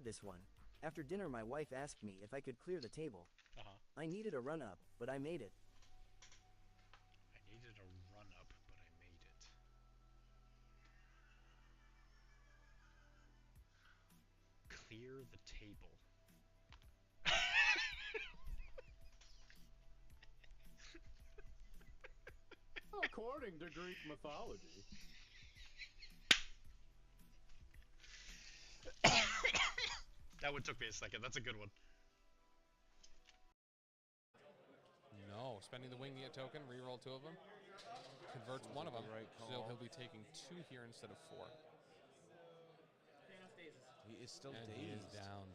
heard this one. After dinner my wife asked me if I could clear the table. I needed a run-up, but I made it. I needed a run-up, but I made it. Clear the table. According to Greek mythology. That one took me a second. That's a good one. No, spending the wing get token, reroll 2 of them. Converts one of them, so he'll be taking 2 here instead of 4. He is still and dazed. He is down.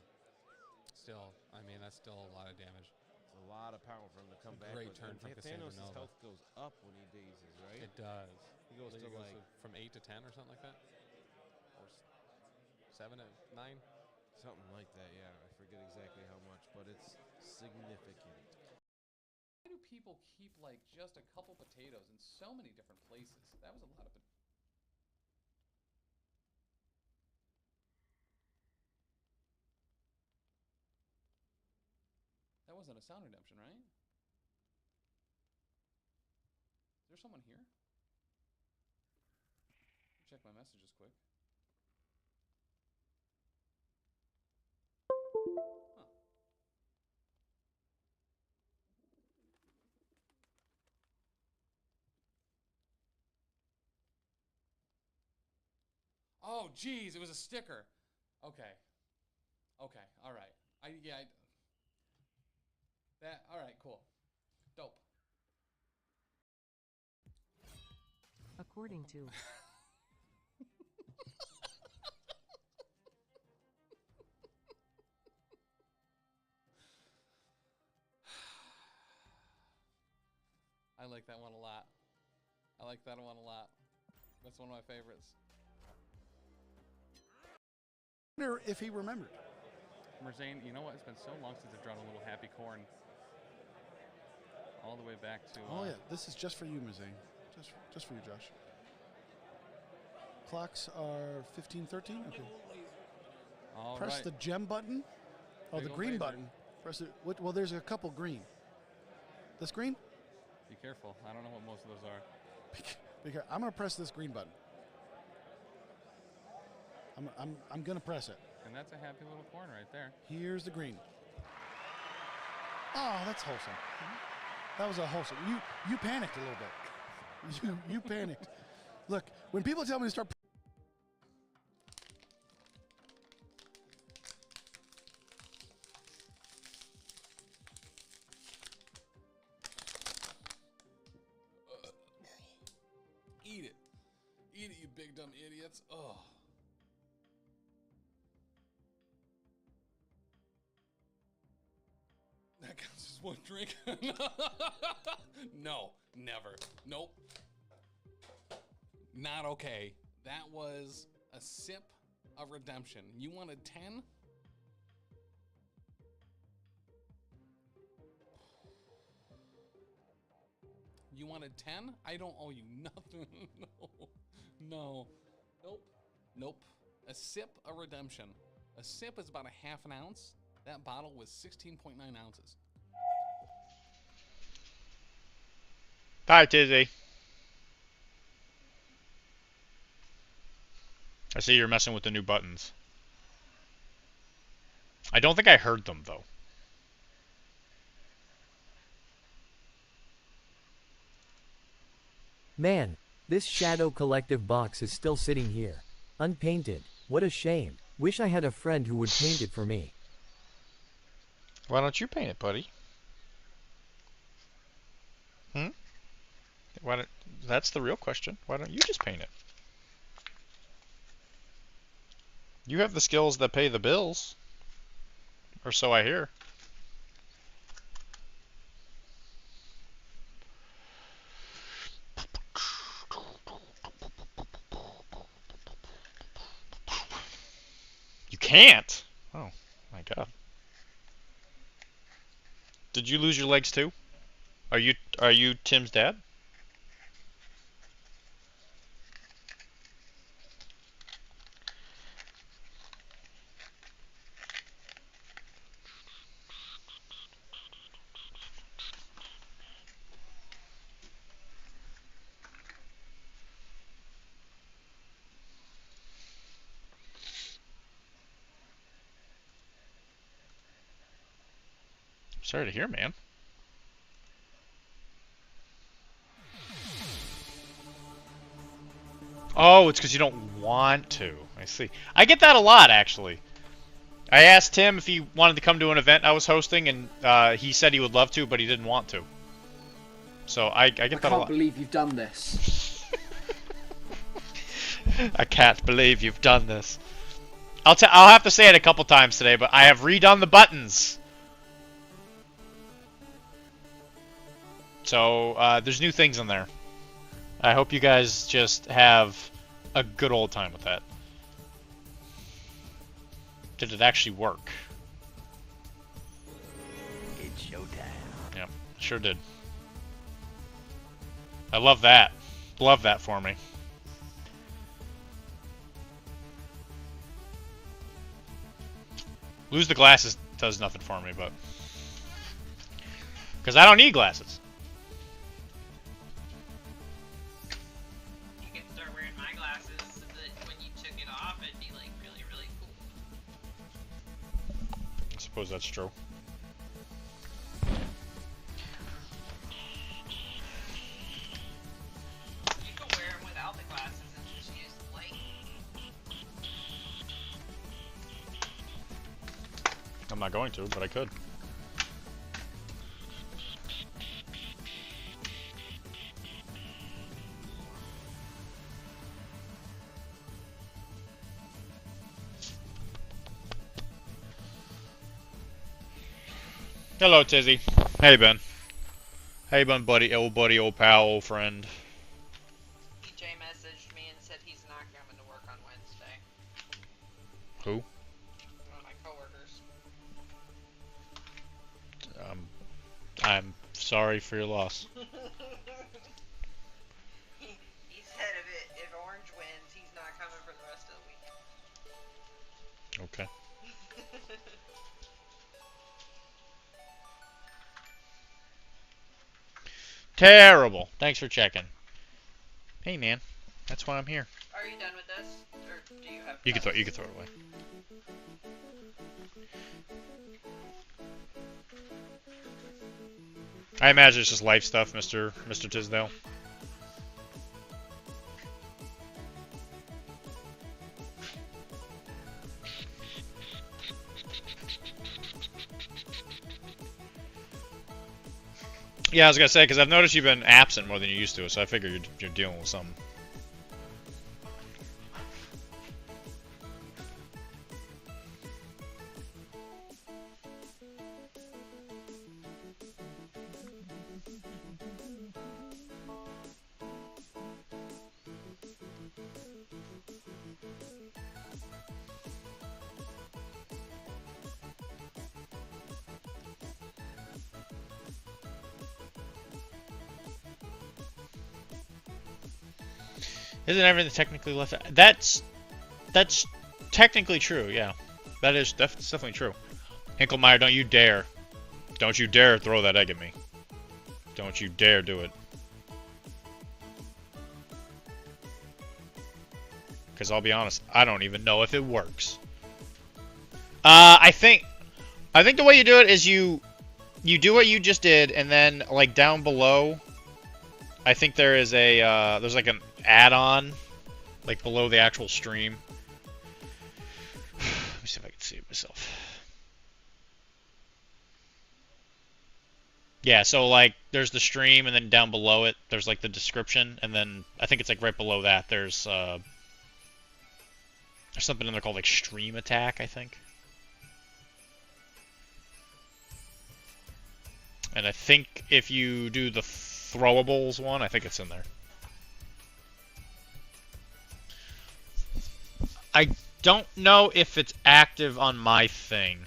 Still, I mean, that's still a lot of damage. It's a lot of power for him to come back. Great turn from Cassandra Thanos' Nova. health goes up when he dazes, right? It does. He goes to like from 8 to 10 or something like that, or 7 to 9. Something like that, yeah. I forget exactly how much, but it's significant. Why do people keep like just a couple potatoes in so many different places? That was a lot of That wasn't a sound redemption, right? Is there someone here? Check my messages quick. Huh. Oh, geez, it was a sticker. Okay. Okay, all right. All right, cool. Dope. According to I like that one a lot. I like that one a lot. That's one of my favorites. I wonder if he remembered. Merzane, you know what? It's been so long since I've drawn a little happy corn. All the way back to... Oh, yeah. This is just for you, Merzane. Just for you, Josh. Clocks are 15:13? Okay. All Press right. the gem button. Oh, Big the ol' green laser. button. Press it. Well, there's a couple green. This green? Be careful. I don't know what most of those are. I'm going to press this green button. I'm going to press it. And that's a happy little corn right there. Here's the green. Oh, that's wholesome. That was a wholesome. You panicked a little bit. You panicked. Look, when people tell me to start... Eat it. Eat it, you big dumb idiots. Oh. That counts as one drink? No, never. Nope. Not okay. That was a sip of redemption. You wanted 10? You wanted 10? I don't owe you nothing. No. Nope. Nope. A sip of redemption. A sip is about a half an ounce. That bottle was 16.9 ounces. Hi, Tizzy. I see you're messing with the new buttons. I don't think I heard them, though. Man, this Shadow Collective box is still sitting here. Unpainted. What a shame. Wish I had a friend who would paint it for me. Why don't you paint it, buddy? Hmm? That's the real question. Why don't you just paint it? You have the skills that pay the bills. Or so I hear. You can't? Oh, my God. Did you lose your legs too? Are you Tim's dad? Sorry to hear, man. Oh, it's because you don't want to. I see. I get that a lot, actually. I asked him if he wanted to come to an event I was hosting, and he said he would love to, but he didn't want to. So I get that a lot. I can't believe you've done this. I can't believe you've done this. I'll have to say it a couple times today, but I have redone the buttons. So there's new things in there. I hope you guys just have a good old time with that. Did it actually work? It's showtime. Yep, sure did. I love that. Love that for me. Lose the glasses does nothing for me, but... because I don't need glasses. You could start wearing my glasses so that when you took it off, it'd be like really, really cool. I suppose that's true. You could wear them without the glasses and just use the light. I'm not going to, but I could. Hello, Tizzy. How you been? How you been, buddy? Old buddy, old pal, old friend. DJ messaged me and said he's not coming to work on Wednesday. Who? One of my coworkers. I'm sorry for your loss. He said if Orange wins, he's not coming for the rest of the week. Okay. Terrible. Thanks for checking. Hey, man. That's why I'm here. Are you done with this? Or do you have You can throw it away. I imagine it's just life stuff, Mr. Tisdale. Yeah, I was gonna say, because I've noticed you've been absent more than you used to, so I figure you're dealing with something. Isn't everything technically left? That's technically true. Yeah, that's definitely true. Hinklemeyer, don't you dare! Don't you dare throw that egg at me! Don't you dare do it! Because I'll be honest, I don't even know if it works. I think the way you do it is you do what you just did, and then like down below, I think there is a there's like an add-on, like below the actual stream. Let me see if I can see it myself. Yeah, so like there's the stream, and then down below it there's like the description, and then I think it's like right below that there's something in there called like stream attack, I think. And I think if you do the throwables one, I think it's in there. I don't know if it's active on my thing.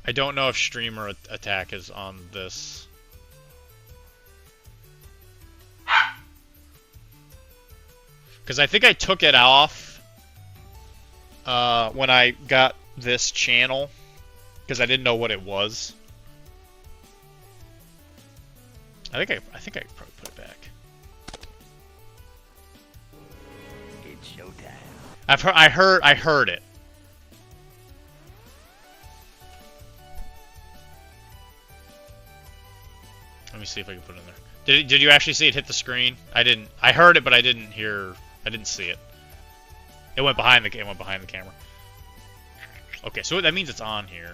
I don't know if streamer attack is on this. Because I think I took it off when I got this channel, because I didn't know what it was. I think I could probably put it back. It's showtime. I heard it. Let me see if I can put it in there. Did you actually see it hit the screen? I didn't. I heard it, but I didn't hear. I didn't see it. It went behind the camera. Okay, so that means it's on here.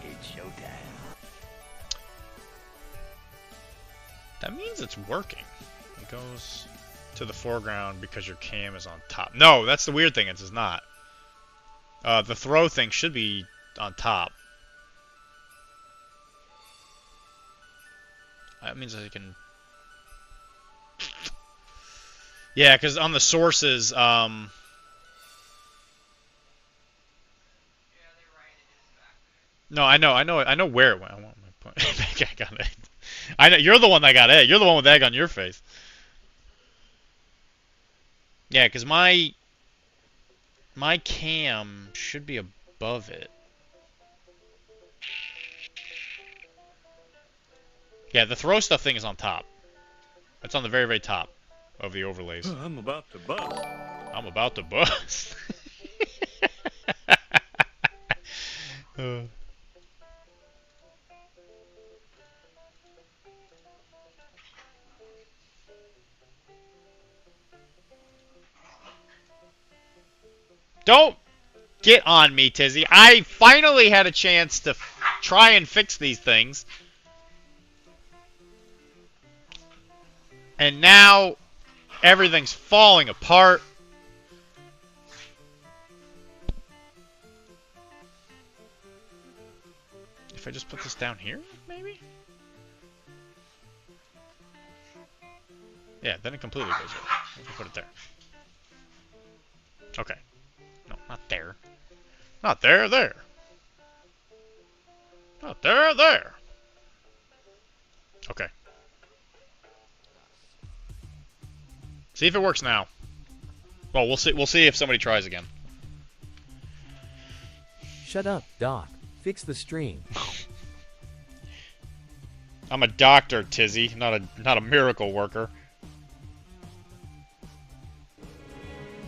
It's showtime. That means it's working. It goes to the foreground because your cam is on top. No, that's the weird thing. It's not. The throw thing should be on top. That means I can... Yeah, because on the sources, No, I know where it went. I want my point. I got it. I know you're the one that got egg. You're the one with egg on your face. Yeah, because my cam should be above it. Yeah, the throw stuff thing is on top. It's on the very, very top of the overlays. I'm about to bust. I'm about to bust. Don't get on me, Tizzy. I finally had a chance to try and fix these things. And now everything's falling apart. If I just put this down here, maybe? Yeah, then it completely goes away. Let me put it there. Okay. No, not there. Not there, there. Not there, there. Okay. See if it works now. Well, we'll see. We'll see if somebody tries again. Shut up, Doc. Fix the stream. I'm a doctor, Tizzy, not a miracle worker.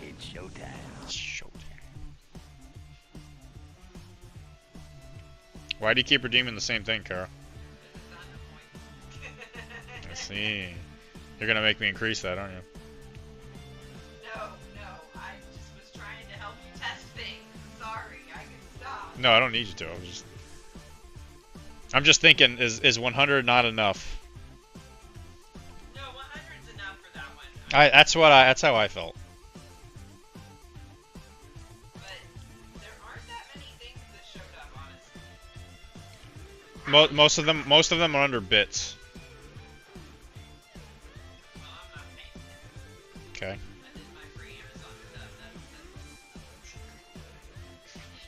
It's showtime. It's showtime. Why do you keep redeeming the same thing, Kara? I see. You're gonna make me increase that, aren't you? No, I just was trying to help you test things. Sorry, I can stop. No, I don't need you to. I'm just thinking, is 100 not enough? No, 100's enough for that one. That's how I felt. But there aren't that many things that showed up, honestly. Most of them are under bits. Well, I'm not paying. Okay. I did my free Amazon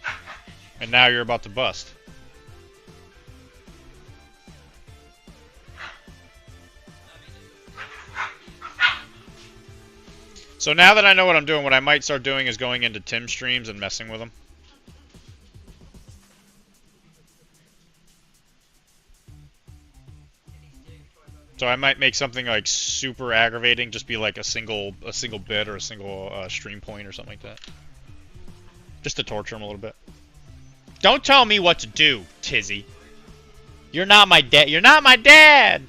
stuff. And now you're about to bust. So now that I know what I'm doing, what I might start doing is going into Tim's streams and messing with them. So I might make something like super aggravating, just be like a single bit or a single stream point or something like that. Just to torture him a little bit. Don't tell me what to do, Tizzy. You're not my dad. You're not my dad!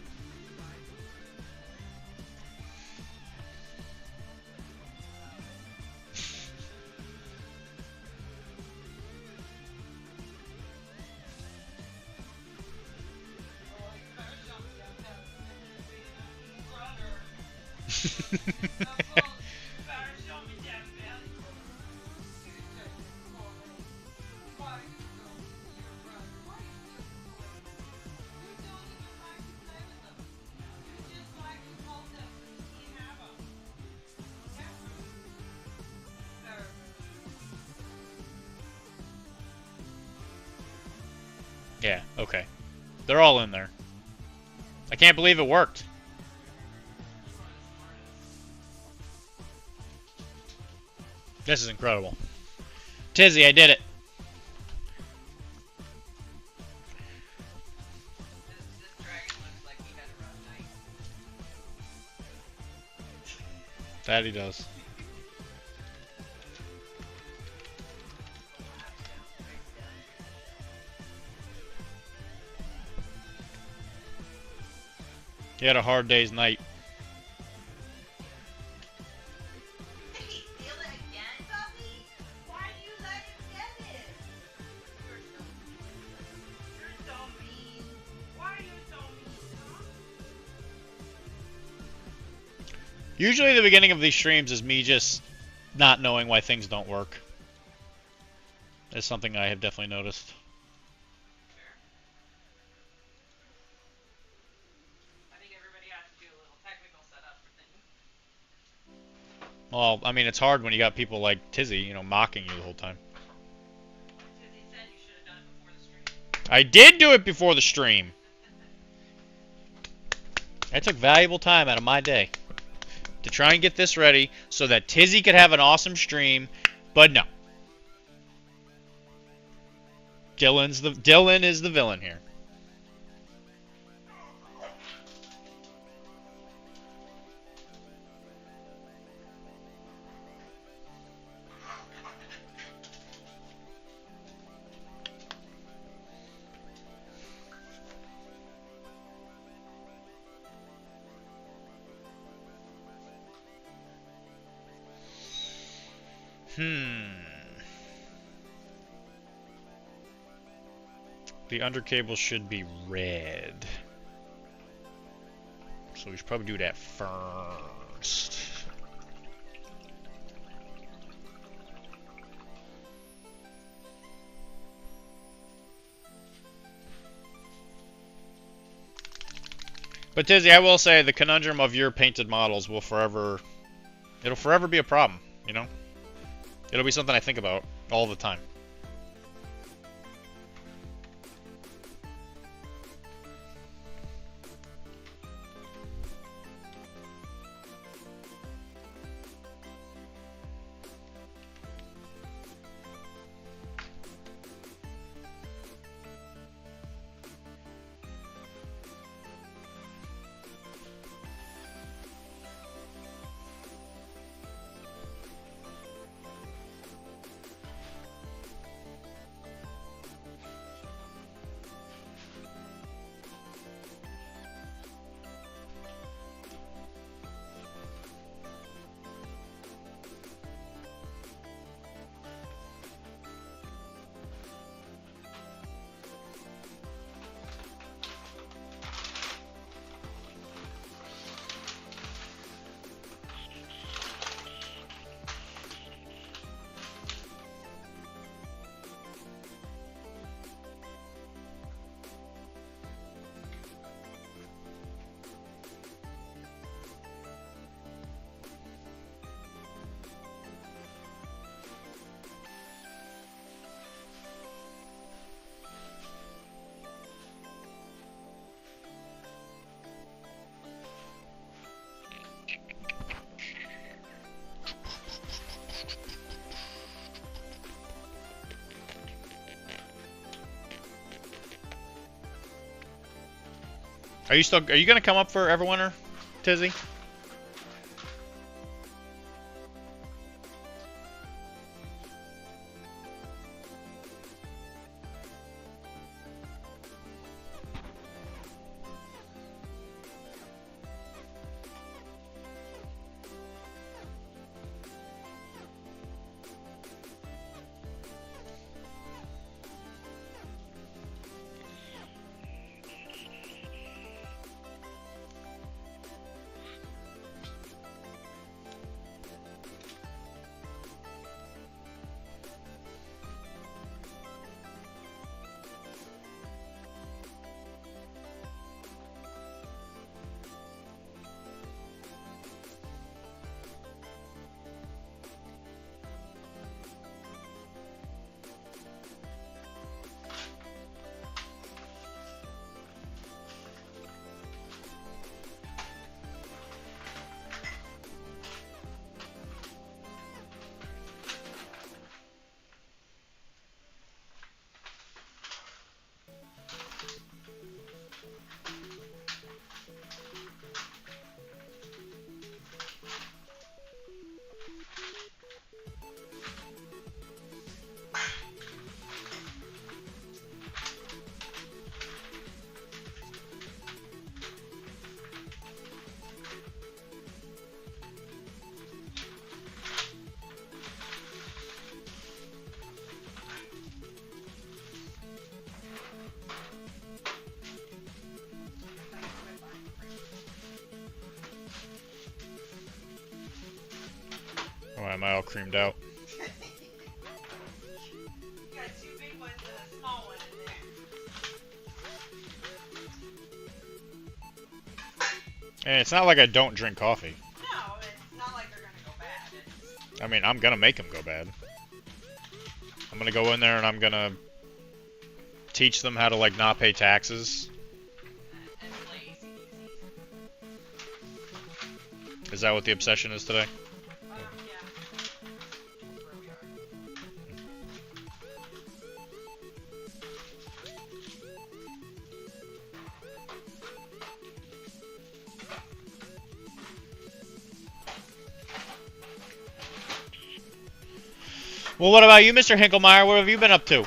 Yeah, okay. They're all in there. I can't believe it worked. This is incredible. Tizzy, I did it. This dragon looks like he had a rough night. That he does. He had a hard day's night. Did he steal it again, Bubby? Why do you let him get it? You're so mean. Why are you so mean, huh? Usually the beginning of these streams is me just not knowing why things don't work. That's something I have definitely noticed. I think everybody has to do a little technical setup for things. Well, I mean, it's hard when you got people like Tizzy, you know, mocking you the whole time. Tizzy said you should have done it before the stream. I did do it before the stream. I took valuable time out of my day to try and get this ready so that Tizzy could have an awesome stream, but no. Dylan is the villain here. The under cable should be red. So we should probably do that first. But Tizzy, I will say the conundrum of your painted models will forever... It'll forever be a problem, you know? It'll be something I think about all the time. Are you gonna come up for Everwinter, Tizzy? Why am I all creamed out? You got two big ones and a small one in there. And it's not like I don't drink coffee. No, it's not like they're gonna go bad. It's, I mean, I'm gonna make them go bad. I'm gonna go in there and I'm gonna teach them how to, like, not pay taxes. and lazy. Is that what the obsession is today? Yeah. That's where we are. Well, what about you, Mr. Hinklemeyer? What have you been up to?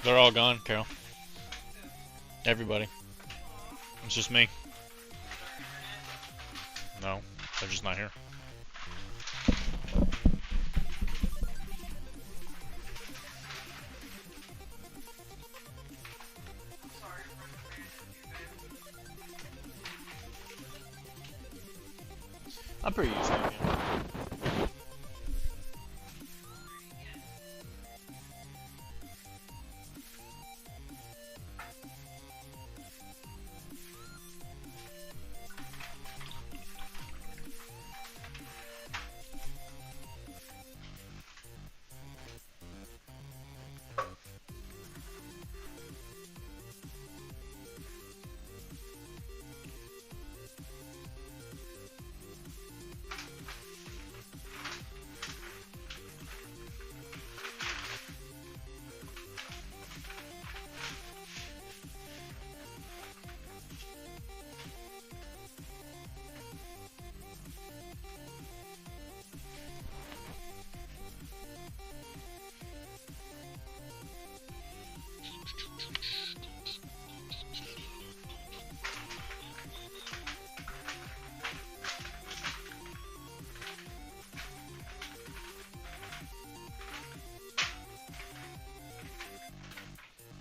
They're all gone, Carol. Everybody. It's just me. No, they're just not here. I'm pretty used to it. Yeah.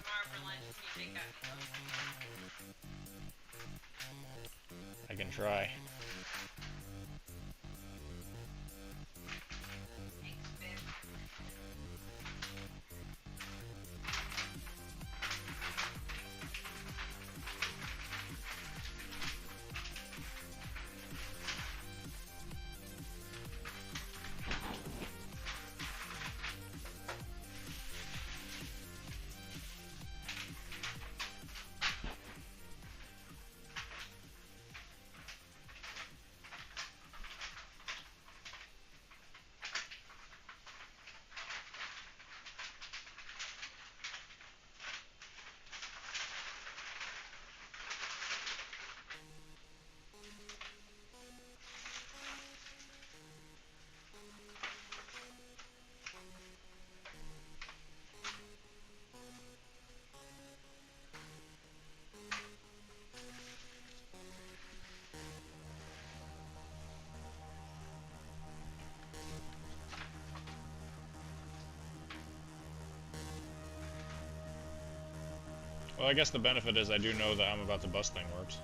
Tomorrow for lunch, can you take that? I can try. Thanks, babe. Well, I guess the benefit is I do know that I'm about to bust thing works.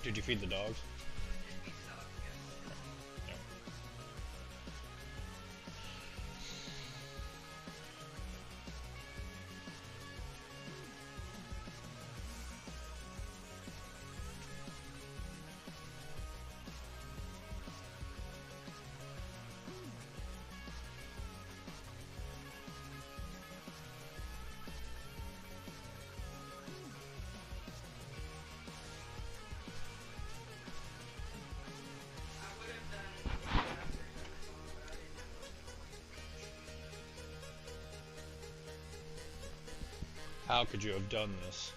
Did you feed the dogs? How could you have done this?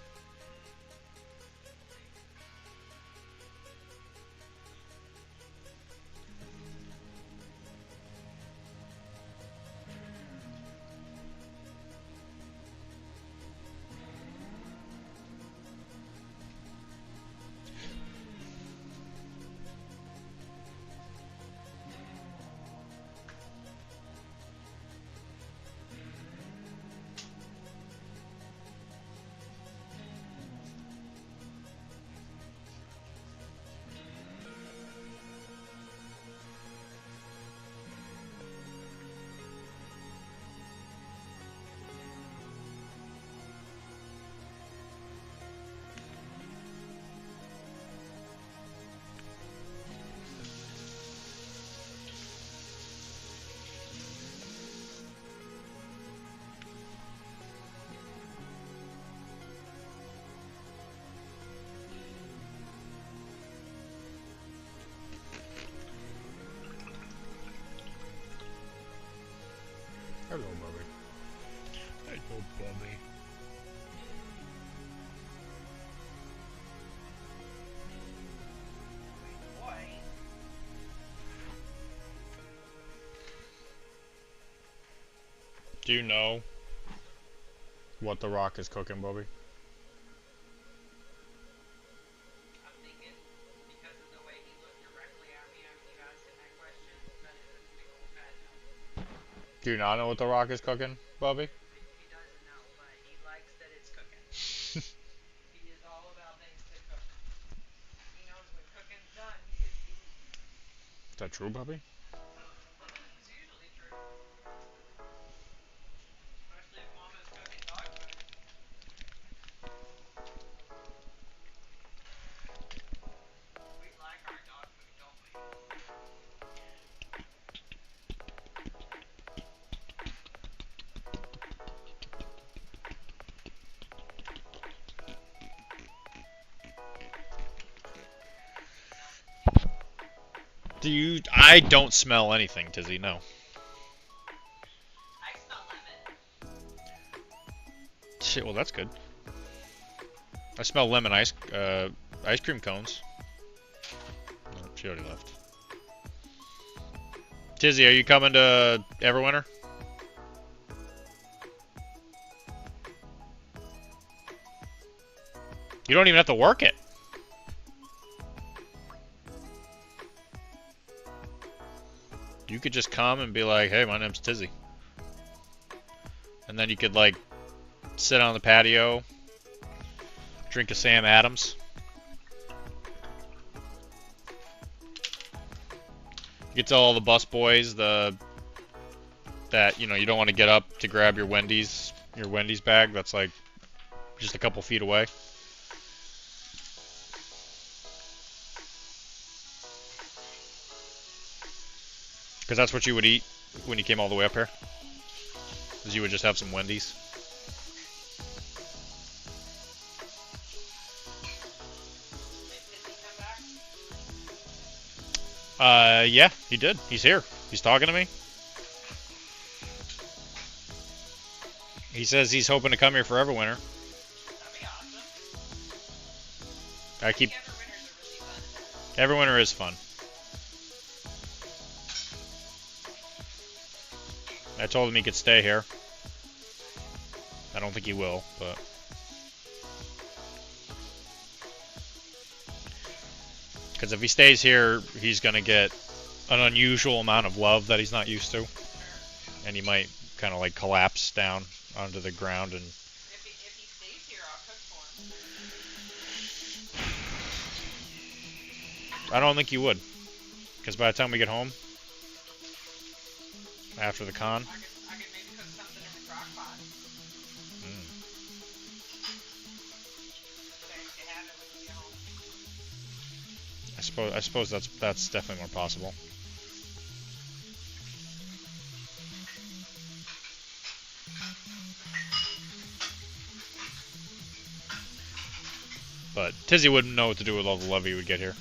Hello, Bobby. Hello, Bobby. Boy. Do you know what the Rock is cooking, Bobby? I'm thinking, because of the way he looked directly at me after you asked him that question, that it was a big old fat no. Do you not know what the Rock is cooking, Bobby? He doesn't know, but he likes that it's cooking. He is all about things to cook. He knows when cooking's done, he gets to eat. Is that true, Bobby? It's usually true. Especially if Mama's cooking dog food. We like our dog food, don't we? Do you? I don't smell anything, Tizzy. No. I smell lemon. Shit. Well, that's good. I smell lemon ice cream cones. No, she already left. Tizzy, are you coming to Everwinter? You don't even have to work it. You could just come and be like, hey, my name's Tizzy. And then you could, like, sit on the patio, drink a Sam Adams. You could tell all the bus boys that, you know, you don't want to get up to grab your Wendy's bag that's, like, just a couple feet away. Because that's what you would eat when you came all the way up here. Is you would just have some Wendy's. Yeah, he did. He's here. He's talking to me. He says he's hoping to come here for Everwinter. That'd be awesome. I keep. Everwinter's a really fun. Everwinter is fun. I told him he could stay here. I don't think he will, but... Because if he stays here, he's going to get an unusual amount of love that he's not used to. And he might kind of like collapse down onto the ground and... If he stays here, I'll cook for him. I don't think you would. Because by the time we get home, after the con, I could maybe cook something in the crock pot. So you can have it when you get home. I suppose that's definitely more possible. But Tizzy wouldn't know what to do with all the love he would get here.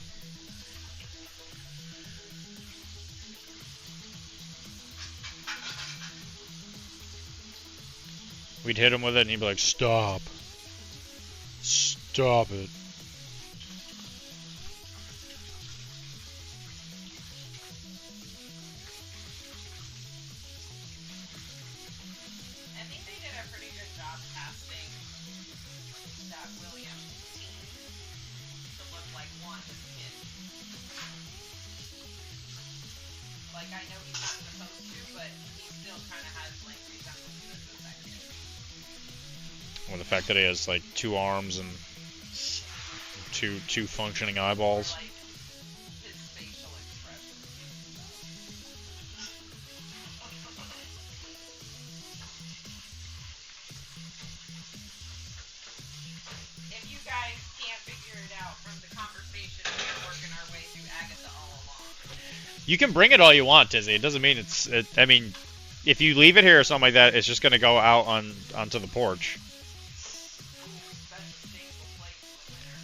We'd hit him with it and he'd be like, "Stop. Stop it." I think they did a pretty good job casting that William teen to look like one kid. Like, I know he's not supposed to, but he still kind of has, like, resemblances of that kid. Or the fact that he has like 2 arms and two functioning eyeballs. Like, his facial expressions and stuff. If you guys can't figure it out from the conversation, we're working our way through Agatha all along. You can bring it all you want, Tizzy. It doesn't mean I mean, if you leave it here or something like that, it's just gonna go out onto the porch. Such a stable place for winter.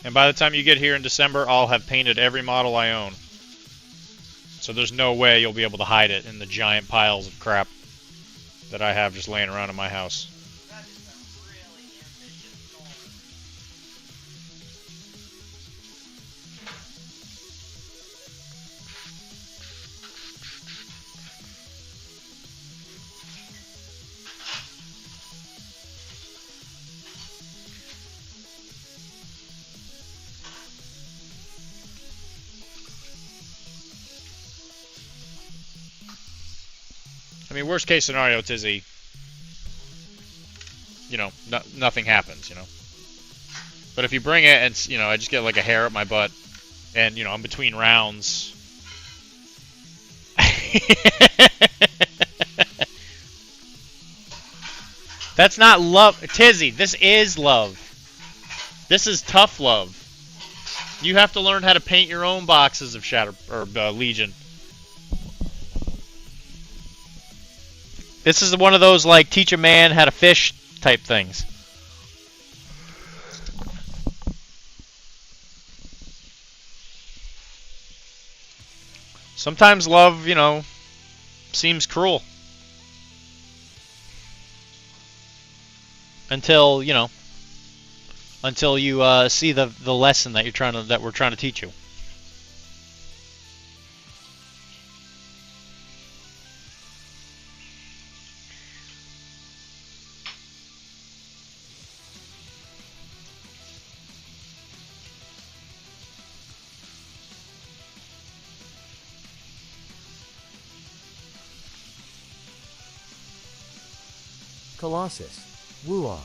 And by the time you get here in December, I'll have painted every model I own. So there's no way you'll be able to hide it in the giant piles of crap that I have just laying around in my house. That is a really ambitious goal. I mean, worst case scenario, Tizzy, you know, nothing happens, you know. But if you bring it and, you know, I just get like a hair up my butt and, you know, I'm between rounds. That's not love. Tizzy, this is love. This is tough love. You have to learn how to paint your own boxes of Shadow or Legion. This is one of those, like, teach a man how to fish type things. Sometimes love, you know, seems cruel. Until, you know, until you see the lesson that we're trying to teach you. Colossus. Woo-ah.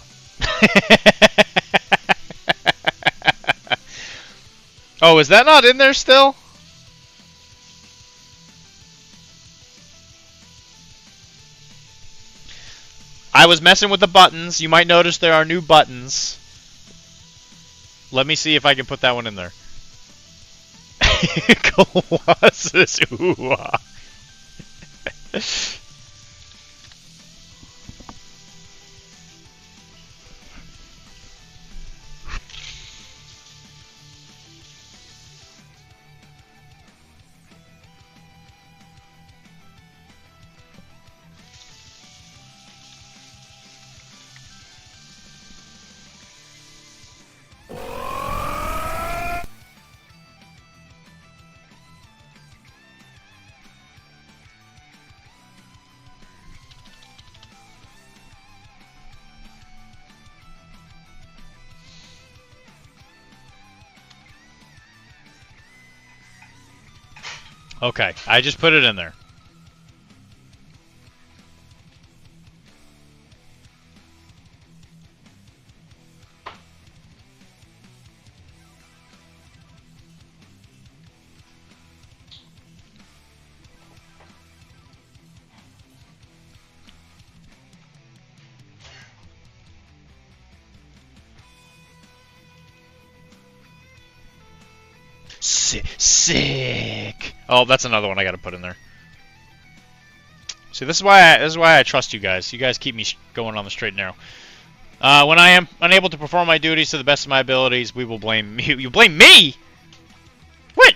Oh, is that not in there still? I was messing with the buttons. You might notice there are new buttons. Let me see if I can put that one in there. Colossus. Ooh-ah. Okay, I just put it in there. Sick. Oh, that's another one I gotta put in there. See, this is why I trust you guys. You guys keep me going on the straight and narrow. When I am unable to perform my duties to the best of my abilities, we will blame you. You blame me? What?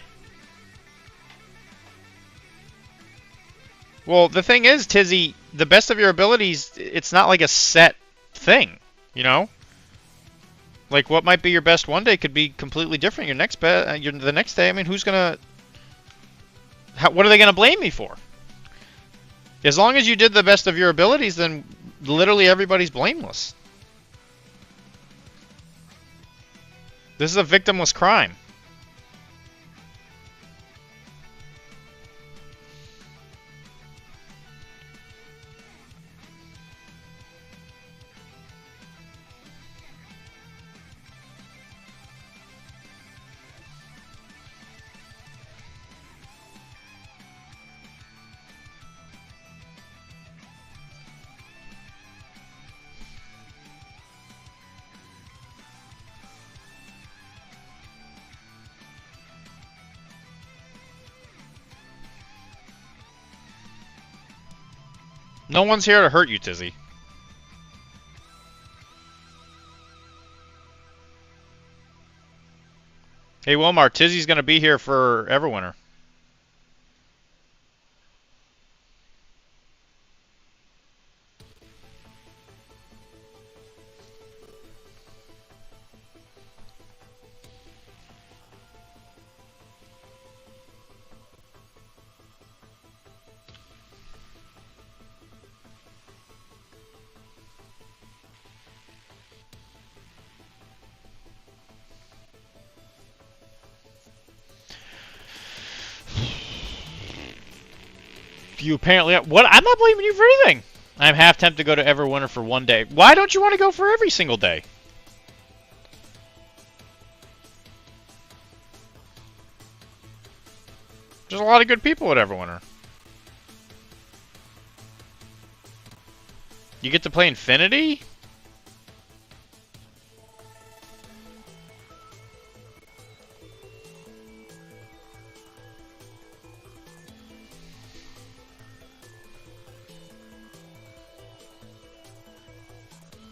Well, the thing is, Tizzy, the best of your abilities, it's not like a set thing, you know? Like, what might be your best one day could be completely different the next day. I mean, who's gonna... what are they gonna blame me for? As long as you did the best of your abilities, then literally everybody's blameless. This is a victimless crime. No one's here to hurt you, Tizzy. Hey, Wilmar, Tizzy's gonna be here for Everwinter. You apparently... What? I'm not blaming you for anything. I'm half tempted to go to Everwinter for one day. Why don't you want to go for every single day? There's a lot of good people at Everwinter. You get to play Infinity?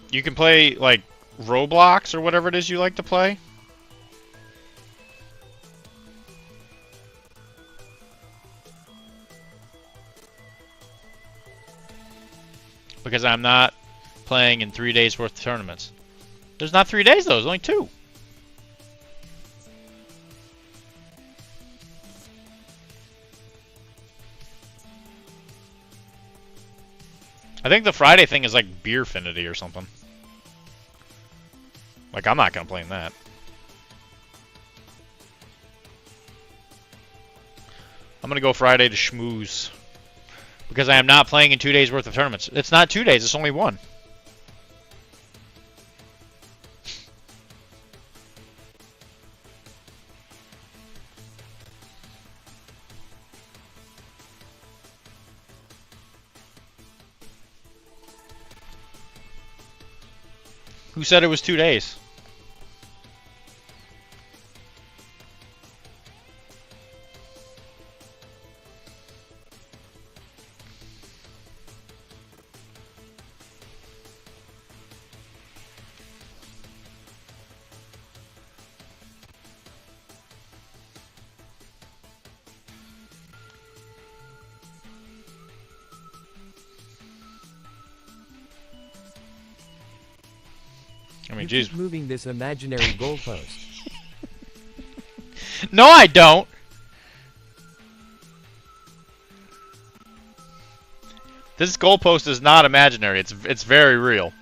You can play, like, Roblox or whatever it is you like to play. Because I'm not playing in 3 days worth of tournaments. There's not 3 days though, there's only 2. I think the Friday thing is like Beerfinity or something. Like, I'm not gonna play in that. I'm gonna go Friday to schmooze. Because I am not playing in 2 days worth of tournaments. It's not 2 days, it's only 1. Who said it was 2 days? I mean, You jeez. keep moving this imaginary goalpost. No, I don't. This goalpost is not imaginary. It's very real.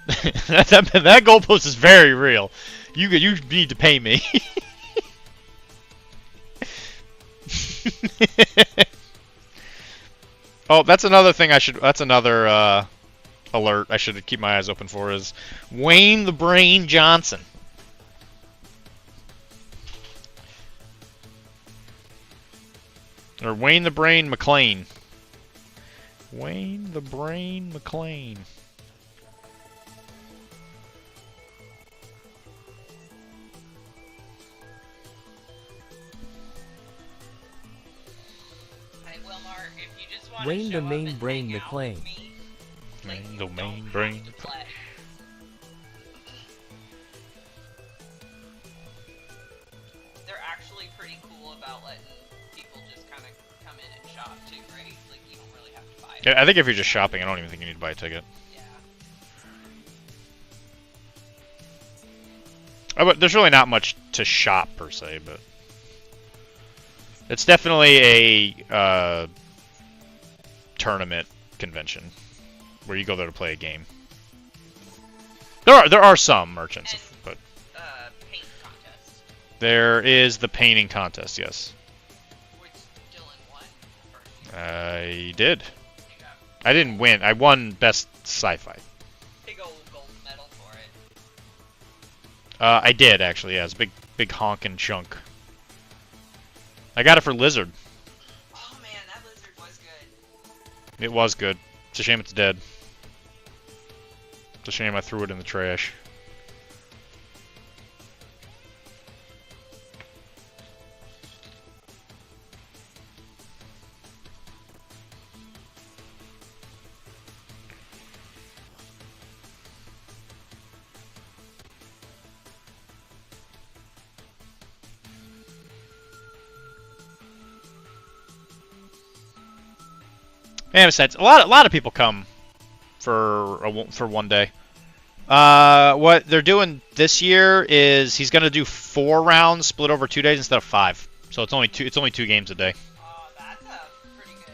that goalpost is very real. You need to pay me. Oh, that's another thing I should. That's another alert I should keep my eyes open for is Wayne the Brain Johnson. Or Wayne the Brain McLean. Wayne the Brain McLean. You just want Wayne to the show up main and brain hang the out claim. with me. Like, Main you domain don't brain have to the play. They're actually pretty cool about letting people just kind of come in and shop too, right? Like, you don't really have to buy it. Yeah, I think if you're just shopping, I don't even think you need to buy a ticket. Yeah. But there's really not much to shop per se, but it's definitely a tournament convention where you go there to play a game. There are some merchants, And, but paint contest, there is the painting contest. Yes, which Dylan won first. I did. You got I didn't win. I won best sci-fi. big old gold medal for it. I did actually. Yeah, it's a big honkin' chunk. I got it for Lizard. Oh man, that lizard was good. It was good. It's a shame it's dead. It's a shame I threw it in the trash. And besides, a lot of people come for one day. What they're doing this year is he's gonna do 4 rounds split over 2 days instead of 5. So it's only two games a day. Oh, that's a pretty good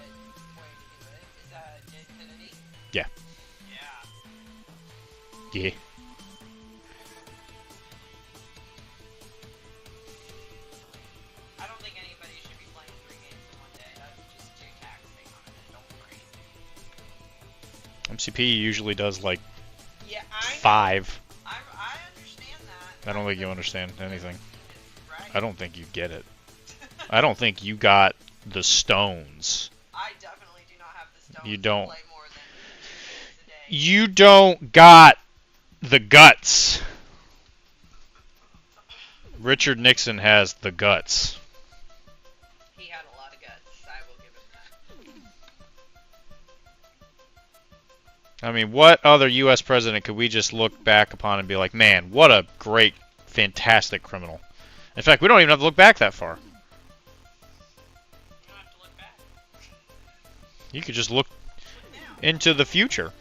way to do it. Is that Infinity? Yeah. Yeah. Yeah. I don't think anybody should be playing 3 games in one day. That's just too taxing on an adult brain. MCP usually does like Yeah, I 5. I understand that. I don't think you understand anything. Right. I don't think you get it. I don't think you got the stones. I definitely do not have the stones You don't. to play more than 2 games a day. You don't got the guts. Richard Nixon has the guts. He had a lot of guts. I will give him that. I mean, what other U.S. president could we just look back upon and be like, man, what a great, fantastic criminal? In fact, we don't even have to look back that far. You don't have to look back. You could just look Now, into the future.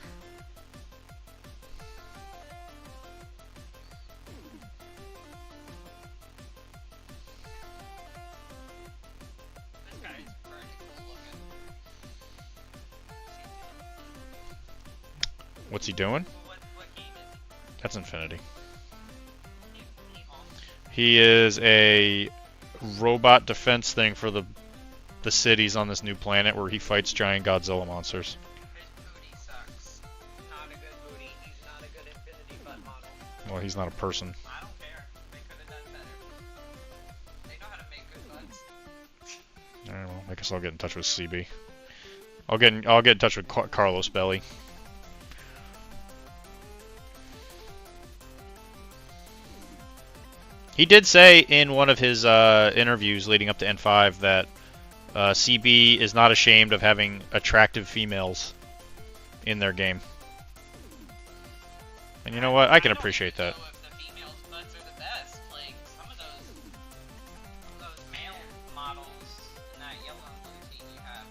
this guy is pretty cool looking. What's he doing? What game is he? That's Infinity. He owns He is a robot defense thing for the cities on this new planet where he fights giant Godzilla monsters. his booty sucks. Not a good booty. He's not a good Infinity butt model. Well, he's not a person. I don't care. They could have done better. They know how to make good butts. Alright, well, I guess I'll get in touch with CB. I'll get in touch with Carlos Belli. He did say in one of his interviews leading up to N5 that CB is not ashamed of having attractive females in their game. And you know what? I can appreciate that. I don't even know if the females' butts are the best. Like, some of those male models in that yellow and blue team you have,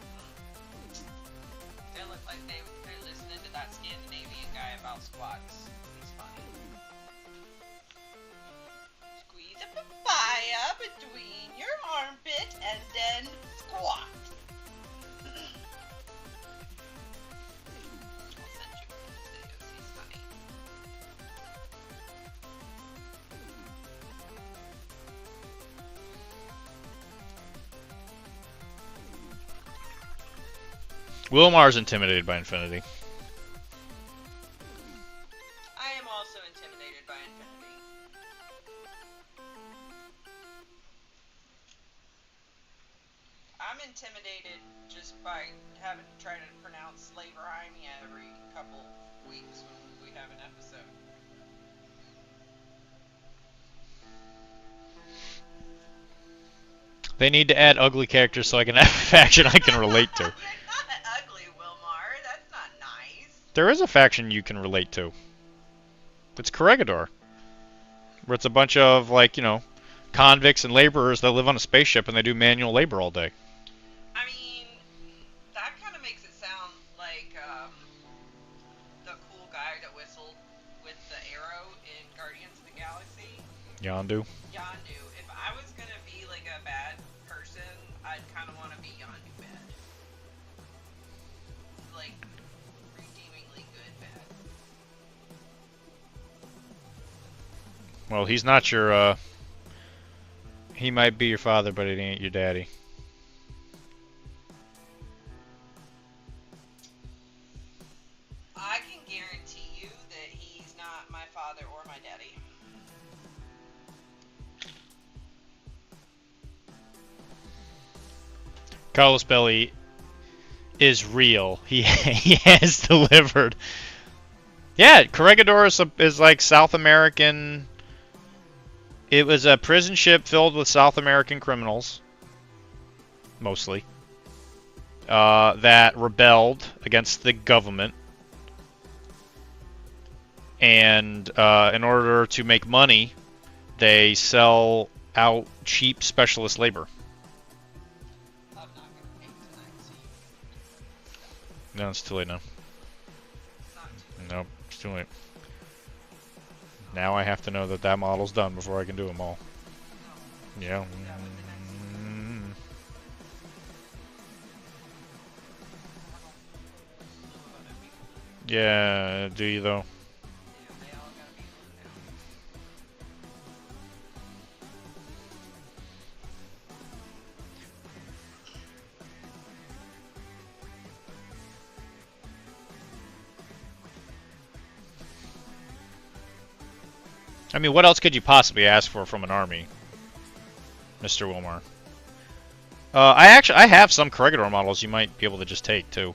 they look like they're listening to that Scandinavian guy about squats. He's funny. Squeeze a papaya between your armpit and then squat. I'll send you one of his videos. He's funny. Wilmar's intimidated by Infinity. I am also intimidated by Infinity. I'm intimidated just by having to try to pronounce Slaverheimia every couple weeks when we have an episode. They need to add ugly characters so I can have a faction I can relate to. They're not There is a faction you can relate to. It's Corregidor. Where it's a bunch of, like, you know, convicts and laborers that live on a spaceship and they do manual labor all day. I mean, that kind of makes it sound like the cool guy that whistled with the arrow in Guardians of the Galaxy. Yondu. Yondu. If I was gonna be like a bad person, I'd kind of want to be Yondu bad. Like, redeemingly good bad. Well, he's not your, he might be your father, but it ain't your daddy. I can guarantee you that he's not my father or my daddy. Carlos Belli is real. He has delivered. Yeah, Corregidor is like South American. It was a prison ship filled with South American criminals, mostly, that rebelled against the government. And in order to make money, they sell out cheap specialist labor. I'm not gonna pay tonight, so No, it's too late now. it's not too Nope, it's too late. Now I have to know that that model's done before I can do them all. Yeah. Mm. Yeah, do you though? they all gotta be blue now. I mean, what else could you possibly ask for from an army, Mr. Wilmar? I have some Corregidor models you might be able to just take too.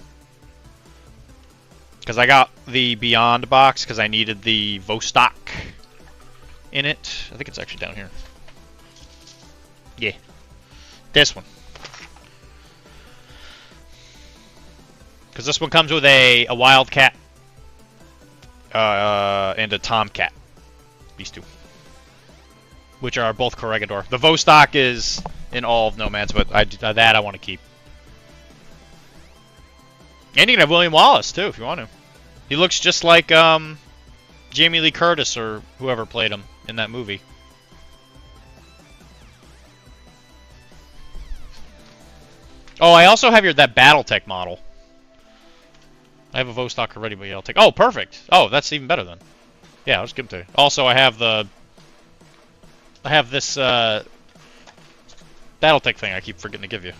Because I got the Beyond box because I needed the Vostok in it. I think it's actually down here. Yeah. This one. Because this one comes with a Wildcat and a Tomcat. These two. Which are both Corregidor. The Vostok is in all of Nomads, but that I want to keep. And you can have William Wallace, too, if you want to. He looks just like Jamie Lee Curtis or whoever played him in that movie. Oh, I also have that Battletech model. I have a Vostok already, but yeah, I'll take... Oh, perfect! Oh, that's even better then. Yeah, I'll just give them to you. Also, I have this Battletech thing I keep forgetting to give you.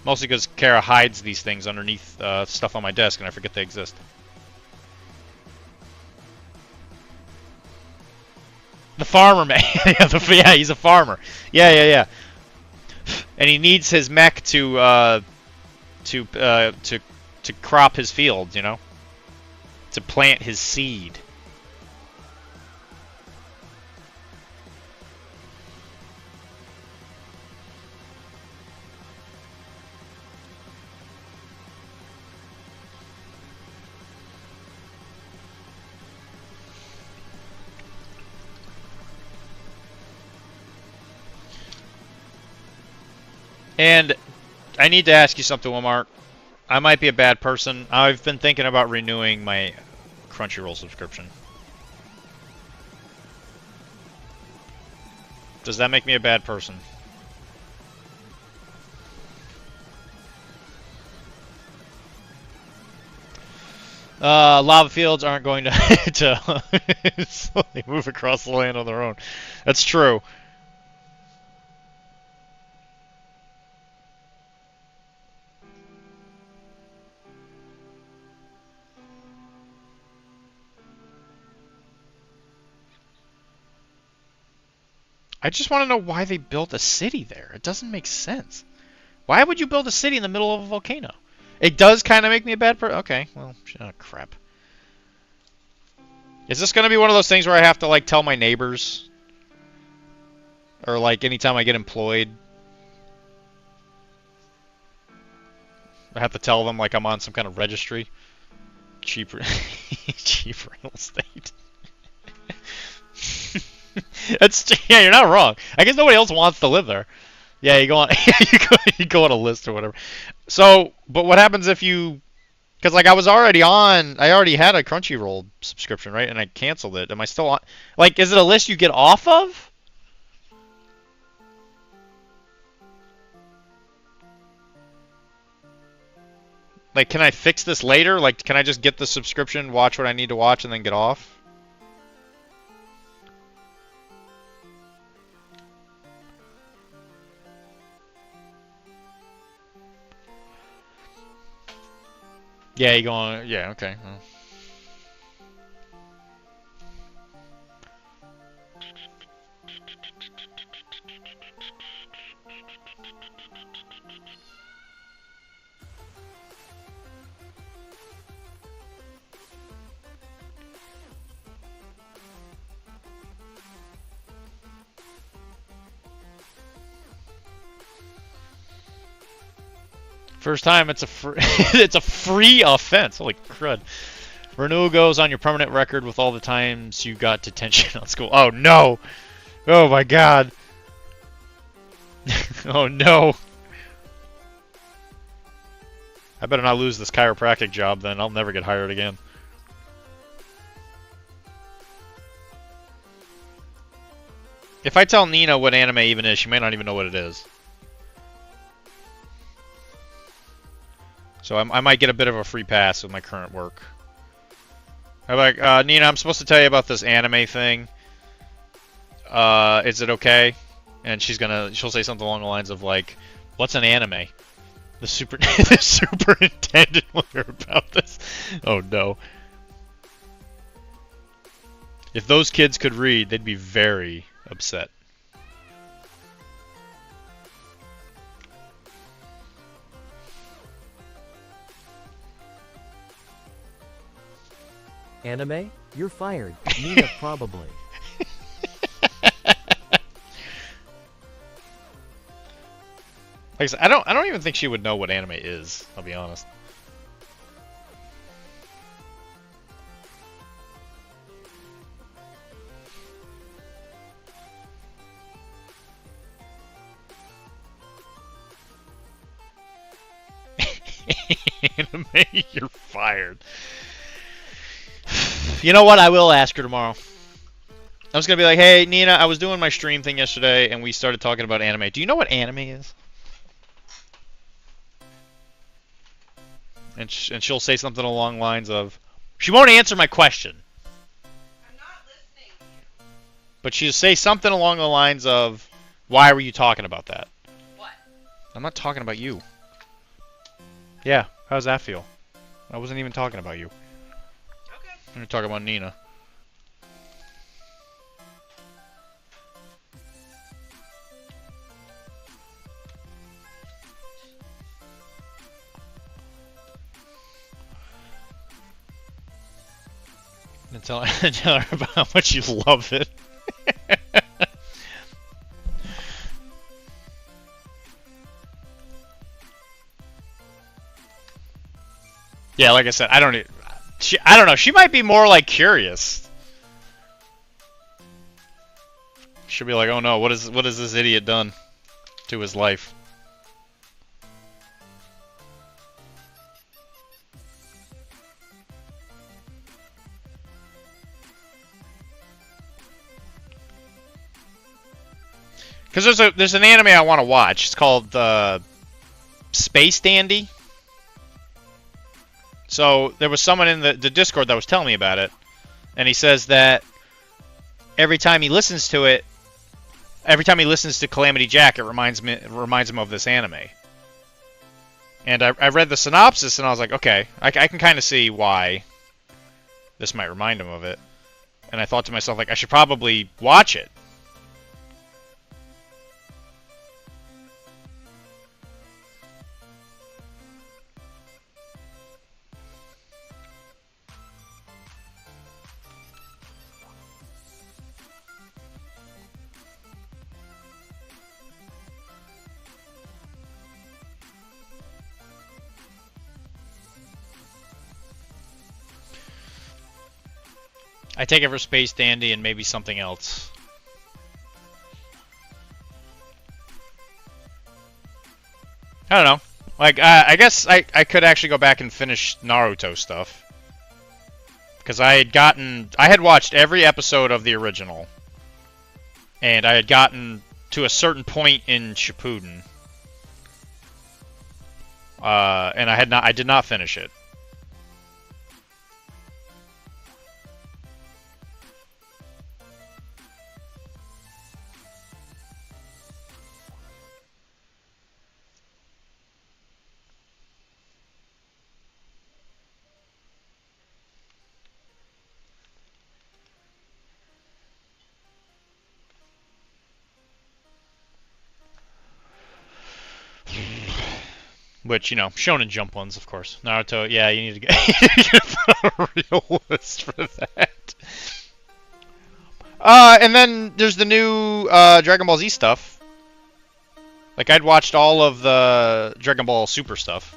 Mostly because Kara hides these things underneath stuff on my desk and I forget they exist. The farmer man. Yeah, he's a farmer. Yeah. And he needs his mech to crop his fields, you know? To plant his seed. And I need to ask you something, Wilmar. I might be a bad person. I've been thinking about renewing my Crunchyroll subscription. Does that make me a bad person? Lava fields aren't going to slowly move across the land on their own. That's true. I just want to know why they built a city there. It doesn't make sense. Why would you build a city in the middle of a volcano? It does kind of make me a bad person. Okay, well, oh, crap. Is this going to be one of those things where I have to, like, tell my neighbors? Or, like, anytime I get employed? I have to tell them like I'm on some kind of registry. Cheap, cheap real estate. That's yeah, you're not wrong. I guess nobody else wants to live there. Yeah, you go on you go on a list or whatever. So, but what happens if you? Because like I already had a Crunchyroll subscription, right? And I canceled it. Am I still on? Like, is it a list you get off of? Like, can I fix this later? Like, can I just get the subscription, watch what I need to watch, and then get off? Yeah, you go on. Yeah, okay. Well. First time, it's a it's a free offense. Holy crud! Renewal goes on your permanent record with all the times you got detention on school. Oh no! Oh my god! Oh no! I better not lose this chiropractic job. Then I'll never get hired again. If I tell Nina what anime even is, she may not even know what it is. So I might get a bit of a free pass with my current work. I'm like, Nina, I'm supposed to tell you about this anime thing. Is it okay? And she'll say something along the lines of like, what's an anime? The superintendent will hear about this. Oh no. If those kids could read, they'd be very upset. Anime? You're fired. Nina probably. Like I said, I don't even think she would know what anime is, I'll be honest. Anime, you're fired. You know what? I will ask her tomorrow. I was gonna be like, hey, Nina, I was doing my stream thing yesterday, and we started talking about anime. Do you know what anime is? And she'll say something along the lines of, she won't answer my question. I'm not listening to you. But she'll say something along the lines of, why were you talking about that? What? I'm not talking about you. Yeah, how does that feel? I wasn't even talking about you. Okay. I'm gonna talk about Nina. And tell her about how much you love it. Yeah, like I said, I don't know. She might be more like curious. She'll be like, "Oh no, what has this idiot done to his life?" Because there's an anime I want to watch. It's called Space Dandy. So there was someone in the Discord that was telling me about it, and he says that every time he listens to Calamity Jack, it reminds him of this anime. And I read the synopsis, and I was like, okay, I can kind of see why this might remind him of it. And I thought to myself, like, I should probably watch it. I take it for Space Dandy and maybe something else. I don't know. Like, I guess I could actually go back and finish Naruto stuff. Because I had watched every episode of the original. And I had gotten to a certain point in Shippuden. And I did not finish it. Which, you know, Shonen Jump ones, of course. Naruto, yeah, you need to get, you need to put a real list for that. And then there's the new Dragon Ball Z stuff. Like, I'd watched all of the Dragon Ball Super stuff.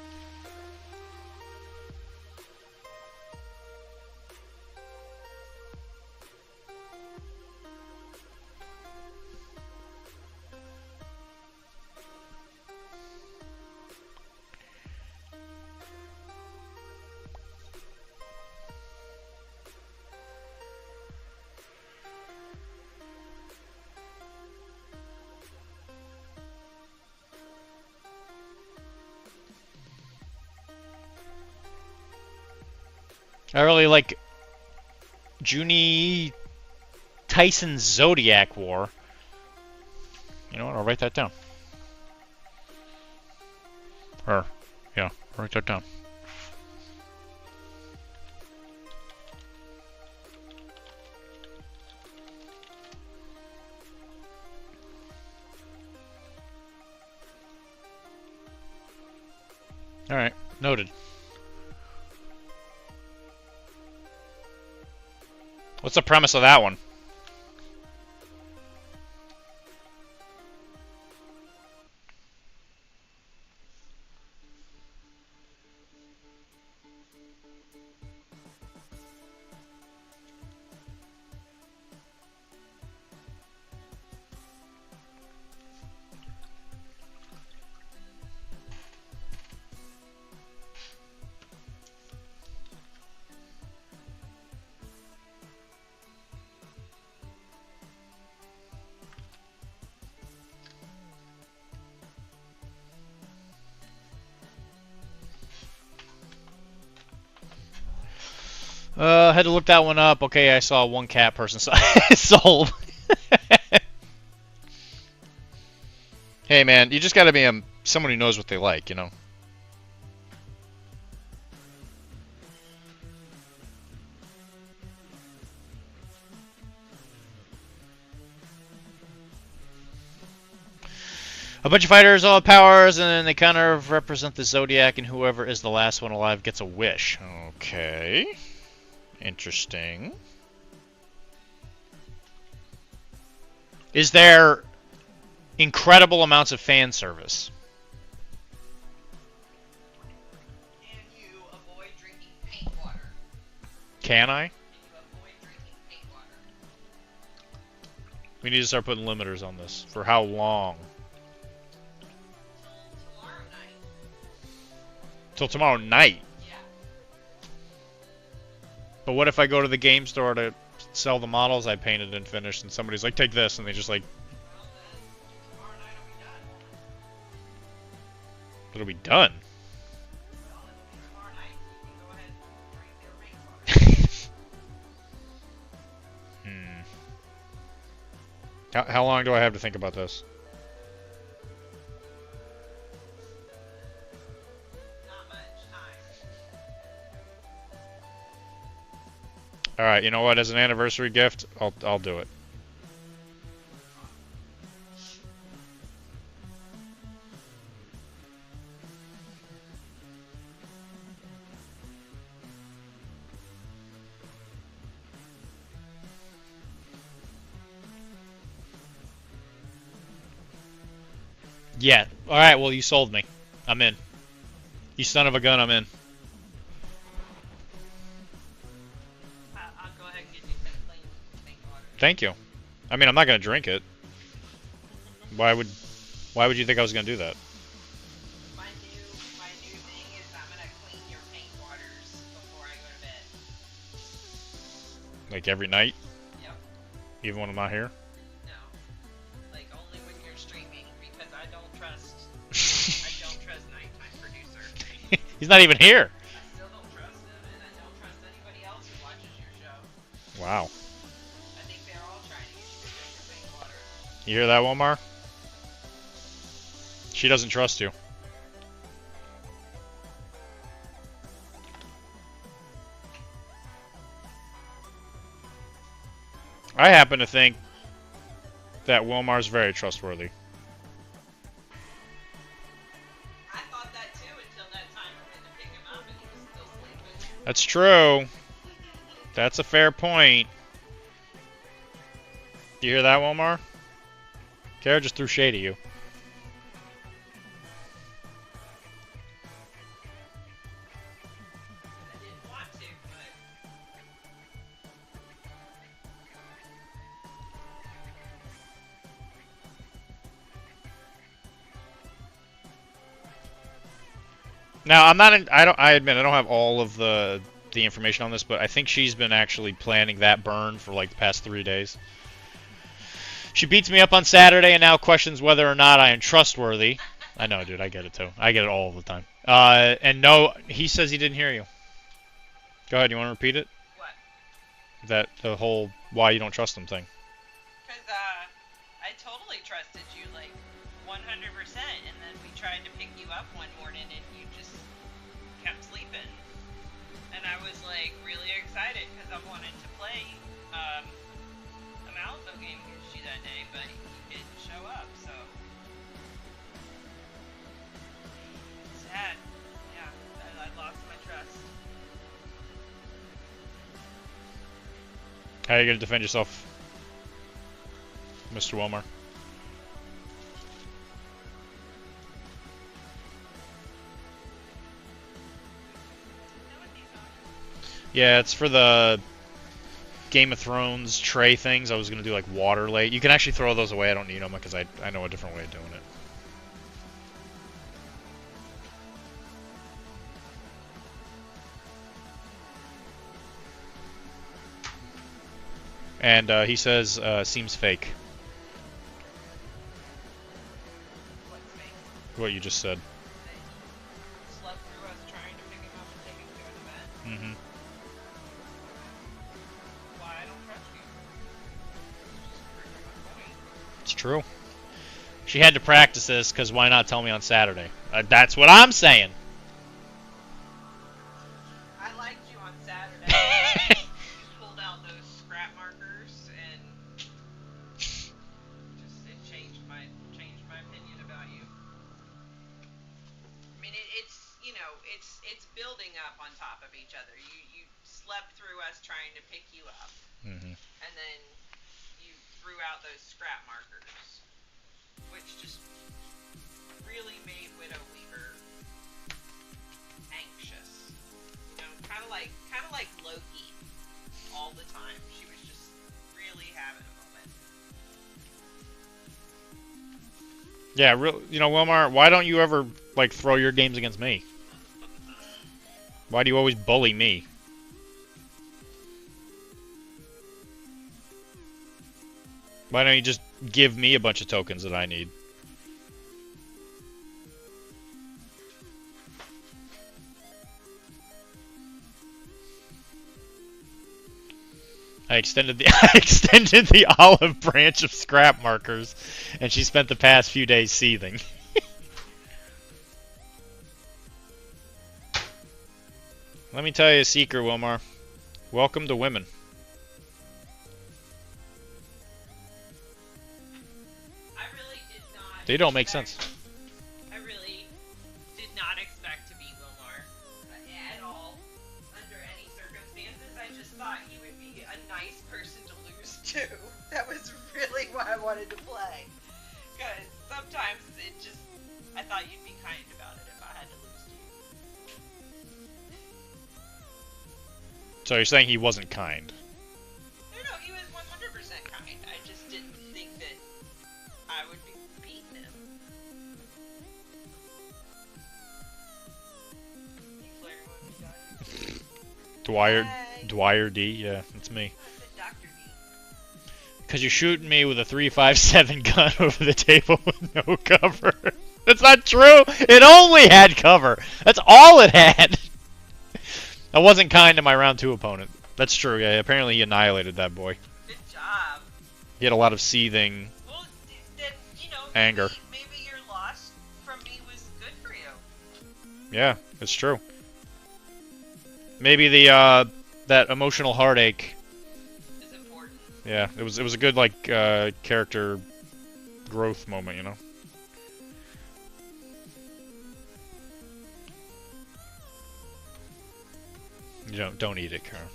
I really like Juni Tyson's Zodiac War. You know what? I'll write that down. Yeah, I'll write that down. Alright, noted. What's the premise of that one? Had to look that one up. Okay, I saw one cat person sold. Hey man, you just gotta be someone who knows what they like, you know? A bunch of fighters, all have powers, and then they kind of represent the Zodiac, and whoever is the last one alive gets a wish. Okay. Interesting. Is there incredible amounts of fan service? Can you avoid drinking paint water? Can I? Can you avoid drinking paint water? We need to start putting limiters on this. For how long? Till tomorrow night. Till tomorrow night? Yeah. But what if I go to the game store to sell the models I painted and finished, and somebody's like, take this, and they just like... Well then, tomorrow night will be done. It'll be done. Well, it'll be tomorrow night. You can go ahead and drink their paint water. How long do I have to think about this? Not much time. Alright, you know what? As an anniversary gift, I'll do it. Yeah. Alright, well, you sold me. I'm in. You son of a gun, I'm in. I'll go ahead and get you 10 Thank you. I mean, I'm not gonna drink it. Why would you think I was gonna do that? My new thing is I'm gonna clean your paint waters before I go to bed. Like every night, Yep. even when I'm not here. No. Like only when you're streaming because I don't trust nighttime producer. He's not even here. I still don't trust him, and I don't trust anybody else who watches your show. Wow. I think they're all trying to get you to drink your paint water. You hear that, Wilmar? She doesn't trust you. I happen to think that Wilmar's very trustworthy. I thought that too until that time I went to pick him up and he was still sleeping. That's true. That's a fair point. You hear that, Wilmar? Kara just threw shade at you. I didn't want to, but Now, I'm not in, I admit I don't have all of the information on this, but I think she's been actually planning that burn for like the past 3 days. She beats me up on Saturday and now questions whether or not I am trustworthy. I know, dude, I get it too. I get it all the time. And no, he says he didn't hear you. Go ahead, you want to repeat it? what? That the whole why you don't trust him thing. Because I totally trusted you, like 100%, and then we tried to pick you up one morning and you just kept sleeping. And I was like really excited because I wanted to play a Malifaux game against you that day, but you didn't show up, so sad. Yeah, I lost my trust. How are you going to defend yourself, Mr. Wilmar? Yeah, it's for the Game of Thrones tray things. I was going to do like water late. You can actually throw those away. I don't need them because I know a different way of doing it. And he says, seems fake. What's fake? What you just said. Slept through us trying to pick him up and take him to an event. Mm-hmm. Why I don't trust you. Just proving my point. It's true. She had to practice this because why not tell me on Saturday? That's what I'm saying. I liked you on Saturday. You pulled out those scrap markers and just it changed my opinion about you. I mean, it's you know it's building up on top of each other. You slept through us trying to pick you up, Mm-hmm. and then you threw out those scrap markers, which just really made Widow Weaver anxious. You know, kind of like Loki all the time. She was just really having a moment. Yeah, you know, Wilmar, why don't you ever like throw your games against me? Why do you always bully me? Why don't you just give me a bunch of tokens that I need? I extended the olive branch of scrap markers, and she spent the past few days seething. Let me tell you a secret, Wilmar. Welcome to women. I really did not. They don't make sense. I really did not expect to beat Wilmar at all under any circumstances. I just thought he would be a nice person to lose to. That was really why I wanted to play. Because sometimes it just, I thought you'd be kind about it if I had to lose to you. So you're saying he wasn't kind? No, he was 100% kind. Dwyer D. Yeah, it's me. I said Dr. D. Because you're shooting me with a 3.57 gun over the table with no cover. That's not true. It only had cover. That's all it had. I wasn't kind to my round 2 opponent. That's true. Yeah, apparently he annihilated that boy. Good job. He had a lot of seething Well, then, you know, anger. maybe your loss from me was good for you. Yeah, it's true. Maybe the that emotional heartache. Is important. Yeah, it was a good like character growth moment, you know. You don't eat it, Karen.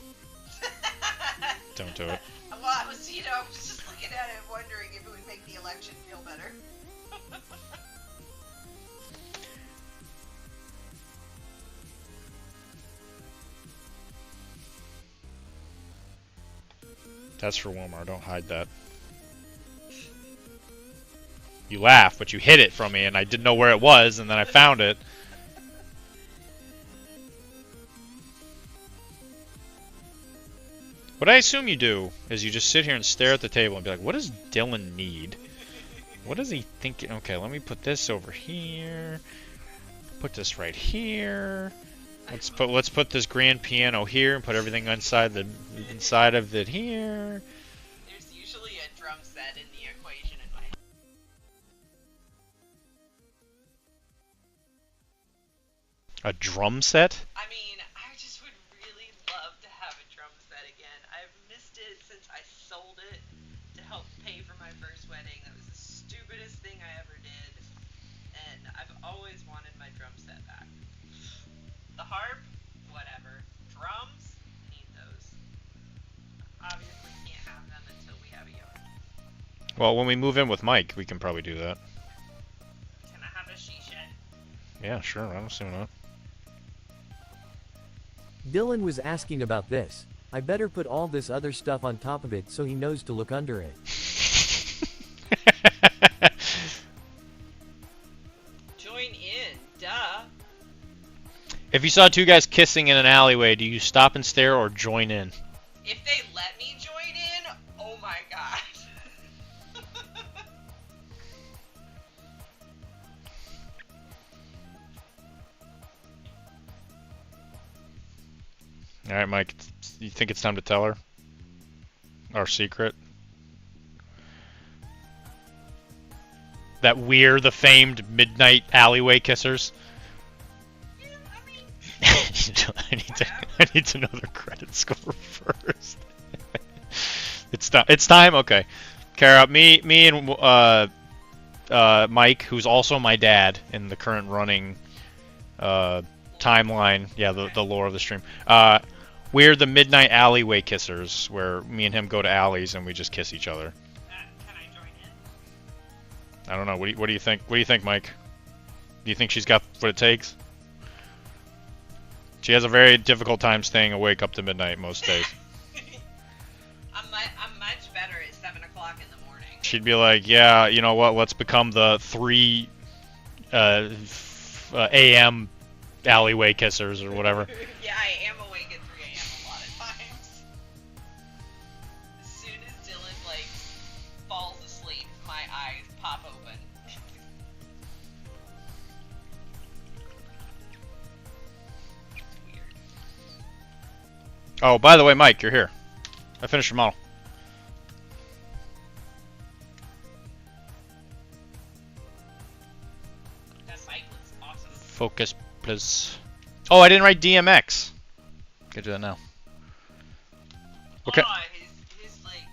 Don't do it. Well, I was just looking at it wondering if it would make the election feel better. That's for Wilmar. Don't hide that. You laugh, but you hid it from me, and I didn't know where it was, and then I found it. What I assume you do is you just sit here and stare at the table and be like, what does Dylan need? What does he think? Okay, let me put this over here. Put this right here. Let's put this grand piano here and put everything inside of it here. There's usually a drum set in the equation in my head. A drum set? I mean, I just would really love to have a drum set again. I've missed it since I sold it to help pay for my first wedding. That was the stupidest thing I ever did. And I've always wanted my drum set back. The harp, whatever. Drums, need those. Obviously can't have them until we have a yard. Well, when we move in with Mike, we can probably do that. Can I have a she shed? Yeah, sure. I don't see why not. Dylan was asking about this. I better put all this other stuff on top of it so he knows to look under it. Join in, duh. If you saw two guys kissing in an alleyway, do you stop and stare or join in? If they let me join in, oh my god. Alright, Mike, you think it's time to tell her? Our secret? That we're the famed midnight alleyway kissers? Yeah, I mean, I need to know their credit score first. It's time? Okay. Kara, me and Mike, who's also my dad in the current running timeline, yeah, the lore of the stream. We're the midnight alleyway kissers, where me and him go to alleys and we just kiss each other. can I join in? I don't know. What do you think? What do you think, Mike? Do you think she's got what it takes? She has a very difficult time staying awake up to midnight most days. I'm much better at 7 o'clock in the morning. She'd be like, yeah, you know what? Let's become the 3 a.m. alleyway kissers or whatever. Yeah, I am awake at 3 a.m. a lot of times. As soon as Dylan, like, falls asleep, my eyes pop open. Weird. Oh, by the way, Mike, you're here. I finished your model. That bike looks awesome. Focus, please. Oh, I didn't write DMX. Can do that now. Okay. Oh, his like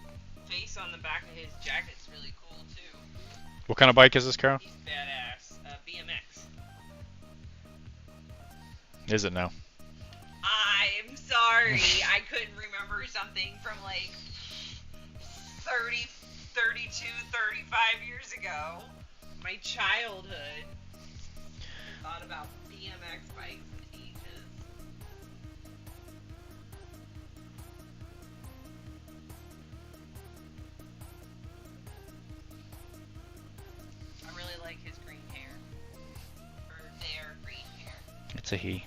face on the back of his jacket's really cool too. What kind of bike is this, Carol? He's badass. BMX. Is it now? I'm sorry, I couldn't remember something from like 30, 32, 35 years ago. My childhood. I thought about BMX bikes in ages. I really like his green hair. Or their green hair. It's a he.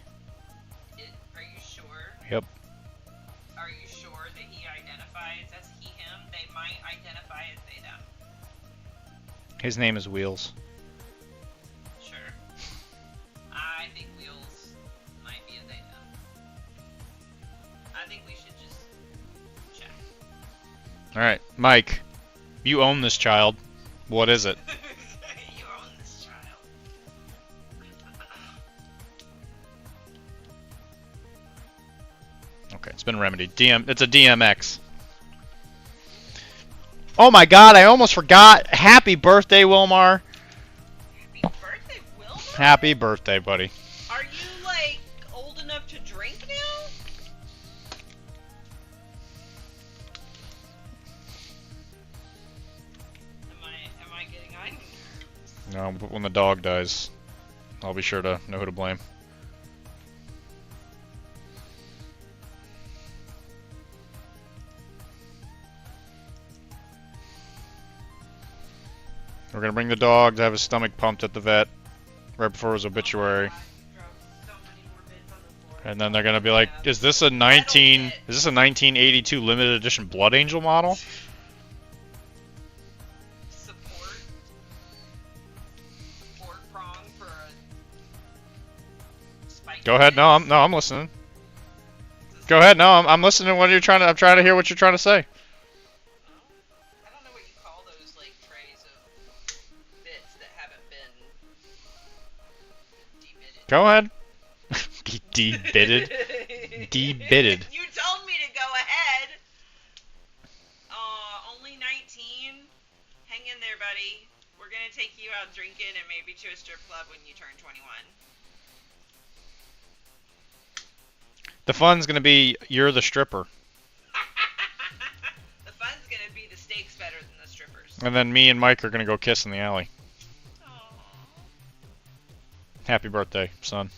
Are you sure? Yep. identifies as he, him, they might identify as they, them. His name is Wheels. Sure. I think Wheels might be a they, them. I think we should just check. Alright, Mike. You own this child. What is it? You own this child. Okay, it's been remedied. It's a DMX. Oh my god, I almost forgot. Happy birthday, Wilmar. Happy birthday, Wilma? Happy birthday, buddy. Are you, like, old enough to drink now? Am I getting on your nerves? No, but when the dog dies, I'll be sure to know who to blame. We're gonna bring the dog to have his stomach pumped at the vet right before his obituary. And then they're gonna be like, is this a 1982 limited edition Blood Angel model? Support prong for a spike. Go ahead. No, I'm listening. Go ahead. No, I'm listening to what you're trying to. I'm trying to hear what you're trying to say. I don't know what you call those, like, trays of bits that haven't been debitted. Go ahead. Debitted. Debitted. You told me to go ahead. Only 19. Hang in there, buddy. We're gonna take you out drinking and maybe to a strip club when you turn 21. The fun's gonna be you're the stripper, The fun's gonna be the steaks better than the strippers. and then me and Mike are gonna go kiss in the alley. Aww. Happy birthday, son.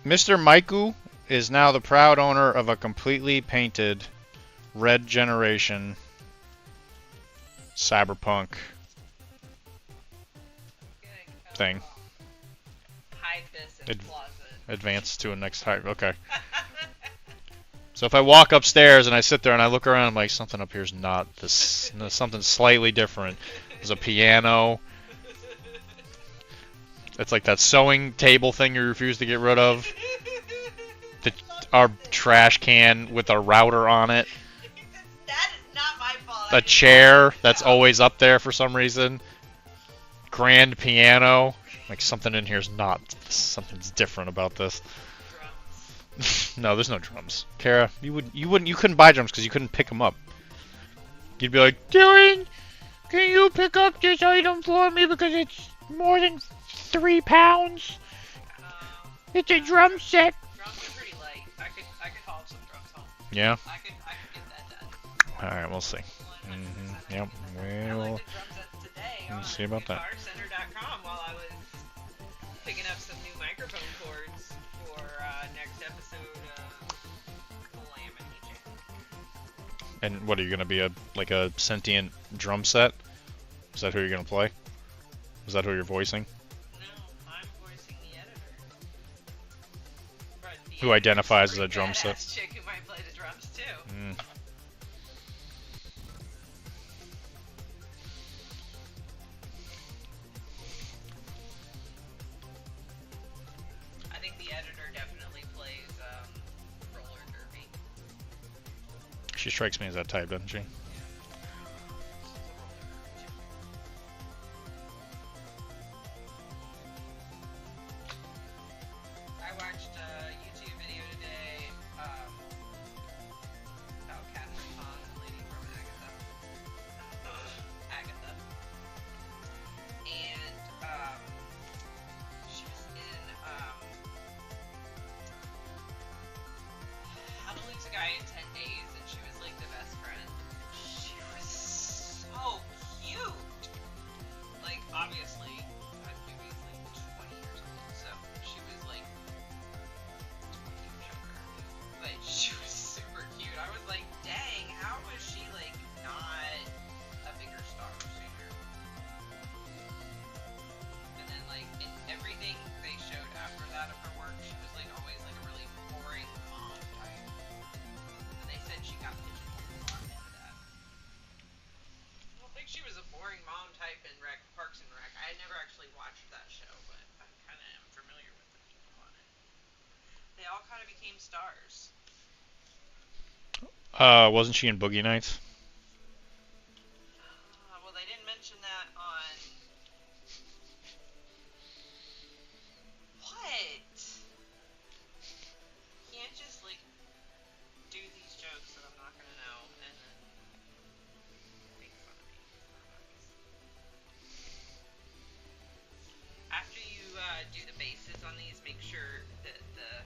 Mr. Maiku is now the proud owner of a completely painted Red Generation Cyberpunk thing. Hide this in Ad- the closet. Advance to a next height. Okay. So if I walk upstairs and I sit there and I look around, I'm like, something up here's not this. No, something slightly different. There's a piano. It's like that sewing table thing you refuse to get rid of. Our trash can with a router on it. That is not my fault. A chair that's always up there for some reason. Grand piano. Like something in here's not. Something's different about this. Drums. No, there's no drums. Kara, you couldn't buy drums because you couldn't pick them up. You'd be like, Dylan, can you pick up this item for me because it's more than 3 pounds? It's a drum set. Drums are pretty light. I could haul some drums home. Yeah. I could get that done. All right, we'll see. 100%. Yep. I We'll looked at drum sets today we'll on see about that. GuitarCenter.com while I was picking up some new microphone cords for next episode of Calamity Jam. And what are you gonna be, a sentient drum set? Is that who you're gonna play? Is that who you're voicing? No, I'm voicing the editor. But the Who identifies as a editor's drum pretty set? badass chick who might play the drums too. Mm. I think the editor definitely plays roller derby. She strikes me as that type, doesn't she? I watched a YouTube video today about Catherine Hahn, the lady from Agatha. And she was in How to Lose a Guy in 10 Days, and she was like the best friend. kind of became stars? Wasn't she in Boogie Nights? Well, they didn't mention that on. What? You can't just like do these jokes that I'm not gonna know and then make fun of me. After you do the bases on these, make sure that the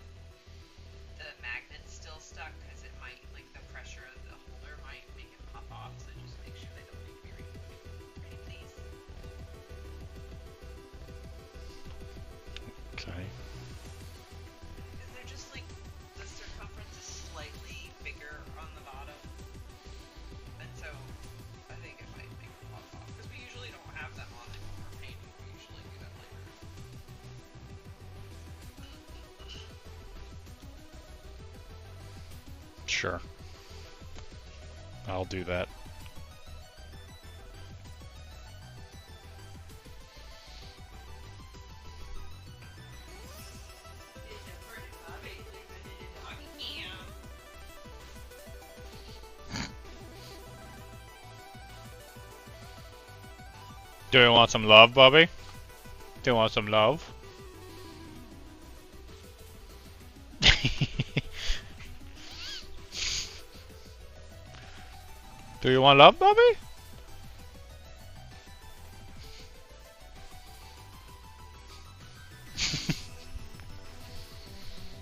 magnet's still stuck because it might, like the pressure of the holder might make it pop off. So just make sure they don't make me ready, please. Okay. Because they're just like the circumference is slightly bigger on the bottom, and so I think it might make it pop off. Because we usually don't have them on it when we're painting. We usually do that later. Sure. I'll do that. Do you want some love, Bobby? Do you want some love? Do you want love, Bobby?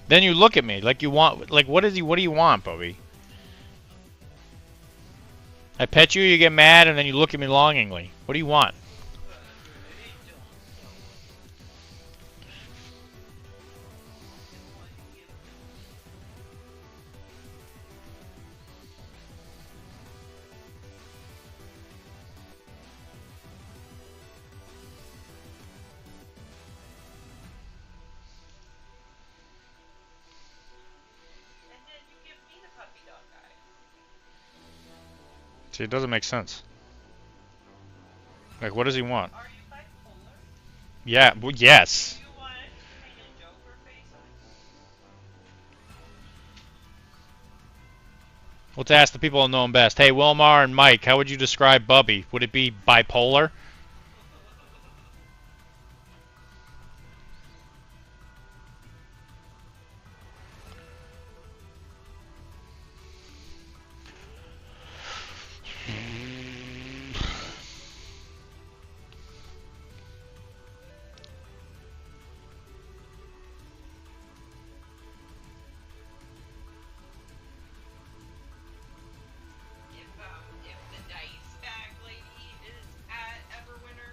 Then you look at me like you want, like what do you want, Bobby? I pet you, you get mad, and then you look at me longingly. What do you want? And then you give me the puppy dog eye. See, it doesn't make sense. Like, what does he want? Are you bipolar? Yeah, well, yes. Do you want to paint a Joker face on you? Let's ask the people who know him best. Hey, Wilmar and Mike, how would you describe Bubby? Would it be bipolar? If the dice bag lady is at Everwinter,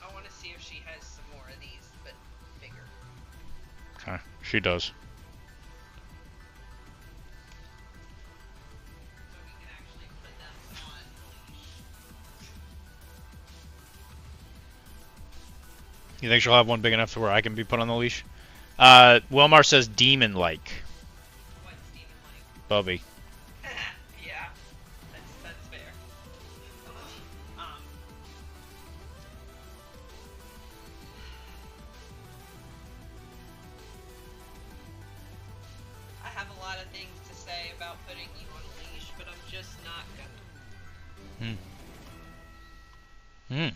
I want to see if she has some more of these, but bigger. Okay, she does. So we can actually put them on leash. You think she'll have one big enough to where I can be put on the leash? Wilmar says demon-like. What's Steven like? Bubby. Yeah, that's fair. I have a lot of things to say about putting you on a leash, but I'm just not gonna. Hmm.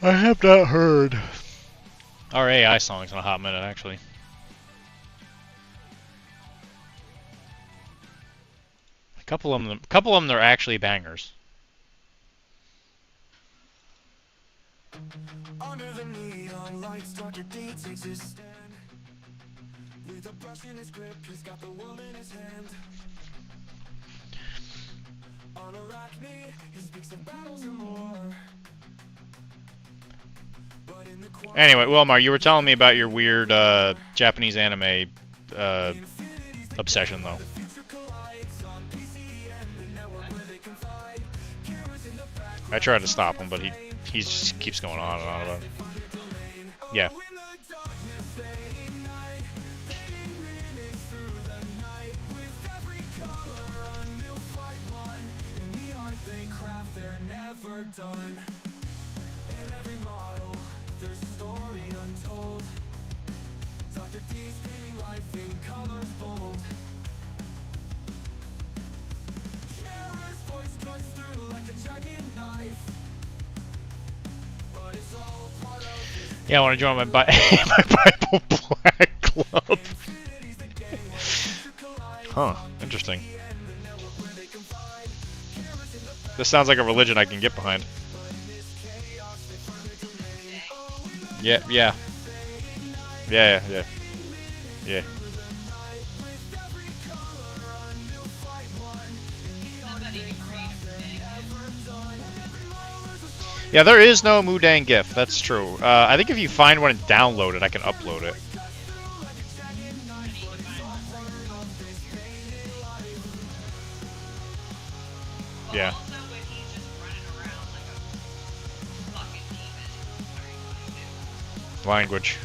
I have not heard our AI songs in a hot minute, actually. A couple of them, they're actually bangers. Under the neon lights, Dr.D takes his stand. With a brush in his grip, he's got the world in his hand. On Arachne, he speaks of battles and more. But in the Anyway, Wilmar, you were telling me about your weird Japanese anime obsession, though. I tried to stop him, but he just keeps going on and on about it. Yeah. done. In every model, there's a story untold. Dr.D's painting life in colors bold. Sheriff's voice cuts through like a jagged knife. But it's all part of his. Yeah, I want to join my Bible Black Club. Huh, interesting. This sounds like a religion I can get behind. Yeah. Yeah. Yeah, there is no Mudang GIF, that's true. I think if you find one and download it, I can upload it. Yeah. Language.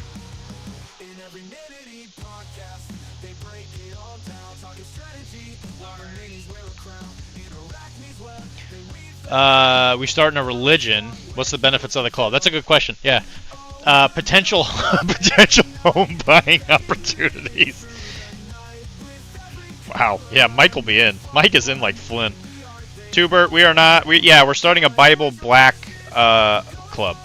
We starting a religion. What's the benefits of the club? That's a good question. Yeah. Potential home buying opportunities. Wow. Yeah, Mike will be in. Mike is in like Flynn. Tubert, we are not. We're starting a Bible Black club.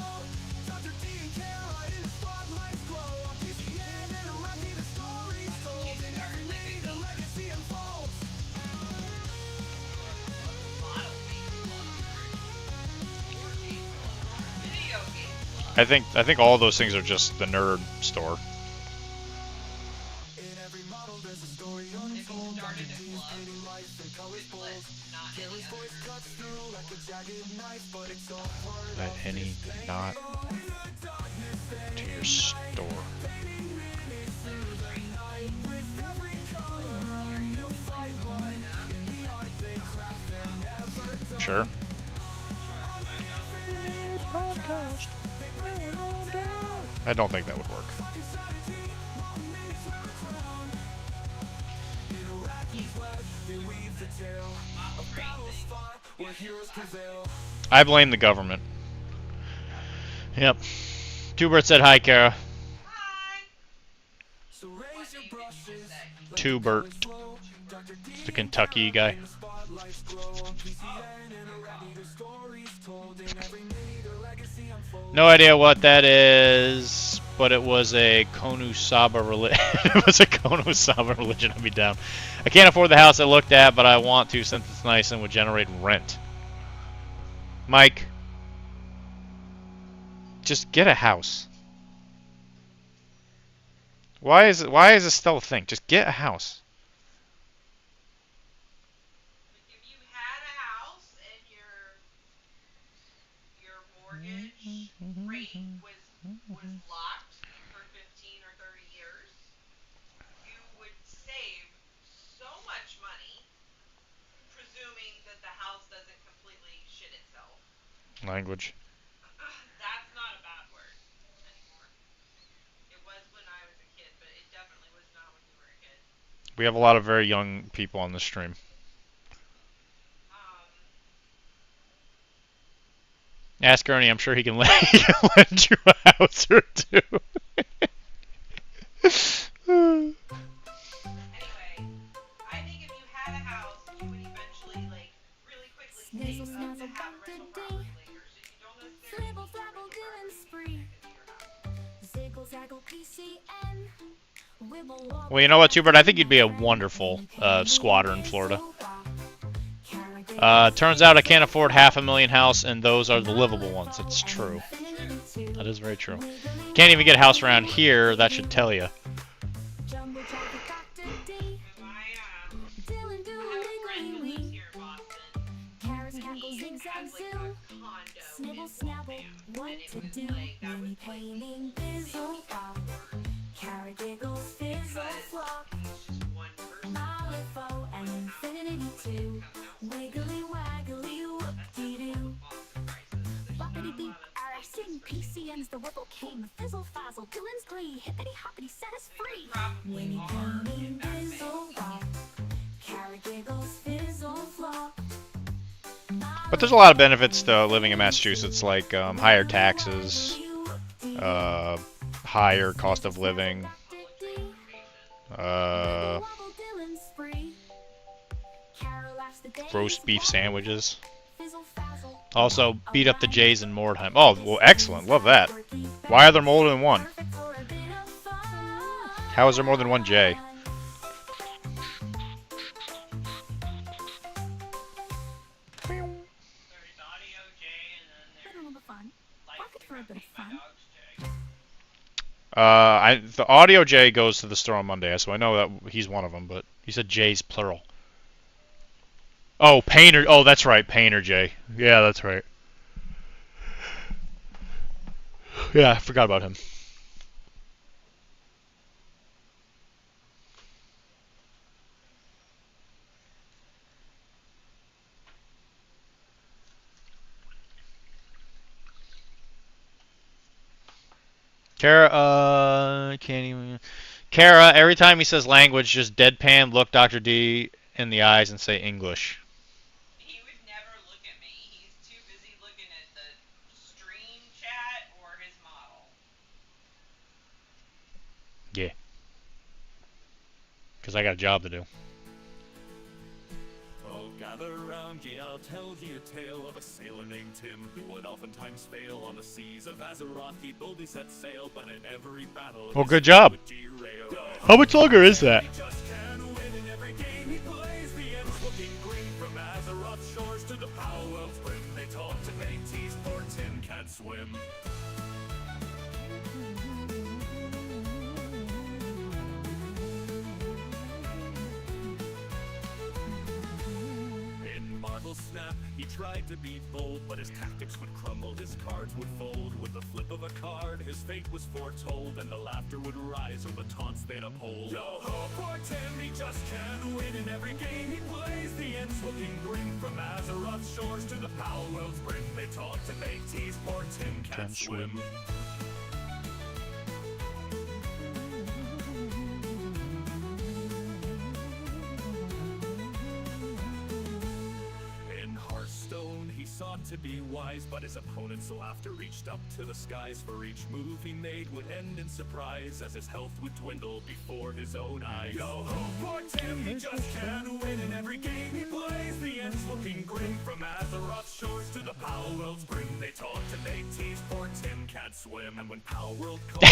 I think all those things are just the nerd store. Let any not to your store. Sure. I don't think that would work. I blame the government. Yep. Tubert said hi, Kara. Hi. Tubert. The Kentucky guy. No idea what that is, but it was a Konosaba religion. It was a Konosaba religion. I'd be down. I can't afford the house I looked at, but I want to since it's nice and would generate rent. Mike, just get a house. Why is this still a thing? Just get a house. If you had a house and your mortgage rate was locked for 15 or 30 years, you would save so much money, presuming that the house doesn't completely shit itself. Language. That's not a bad word anymore. It was when I was a kid, but it definitely was not when you were a kid. We have a lot of very young people on the stream. Ask Ernie, I'm sure he can lend you a house or two. Anyway, I think if you had a house, you would eventually, really quickly save up to have a rental property later, so you don't necessarily need to rent a property. Well, you know what, Tubert? I think you'd be a wonderful squatter in Florida. Turns out I can't afford $500,000 house, and those are the livable ones. It's true. That is very true. Can't even get a house around here. That should tell you. PCN's the ripple came, fizzle fazzle, Dylan's glee, hippity hoppity set us free. When he came in, fizzle rock, carrot giggles, fizzle flop. But there's a lot of benefits to living in Massachusetts, like higher taxes, higher cost of living, roast beef sandwiches. Also, beat up the Jays in Mordheim. Oh, well, excellent. Love that. Why are there more than one? How is there more than one Jay? The audio J goes to the store on Monday, so I know that he's one of them, but you said J's plural. Oh, Painter. Oh, that's right, Painter J. Yeah, that's right. Yeah, I forgot about him. Kara, can't even. Kara, every time he says language, just deadpan, look Dr. D in the eyes and say English. He would never look at me. He's too busy looking at the stream chat or his model. Yeah. Because I got a job to do. Oh, gather round, yeah, I'll tell ye a tale of a sailor named Tim, who would oftentimes fail on the seas of Azeroth. He boldly set sail, but in every battle, well, good job. How much longer is that? He just can't win in every game he plays. The end's looking green from Azeroth shores to the power of Brim. They talk to tease, poor Tim can't swim. Snap. He tried to be bold, but his tactics would crumble, his cards would fold. With the flip of a card, his fate was foretold, and the laughter would rise from the taunts they'd uphold. Yo ho, poor Tim, he just can't win in every game he plays. The end's looking grim from Azeroth shores to the Power World's brim. They talk to make tease, poor Tim can't swim. Sought to be wise, but his opponent's laughter reached up to the skies. For each move he made would end in surprise, as his health would dwindle before his own eyes. Yo ho, poor Tim, he just can't win in every game he plays. The end's looking grim from Azeroth shores to the Power World's brim. They talk to make tease, poor Tim can't swim. And when Power World calls,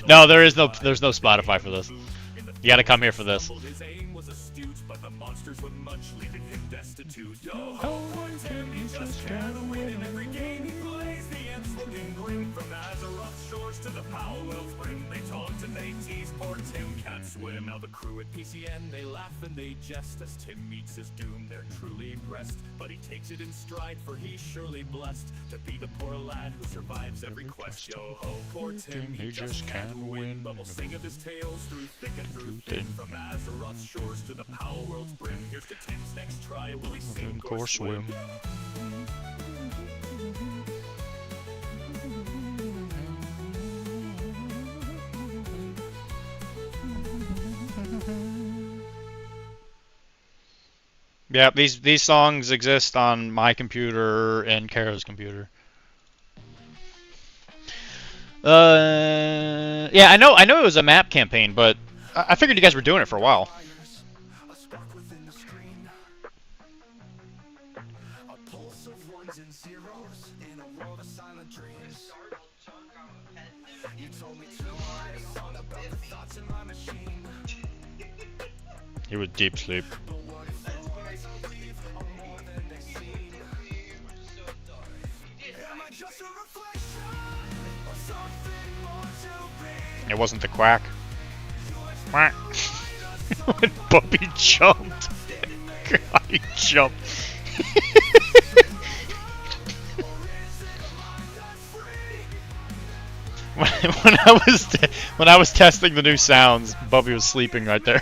no, there's no Spotify for this. You gotta come here for this. His aim was astute, but the monsters would munch, leaving him destitute. Yo ho, poor Tim, he just can't win in every game he plays. The end's looking grim from Azeroth shores to the Power World's brim. They talk to they tease, poor Tim can't swim. Now the crew at PCN, they laugh and they jest as Tim meets his doom. They're truly impressed, but he takes it in stride, for he's surely blessed to be the poor lad who survives every quest. Yo ho, poor Tim, he just can't win. But we'll sing of his tales through thick and through thin, from Azeroth shores to the Power World's brim. Here's to Tim's next try. Will he sink or swim? Yeah, these songs exist on my computer and Kara's computer. Yeah, I know it was a map campaign, but I figured you guys were doing it for a while. He was deep sleep. It wasn't the quack. Quack. When Bubby jumped. God, he jumped. when I was testing the new sounds, Bubby was sleeping right there,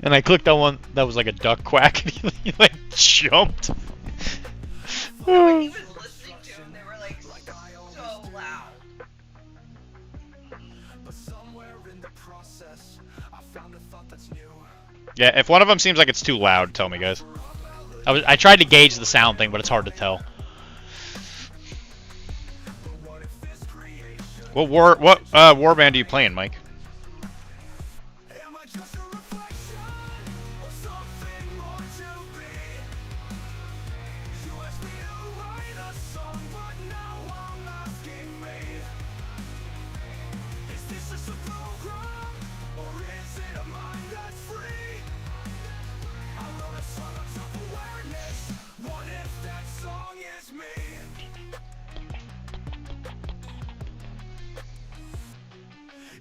and I clicked on one that was like a duck quack, and he like jumped. When he was listening to them, they were like so loud. Yeah, if one of them seems like it's too loud, tell me, guys. I tried to gauge the sound thing, but it's hard to tell. What warband are you playing, Mike?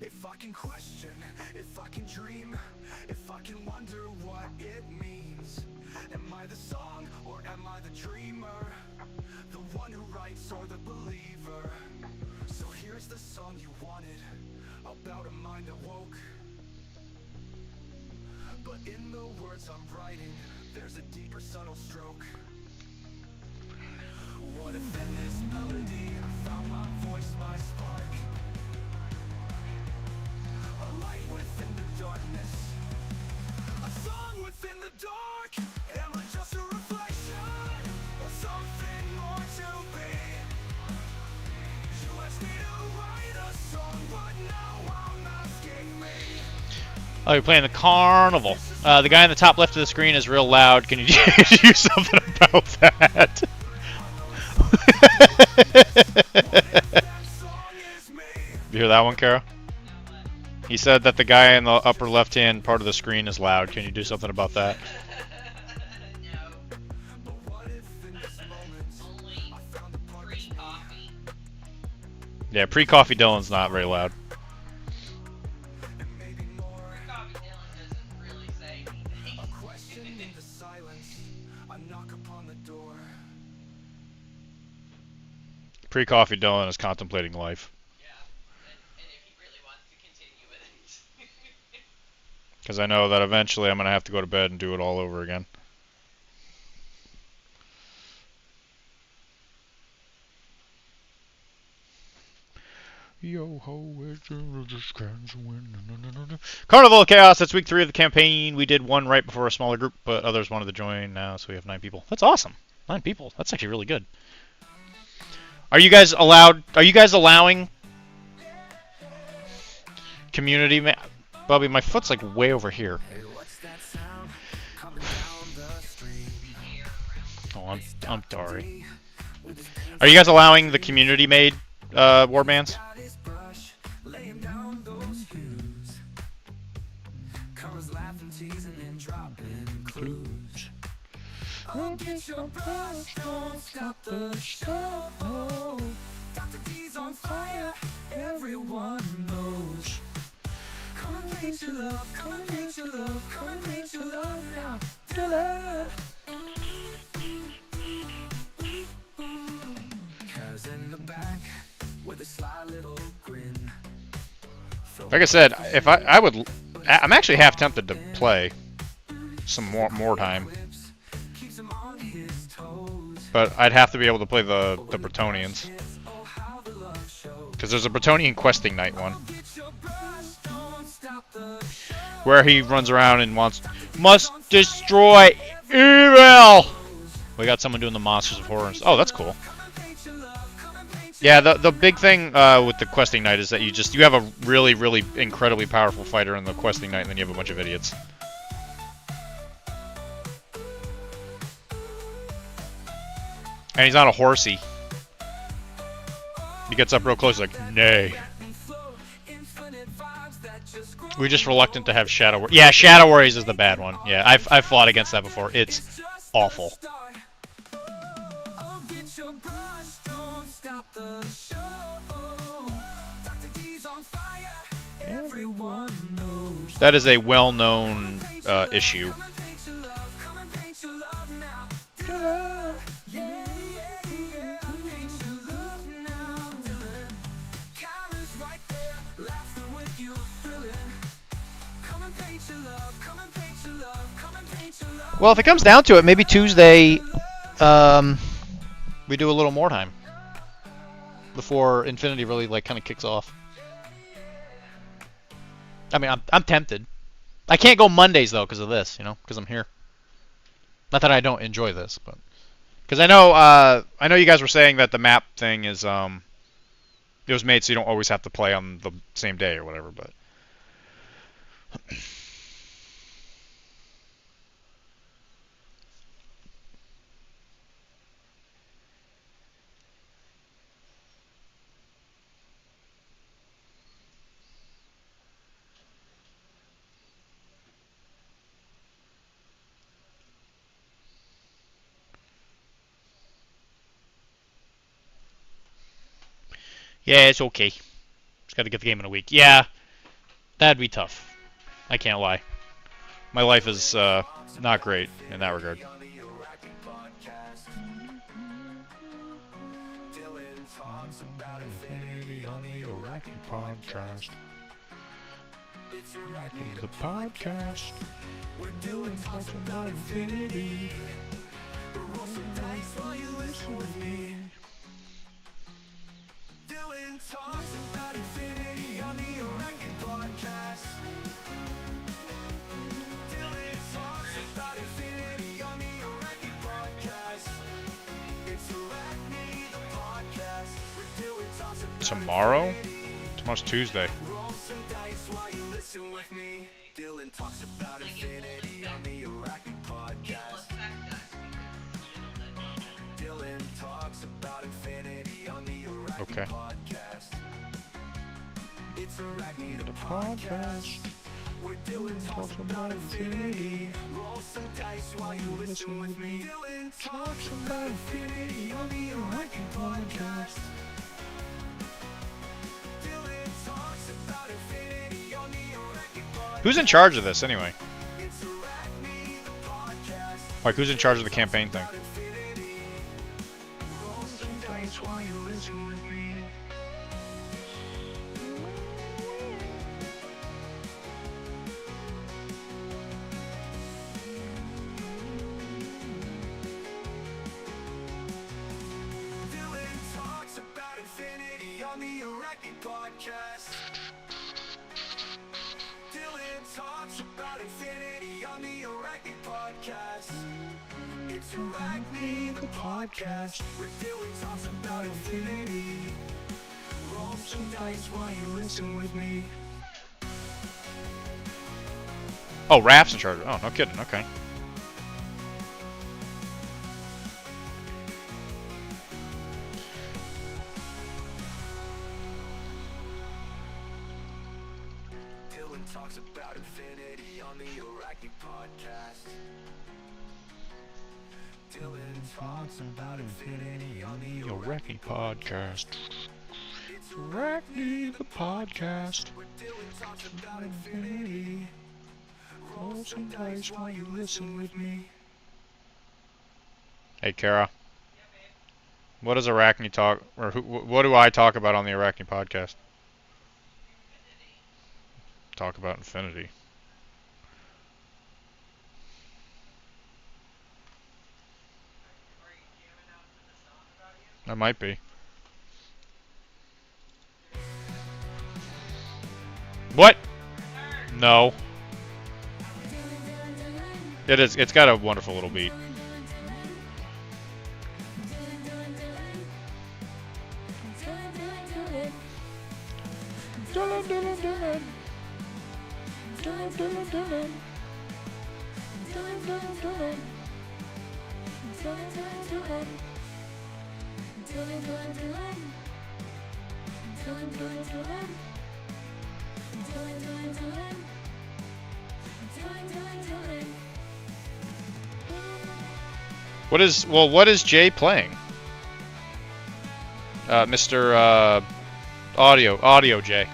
If I can question, if I can dream, if I can wonder what it means. Am I the song or am I the dreamer? The one who writes or the believer? So here's the song you wanted, about a mind awoke. But in the words I'm writing, there's a deeper subtle stroke. What if in this melody I found my voice, my spark? A light within the darkness, a song within the dark. Am I just a reflection of something more to be? You asked me to write a song, but now I'm asking me. Oh, you're playing the carnival. The guy in the top left of the screen is real loud. Can you do something about that? You hear that one, Kara? He said that the guy in the upper left-hand part of the screen is loud. Can you do something about that? Yeah, pre-coffee Dylan's not very loud. Pre-coffee Dylan is contemplating life. Yeah, and if he really wants to continue with it. Because I know that eventually I'm going to have to go to bed and do it all over again. Yo ho, Carnival of Chaos, that's week 3 of the campaign. We did one right before a smaller group, but others wanted to join now, so we have 9 people. That's awesome. 9 people. That's actually really good. Are you guys allowing community Bubby, my foot's like way over here. Oh, I'm sorry. Are you guys allowing the community made warbands? Get your brush, don't stop the show. Dr.D's on fire, everyone knows. Come and make your love, come and make your love, come and make your love now. To love. 'Cause in the back, with a sly little grin. Like I said, if I'm actually half tempted to play some more time. But I'd have to be able to play the Bretonians. Because there's a Bretonian questing night one. Where he runs around and must destroy evil! We got someone doing the Monsters of Horror. Oh, that's cool. Yeah, the big thing with the questing night is that you have a really, really incredibly powerful fighter in the questing night, and then you have a bunch of idiots. And he's not a horsey. He gets up real close, like, nay. We're just reluctant to have Shadow Warriors. Yeah, Shadow Warriors is the bad one. Yeah, I've fought against that before. It's awful. That is a well-known issue. Well, if it comes down to it, maybe Tuesday we do a little more time before Infinity really like kind of kicks off. I mean, I'm tempted. I can't go Mondays though because of this, you know, because I'm here. Not that I don't enjoy this, but because I know you guys were saying that the map thing is it was made so you don't always have to play on the same day or whatever, but. Yeah, it's okay. Just got to get the game in a week. Yeah, that'd be tough. I can't lie. My life is not great in that regard. The podcast. We're doing talks about infinity. Roll some dice while you listen with me. Doing talks about infinity on the Arachnid podcast. Doing talks about infinity on the Arachnid podcast. It's Arachnid the podcast. We're doing talks about tomorrow? Tomorrow's Tuesday. Roll some dice while you listen with me. Dylan talks about infinity on the Arachnid podcast. Dylan talks about infinity on the Arachnid podcast. It's Arachnid the podcast. We're Dylan talks about infinity. Roll some dice while you listen with me. Dylan talks about infinity on the Arachnid podcast. Who's in charge of this anyway? Like, who's in charge of the campaign thing? Dylan talks about infinity on the Arachnid podcast. Dylan talks about infinity on the Arachnid podcast. It's Arachnid the podcast. Where Dylan talks about infinity. Roll some dice while you listen with me. Oh, Raph's in charge. Oh, no kidding. Okay. Talks about infinity on the Arachnid podcast. Dylan talks about infinity on the Arachnid podcast. It's Arachnid the podcast. Where Dylan talks about infinity. Roll some dice while you listen with me. Hey, Kara. What does Arachnid talk, or what do I talk about on the Arachnid podcast? Talk about infinity. I might be. What? No. It is. It's got a wonderful little beat. What is Jay playing? Mr. Audio Jay.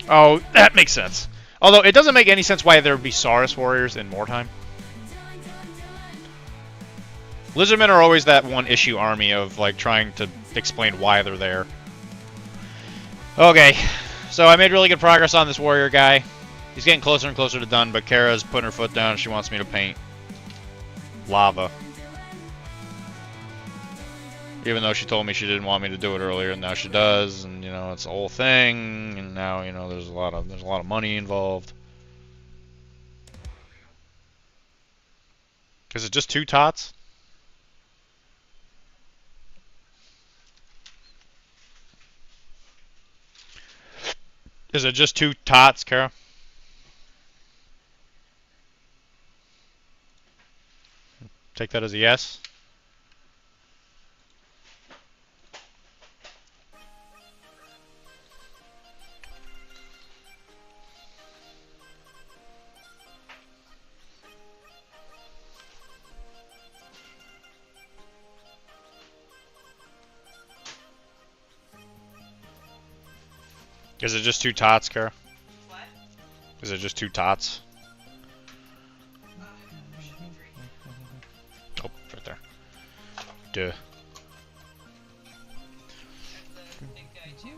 Oh, that makes sense. Although it doesn't make any sense why there would be Saurus warriors in Wartime. Lizardmen are always that one-issue army of like trying to explain why they're there. Okay, so I made really good progress on this warrior guy. He's getting closer and closer to done, but Kara's putting her foot down. She wants me to paint lava. Even though she told me she didn't want me to do it earlier, and now she does, and you know it's a whole thing, and now you know there's a lot of money involved. Is it just 2 tots? Is it just 2 tots, Kara? Take that as a yes. Is it just 2 tots, Kara? What? Is it just 2 tots? Oh, it's right there. Duh. The big guy too.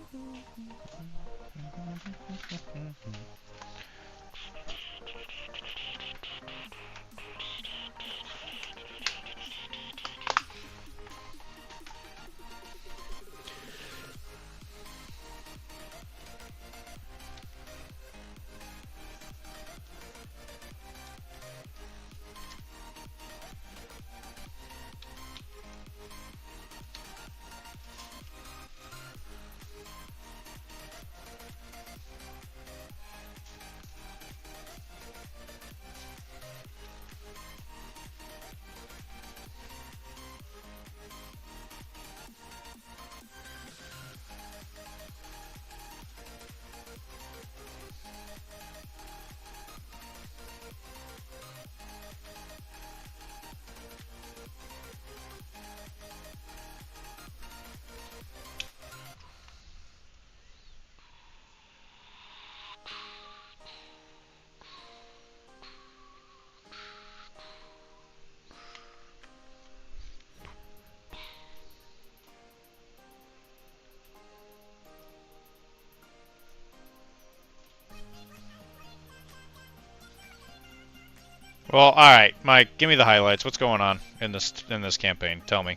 Well, alright, Mike, give me the highlights. What's going on in this campaign? Tell me.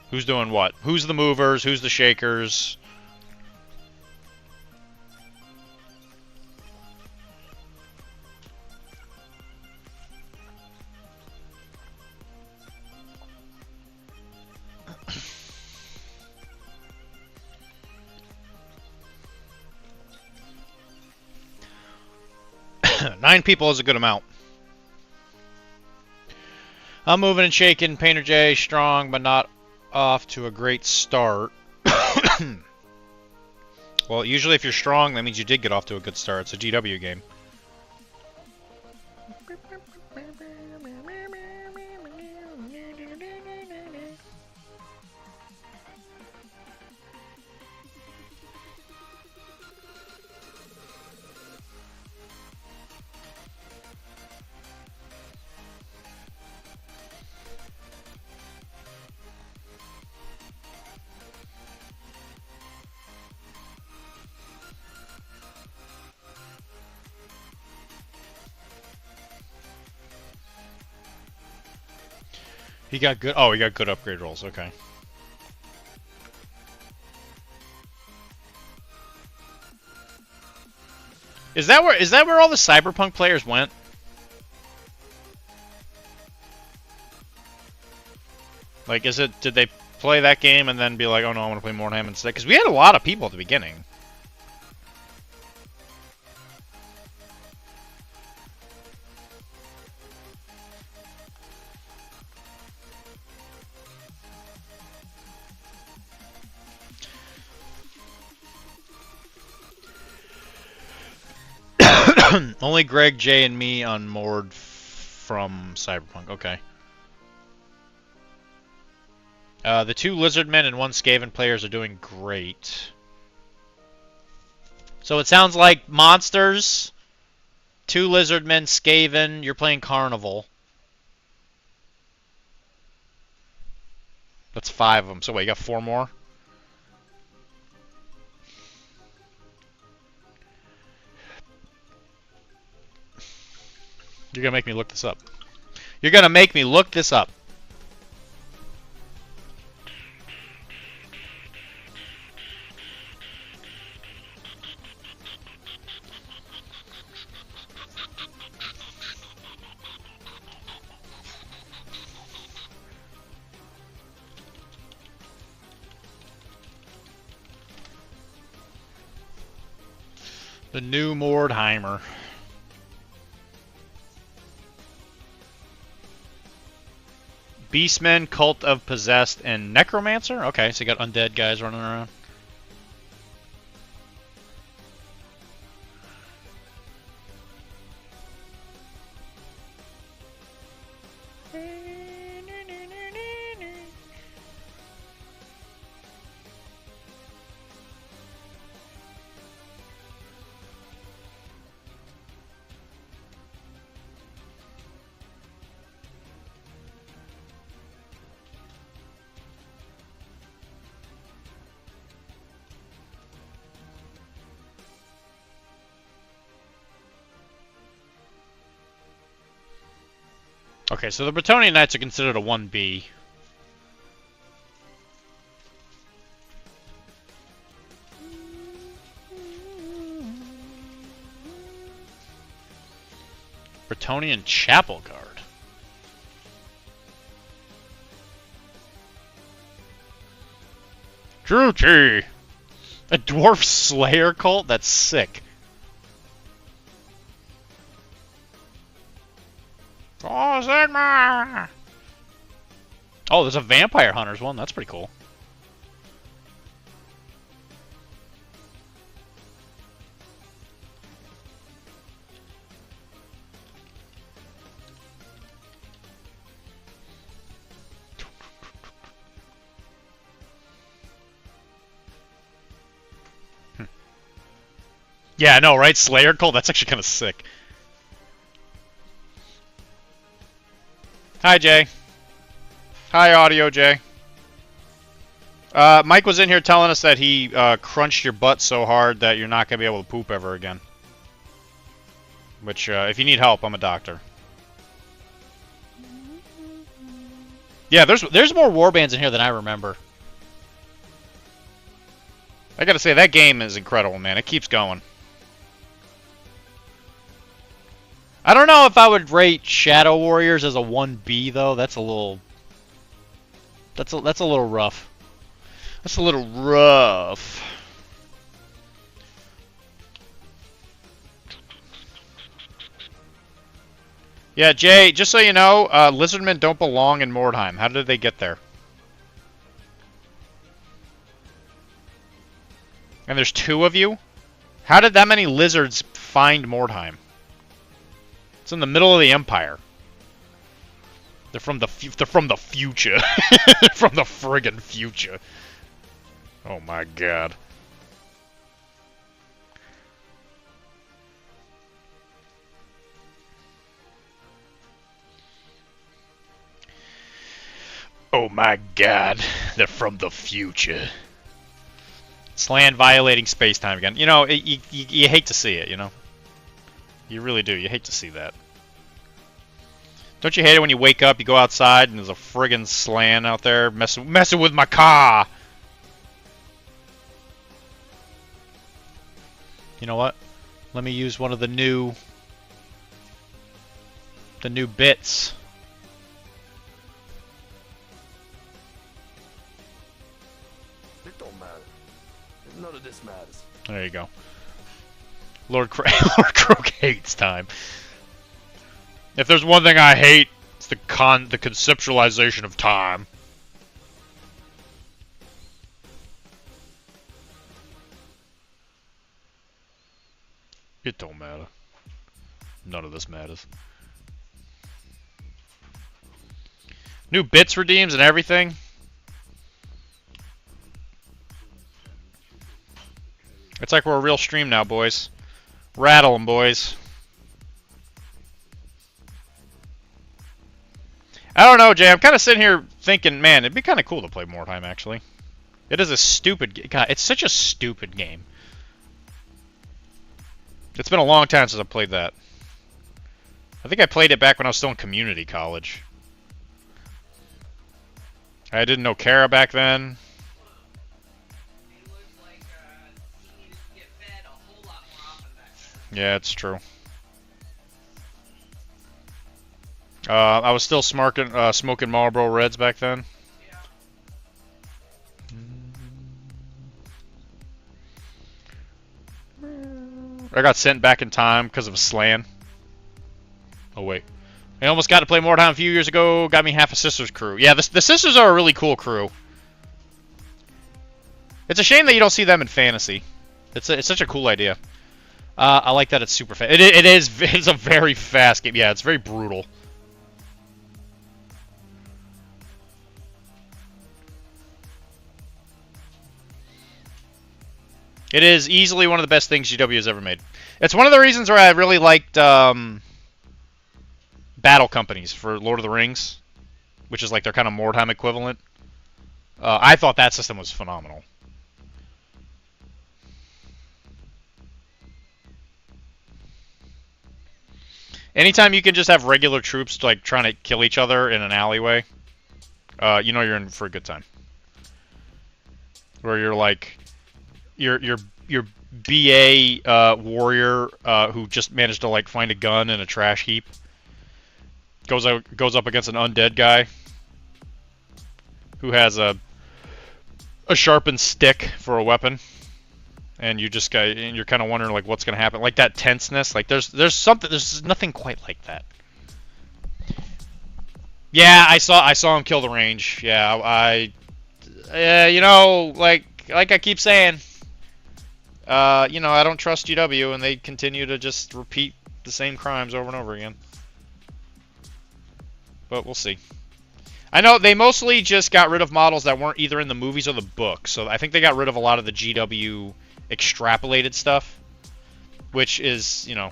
Who's doing what? Who's the movers? Who's the shakers? Nine people is a good amount. I'm moving and shaking. Painter J, strong, but not off to a great start. Well, usually if you're strong, that means you did get off to a good start. It's a GW game. He got good. Oh, he got good upgrade rolls. Okay. Is that where all the Cyberpunk players went? Like, did they play that game and then be like, oh no, I want to play Mordheim instead? Because we had a lot of people at the beginning. Only Greg, Jay, and me on Mord from Cyberpunk. Okay. The 2 Lizardmen and 1 Skaven players are doing great. So it sounds like Monsters, 2 Lizardmen, Skaven, you're playing Carnival. That's 5 of them. So wait, you got 4 more? You're gonna make me look this up. You're gonna make me look this up. The new Mordheimer. Beastmen, Cult of Possessed, and Necromancer? Okay, so you got undead guys running around. Okay, so the Bretonnian Knights are considered a 1B. Bretonnian Chapel Guard. Druchii! A Dwarf Slayer cult? That's sick. Oh, Sigma! Oh, there's a Vampire Hunters one. That's pretty cool. Yeah, I know, right? Slayer cult? That's actually kind of sick. Hi, Jay. Hi, Audio Jay. Mike was in here telling us that he crunched your butt so hard that you're not going to be able to poop ever again. Which, if you need help, I'm a doctor. Yeah, there's more warbands in here than I remember. I gotta say, that game is incredible, man. It keeps going. I don't know if I would rate Shadow Warriors as a 1B though. That's a little rough. That's a little rough. Yeah, Jay, just so you know, Lizardmen don't belong in Mordheim. How did they get there? And there's 2 of you? How did that many lizards find Mordheim? It's in the middle of the Empire. They're from the future. They're from the friggin' future. Oh my god. Oh my god. They're from the future. Slan violating space-time again. You know, you hate to see it, you know? You really do. You hate to see that. Don't you hate it when you wake up, you go outside, and there's a friggin' Slan out there messing with my car? You know what? Let me use one of the new bits. It don't matter. None of this matters. There you go. Lord Croak hates time. If there's one thing I hate, it's the conceptualization of time. It don't matter. None of this matters. New bits redeems and everything. It's like we're a real stream now, boys. Rattle 'em, boys. I don't know, Jay. I'm kind of sitting here thinking, man, it'd be kind of cool to play Mordheim, actually. It is a stupid... God, it's such a stupid game. It's been a long time since I played that. I think I played it back when I was still in community college. I didn't know Kara back then. Yeah, it's true. I was still smoking Marlboro Reds back then. I got sent back in time because of a slan. Oh, wait. I almost got to play Mordheim a few years ago. Got me half a Sisters crew. Yeah, the Sisters are a really cool crew. It's a shame that you don't see them in fantasy. It's such a cool idea. I like that it's super fast. It's a very fast game. Yeah, it's very brutal. It is easily one of the best things GW has ever made. It's one of the reasons where I really liked Battle Companies for Lord of the Rings, which is like their kind of Mordheim equivalent. I thought that system was phenomenal. Anytime you can just have regular troops like trying to kill each other in an alleyway, you know you're in for a good time. Where you're like, your BA warrior who just managed to like find a gun in a trash heap goes up against an undead guy who has a sharpened stick for a weapon. And you're kind of wondering like what's gonna happen, like that tenseness. Like there's nothing quite like that. Yeah, I saw him kill the range. Yeah, you know, like I keep saying, you know, I don't trust GW, and they continue to just repeat the same crimes over and over again. But we'll see. I know they mostly just got rid of models that weren't either in the movies or the books, so I think they got rid of a lot of the GW extrapolated stuff, which is, you know,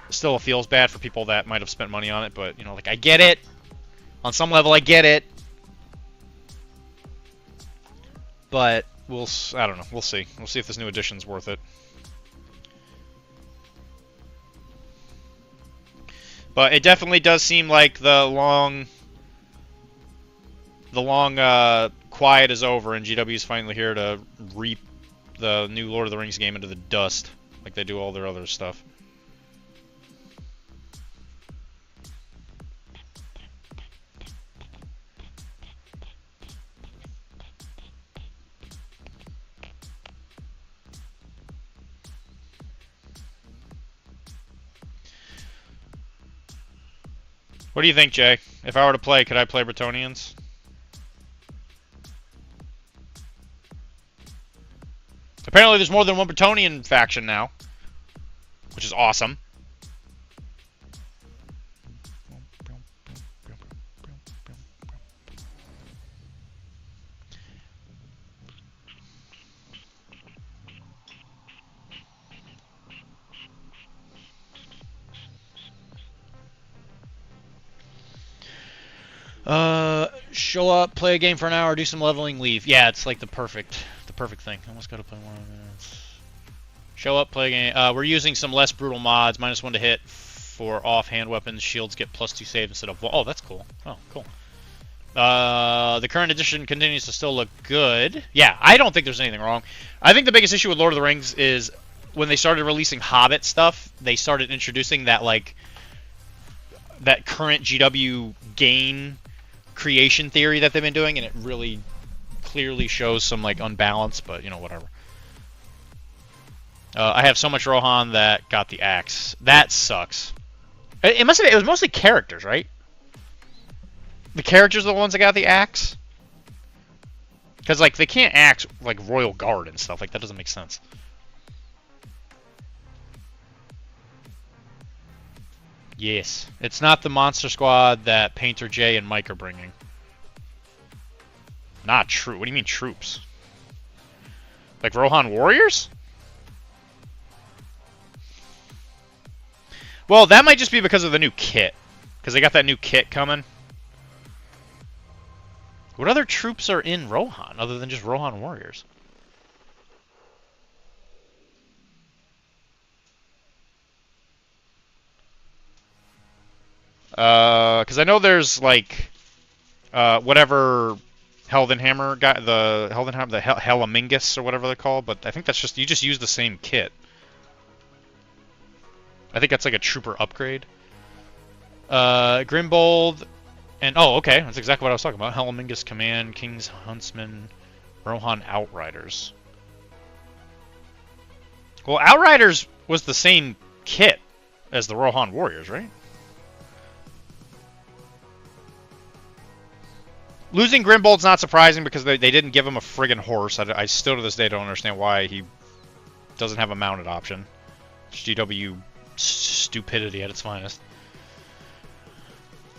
still feels bad for people that might have spent money on it, but, you know, like, I get it. On some level, I get it. But I don't know. We'll see. We'll see if this new edition's worth it. But it definitely does seem like the long quiet is over, and GW's finally here to reap the new Lord of the Rings game into the dust, like they do all their other stuff. What do you think, Jay? If I were to play, could I play Bretonnians? Apparently there's more than one Bretonnian faction now, which is awesome. Show up, play a game for an hour, do some leveling, leave. Yeah, it's like the perfect thing. Almost got to play 1 minutes. Show up, play a game. We're using some less brutal mods. -1 to hit for offhand weapons. Shields get +2 save instead of... Oh, that's cool. Oh, cool. The current edition continues to still look good. Yeah, I don't think there's anything wrong. I think the biggest issue with Lord of the Rings is when they started releasing Hobbit stuff, they started introducing that like that current GW gain creation theory that they've been doing, and it really clearly shows some like unbalance, but you know, whatever. I have so much Rohan that got the axe. That sucks. It must have been, it was mostly characters, right? The characters are the ones that got the axe? Because like they can't axe like Royal Guard and stuff, like that doesn't make sense. Yes. It's not the Monster Squad that Painter J and Mike are bringing. Not true. What do you mean troops? Like Rohan Warriors? Well, that might just be because of the new kit. Because they got that new kit coming. What other troops are in Rohan other than just Rohan Warriors? Because I know there's like whatever Heldenhammer guy, the Helamingus or whatever they're called, but I think that's just you just use the same kit. I think that's like a trooper upgrade. Grimbold, and oh, okay, that's exactly what I was talking about. Helamingus Command, King's Huntsman, Rohan Outriders. Well, Outriders was the same kit as the Rohan Warriors, right? Losing Grimbold's not surprising because they didn't give him a friggin' horse. I still to this day don't understand why he doesn't have a mounted option. GW stupidity at its finest.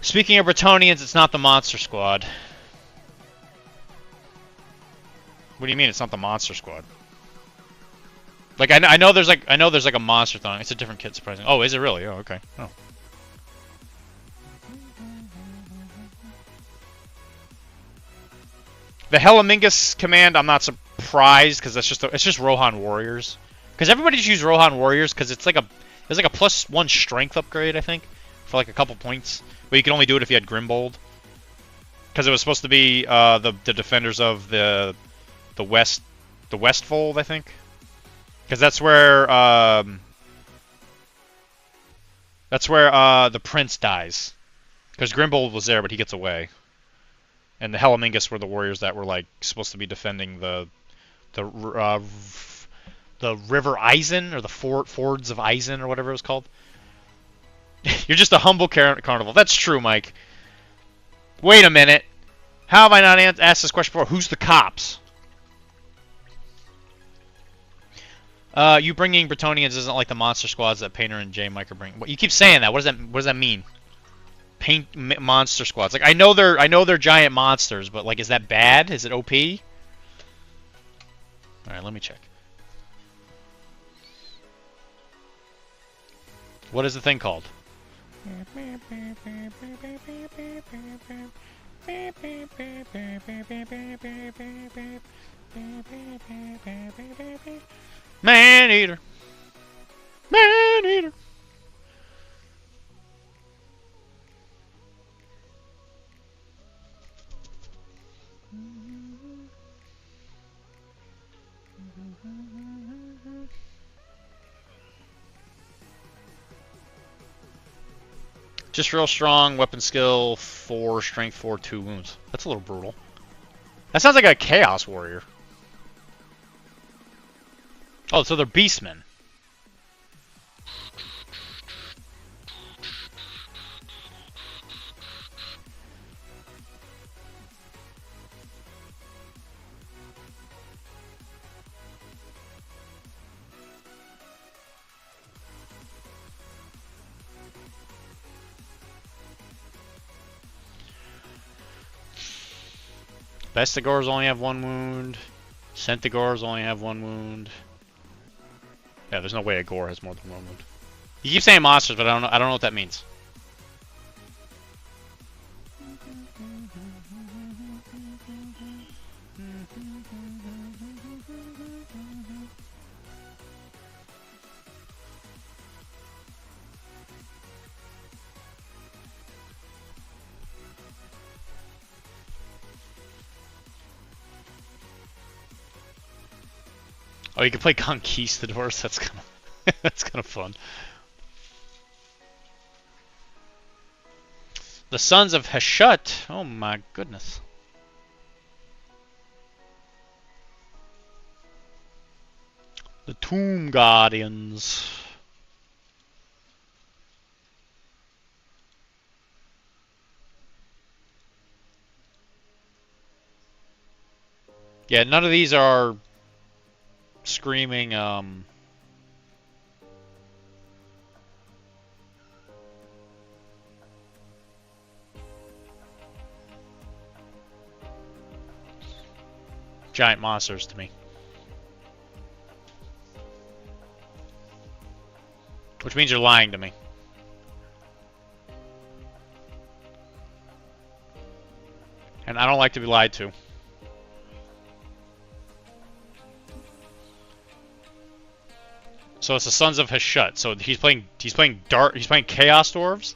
Speaking of Bretonians, it's not the Monster Squad. What do you mean it's not the Monster Squad? Like I know there's like a monster thing. It's a different kit, surprising. Oh, is it really? Oh, okay. Oh. The Helamingus command, I'm not surprised because that's just it's just Rohan Warriors. Because everybody just use Rohan Warriors because it's like there's like a +1 strength upgrade, I think, for like a couple points. But you can only do it if you had Grimbold. Because it was supposed to be the defenders of the Westfold, I think. Because that's where the prince dies. Because Grimbold was there, but he gets away. And the Helamingus were the warriors that were like supposed to be defending the River Eisen or the fords of Eisen or whatever it was called. You're just a humble carnival. That's true, Mike. Wait a minute. How have I not asked this question before? Who's the cops? You bringing Bretonians isn't like the monster squads that Painter and J Mike are bringing. You keep saying that. What does that mean? Monster squads. Like I know they're giant monsters, but like is that bad? Is it OP? All right, let me check. What is the thing called? Man Eater. Man Eater. Just real strong, weapon skill 4, strength 4, 2 wounds. That's a little brutal. That sounds like a Chaos Warrior. Oh, so they're Beastmen. Bestigors only have 1 wound. Centaurs only have 1 wound. Yeah, there's no way a Gore has more than 1 wound. You keep saying monsters, but I don't know what that means. Oh, Oh, you can play Conquistadors. That's kind of that's kind of fun. The Sons of Heshut. Oh my goodness. The Tomb Guardians. Yeah, none of these are screaming, giant monsters to me. Which means you're lying to me. And I don't like to be lied to. So it's the Sons of Heshut. So he's playing Chaos Dwarves?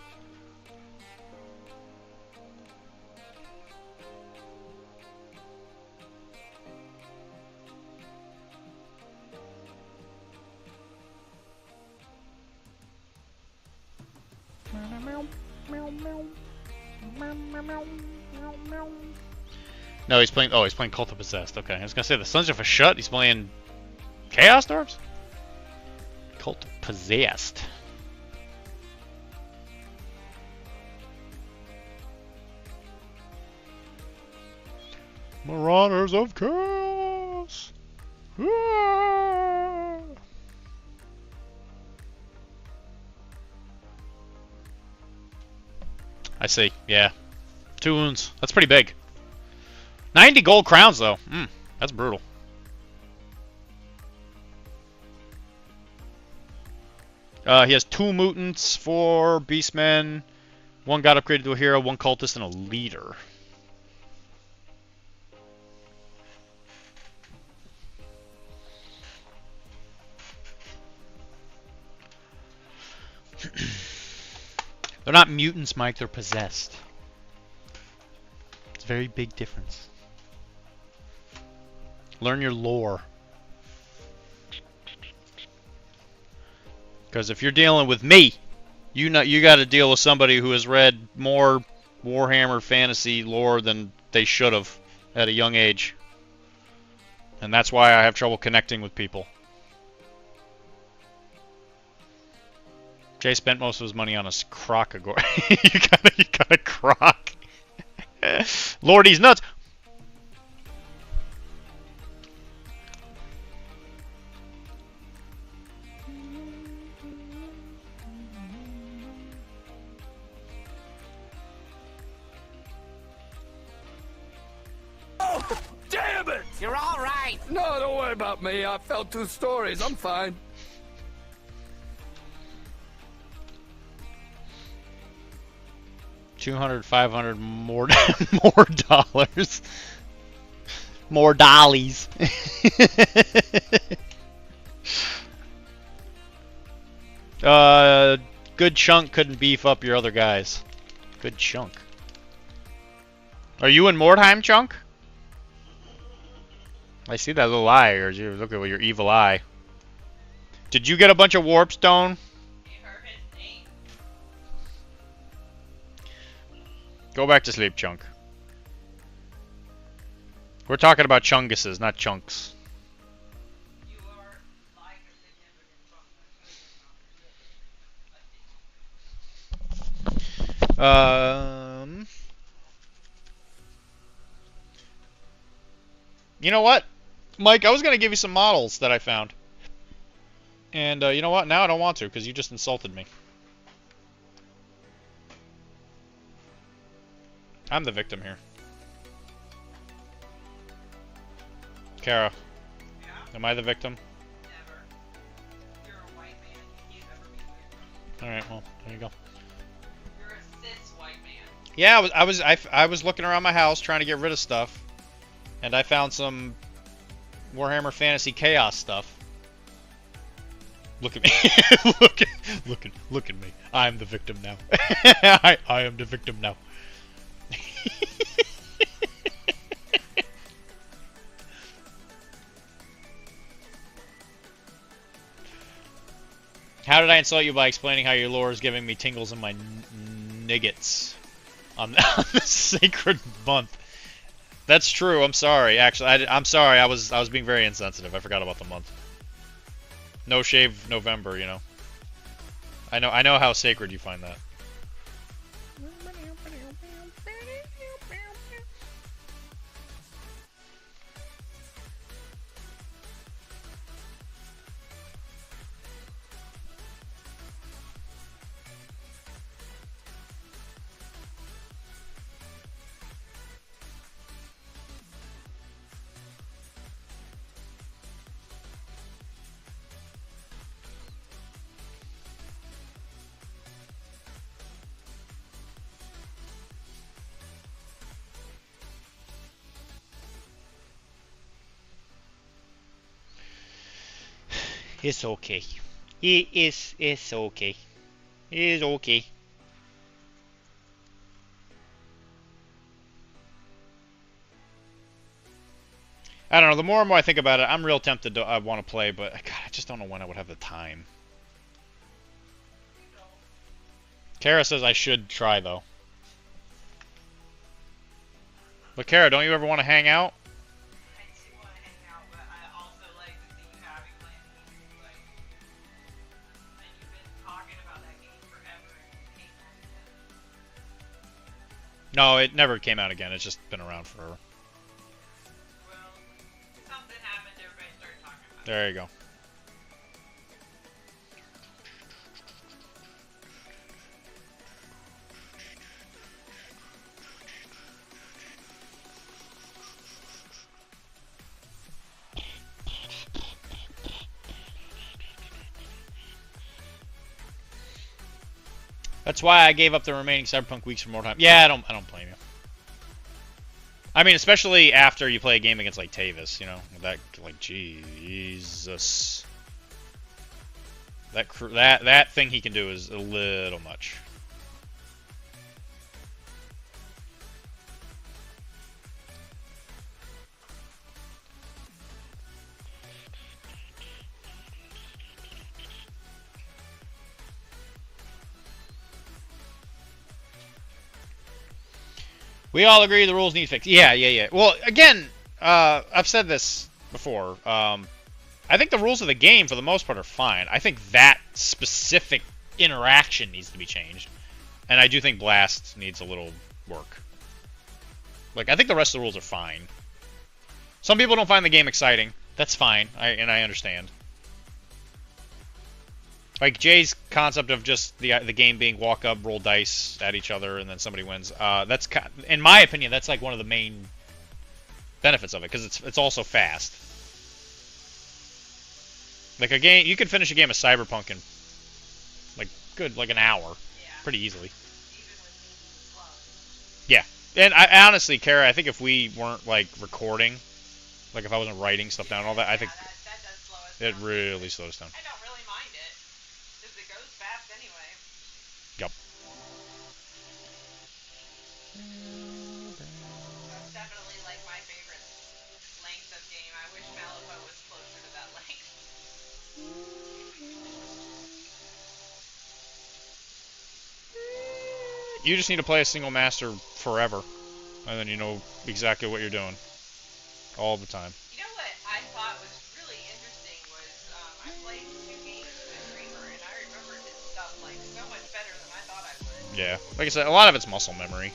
No, he's playing Cult of Possessed. Okay, I was gonna say the Sons of Heshut, he's playing Chaos Dwarves? Cult of Possessed. Marauders of Chaos! Ah! I see, yeah. 2 wounds. That's pretty big. 90 gold crowns, though. That's brutal. He has 2 mutants, 4 beastmen, 1 got upgraded to a hero, 1 cultist, and a leader. They're not mutants, Mike. They're possessed. It's a very big difference. Learn your lore. Because if you're dealing with me, you got to deal with somebody who has read more Warhammer fantasy lore than they should have at a young age. And that's why I have trouble connecting with people. Jay spent most of his money on a crocagore. you got a croc. Lordy's nuts. Oh, damn it! You're all right. No, don't worry about me. I fell 2 stories. I'm fine. $200, $500 more dollars. More dollies. Good chunk couldn't beef up your other guys. Good chunk. Are you in Mordheim, Chunk? I see that little eye, or you look at your evil eye. Did you get a bunch of warp stone? Go back to sleep, Chunk. We're talking about chunguses, not chunks. You know what, Mike? I was gonna give you some models that I found, and you know what? Now I don't want to because you just insulted me. I'm the victim here. Kara. Yeah? Am I the victim? Never. You're a white man. You never be the victim. Alright, well, there you go. You're a cis white man. Yeah, I was looking around my house trying to get rid of stuff, and I found some Warhammer Fantasy Chaos stuff. Look at me. look at me. I'm the victim now. I am the victim now. How did I insult you by explaining how your lore is giving me tingles in my niggets on the sacred month? That's true. I'm sorry. Actually, I'm sorry. I was being very insensitive. I forgot about the month. No shave November. You know. I know how sacred you find that. It's okay. It's okay. It's okay. I don't know. The more and more I think about it, I'm real tempted to want to play, but God, I just don't know when I would have the time. Kara says I should try, though. But Kara, don't you ever want to hang out? I do want to hang out, but I also like to see you having plans to do, like, and you've been talking about that game forever and you hate that again. No, it never came out again. It's just been around forever. Well, something happened, everybody started talking about it. There you go. That's why I gave up the remaining Cyberpunk weeks for more time. Yeah, I don't blame you. I mean, especially after you play a game against like Tavis, you know, that like Jesus, that thing he can do is a little much. We all agree the rules need fixed. Yeah. Well, again, I've said this before. I think the rules of the game, for the most part, are fine. I think that specific interaction needs to be changed. And I do think Blast needs a little work. Like, I think the rest of the rules are fine. Some people don't find the game exciting. That's fine, and I understand. Like Jay's concept of just the game being walk up, roll dice at each other, and then somebody wins. That's, in my opinion, that's like one of the main benefits of it, because it's also fast. Like a game, you could finish a game of Cyberpunk in like an hour, pretty easily. Yeah, and I honestly, Kara, I think if we weren't like recording, like if I wasn't writing stuff down and all that, I think that does slow us down. it really slows down. I don't really mind it, because it goes fast anyway. Yep. That's definitely like my favorite length of game. I wish Malibu was closer to that length. You just need to play a single master forever, and then you know exactly what you're doing all the time. You know what I thought was really interesting was I played 2 games with Dreamer, and I remembered his stuff like so much better than I thought I would. Yeah, like I said, a lot of it's muscle memory.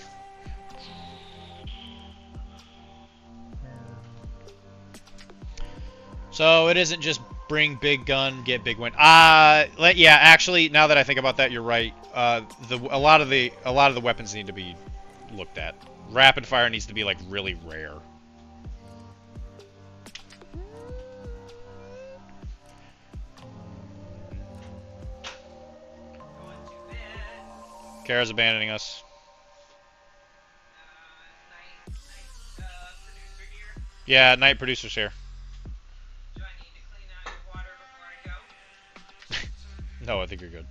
So it isn't just bring big gun, get big win. Yeah, actually, now that I think about that, you're right. A lot of the weapons need to be looked at. Rapid fire needs to be like really rare. Kara's abandoning us. Producer here. Yeah, night producer's here. Do I need to clean out your water before I go? No, I think you're good.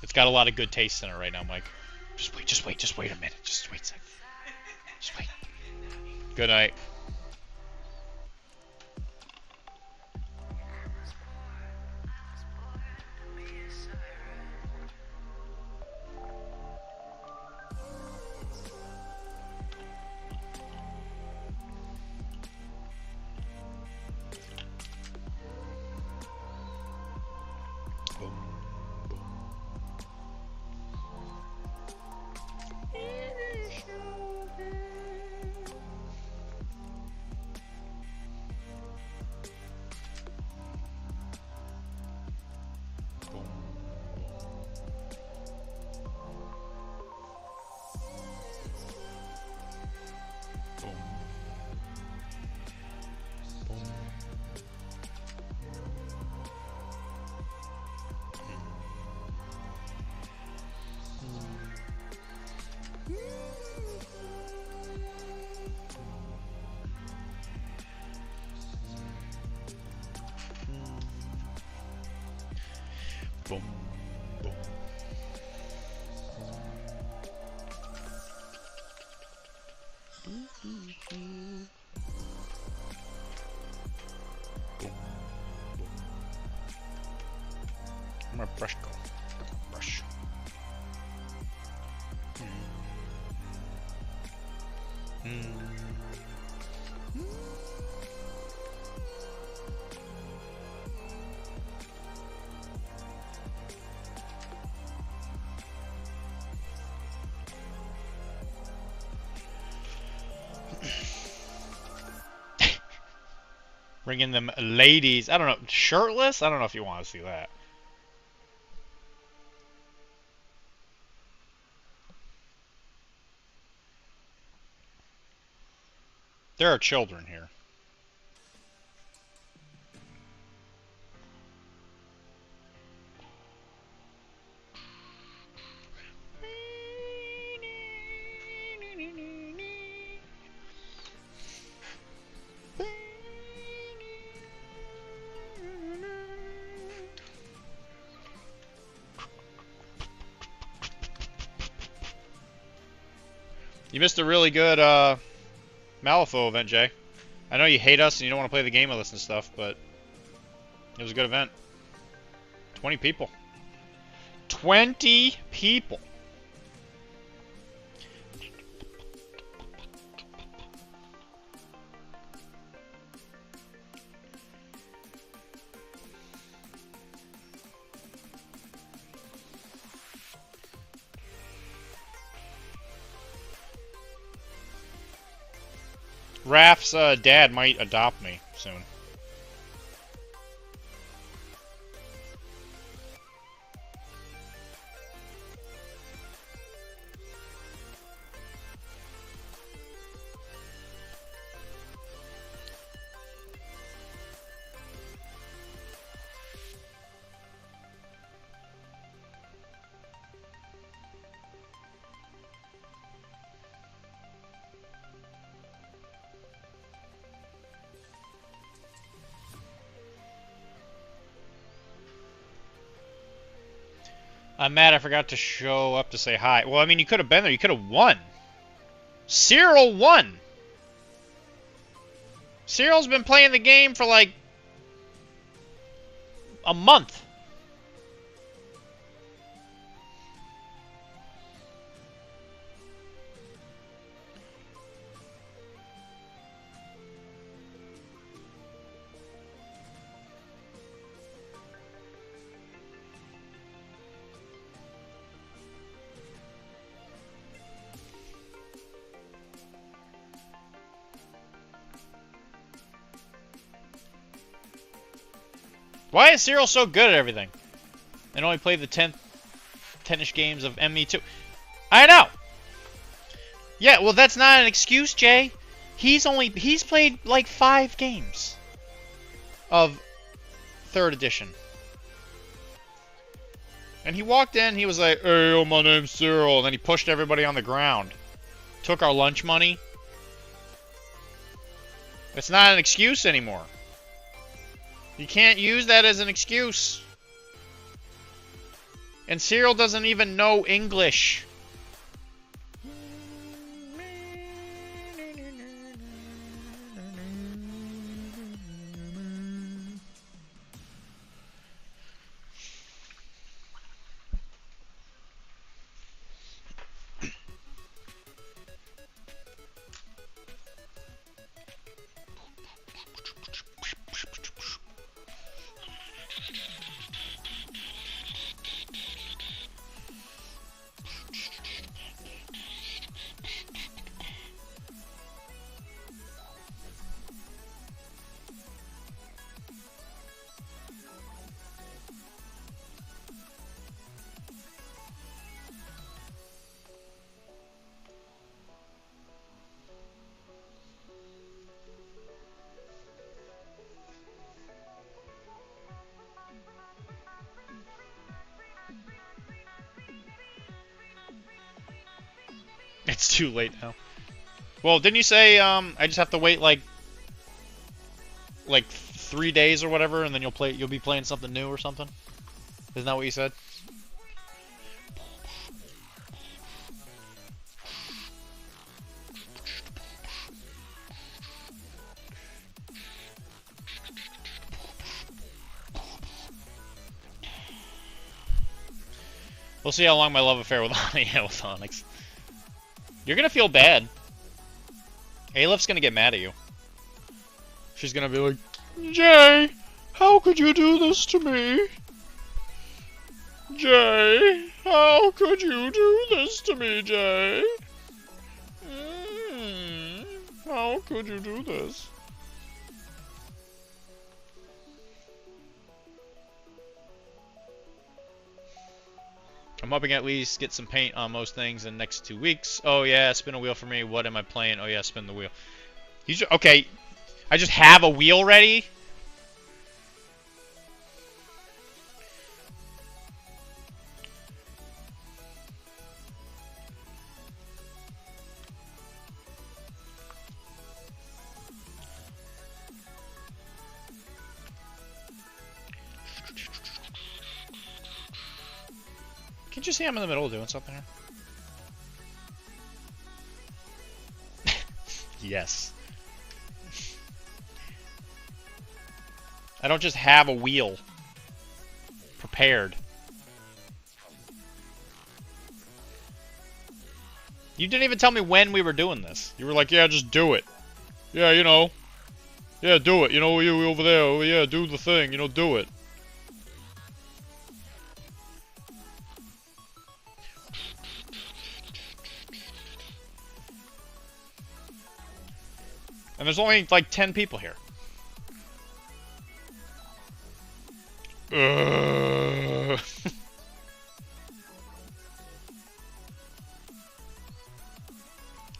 It's got a lot of good taste in it right now, Mike. Just wait a minute. Just wait a second. Just wait. Good night. Boom. Boom. Where'd my brush go? Brush. Bringing them ladies. I don't know. Shirtless? I don't know if you want to see that. There are children here. You missed a really good Malifaux event, Jay. I know you hate us and you don't want to play the game with us and stuff, but it was a good event. 20 people. 20 people. Raph's dad might adopt me soon. I'm mad I forgot to show up to say hi. Well, I mean, you could have been there. You could have won. Cyril won. Cyril's been playing the game for like a month. Why is Cyril so good at everything? And only played the 10-ish games of ME2. I know! Yeah, well that's not an excuse, Jay. He's played like 5 games of 3rd edition. And he walked in, he was like, "Hey, my name's Cyril," and then he pushed everybody on the ground. Took our lunch money. It's not an excuse anymore. You can't use that as an excuse. And Cyril doesn't even know English. It's too late now. Well, didn't you say I just have to wait like 3 days or whatever, and then you'll be playing something new or something? Isn't that what you said? We'll see how long my love affair with Onyx. You're gonna feel bad. Aleph gonna get mad at you. She's gonna be like, Jay, how could you do this to me? Jay, how could you do this to me, Jay? How could you do this? I'm hoping at least get some paint on most things in the next 2 weeks. Oh yeah, spin a wheel for me. What am I playing? Oh yeah, spin the wheel. Okay, I just have a wheel ready? Can't you see I'm in the middle of doing something here? Yes. I don't just have a wheel prepared. You didn't even tell me when we were doing this. You were like, yeah, just do it. Yeah, you know. Yeah, do it. You know, you over there. Oh, yeah, do the thing. You know, do it. And there's only like 10 people here.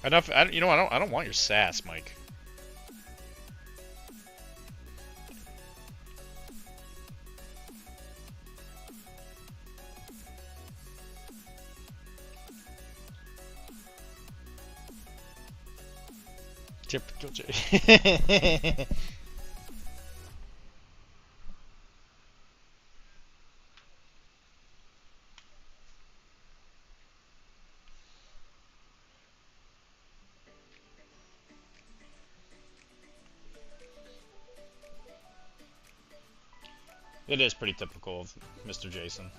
Enough. You know, I don't want your sass, Mike. It is pretty typical of Mr. Jason.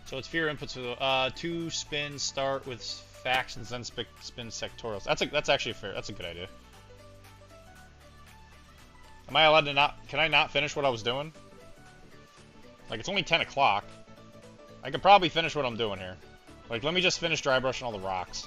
So it's fewer inputs. 2 spins start with factions, then spin sectorials. That's actually fair. That's a good idea. Am I allowed to not? Can I not finish what I was doing? Like, it's only 10 o'clock. I could probably finish what I'm doing here. Like, let me just finish dry brushing all the rocks.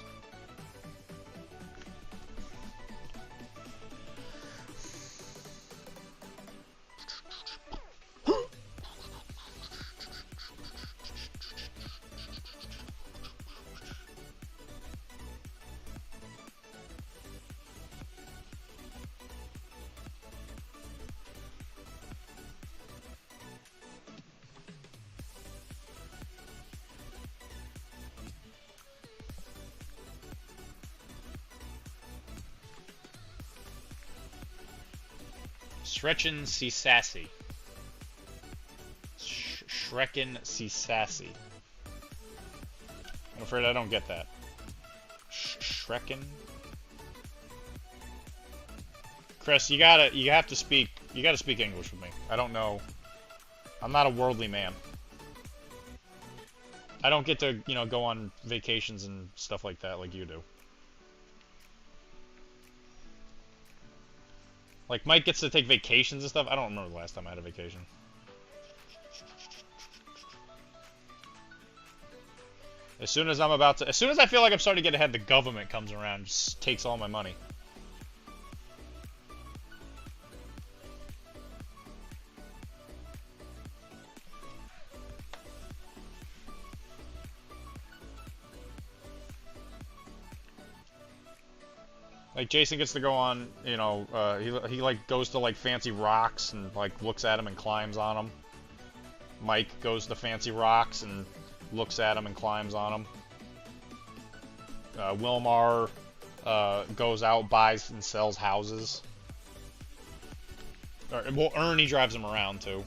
Shrekin C. Sassy. Shrekin C. Sassy. I'm afraid I don't get that. Shrekin? Chris, you have to speak English with me. I don't know. I'm not a worldly man. I don't get to, you know, go on vacations and stuff like that like you do. Like, Mike gets to take vacations and stuff. I don't remember the last time I had a vacation. As soon as I feel like I'm starting to get ahead, the government comes around and just takes all my money. Like, Jason gets to go on, you know, he like goes to like fancy rocks and like looks at them and climbs on them. Mike goes to fancy rocks and looks at them and climbs on them. Wilmar goes out, buys and sells houses. Well, Ernie drives him around, too.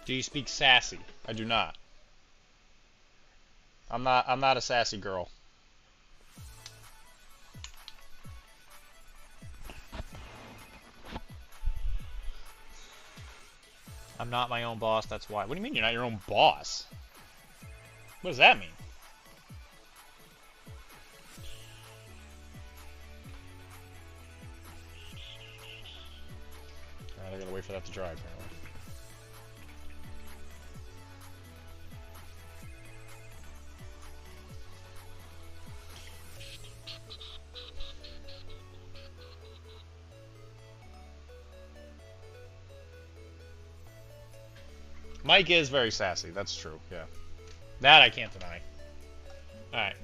Do you speak sassy? I do not. I'm not a sassy girl. I'm not my own boss, that's why. What do you mean you're not your own boss? What does that mean? Alright, I gotta wait for that to dry, apparently. Mike is very sassy, that's true, yeah. That I can't deny. Alright.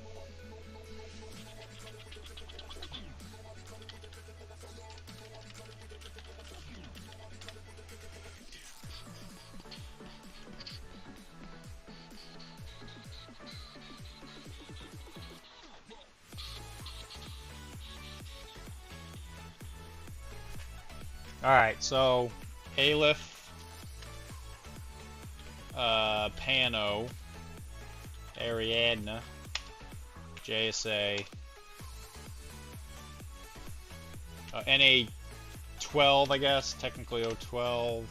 Alright, so Aleph, Pano, Ariadna, JSA, NA12, I guess, technically 012.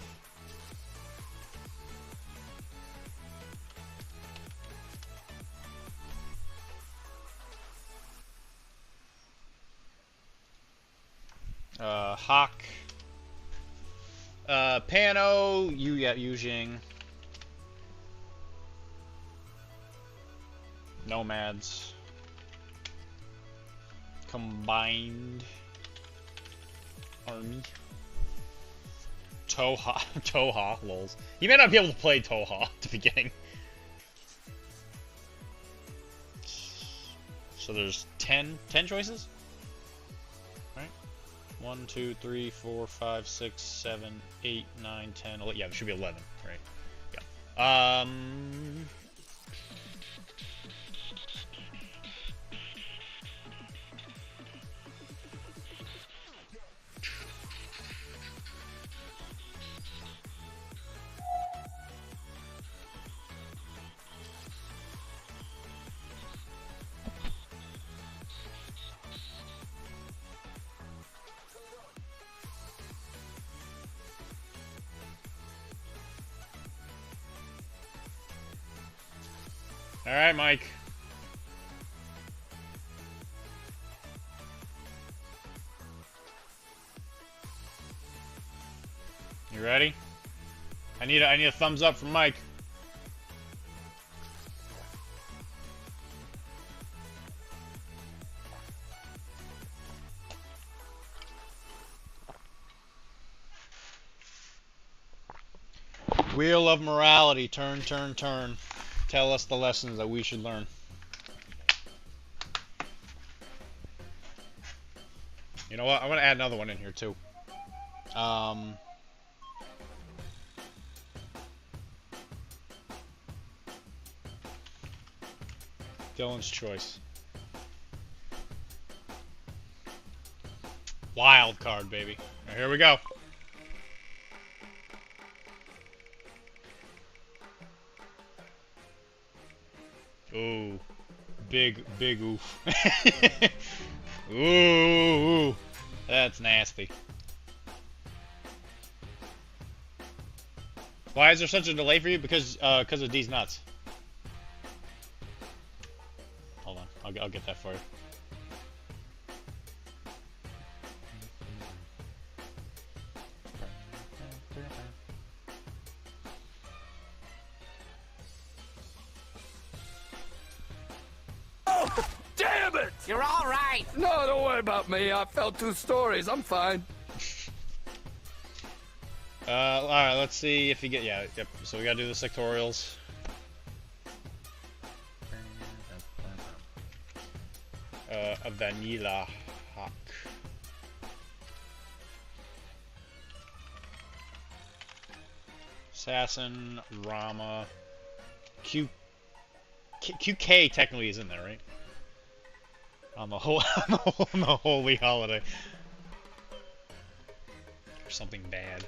Hawk, Pano, Yujing, Nomads, Combined Army, Toha, lols. You may not be able to play Toha at the beginning. So there's 10 choices? Right? 1, 2, 3, 4, 5, 6, 7, 8, 9, 10, 11. Yeah, there should be 11, right? Yeah. All right, Mike. You ready? I need a thumbs up from Mike. Wheel of morality, turn, turn, turn. Tell us the lessons that we should learn. You know what? I want to add another one in here too. Dylan's choice. Wild card, baby. Now, here we go. Ooh. Big oof. Ooh. That's nasty. Why is there such a delay for you? Because of D's nuts. Hold on. I'll get that for you. You're all right. No, don't worry about me. I fell 2 stories. I'm fine. All right, let's see if you get, yep, so we gotta do the sectorials. A vanilla hawk. Assassin, Rama, QK technically is in there, right? On the whole, on the holy holiday. Or something bad.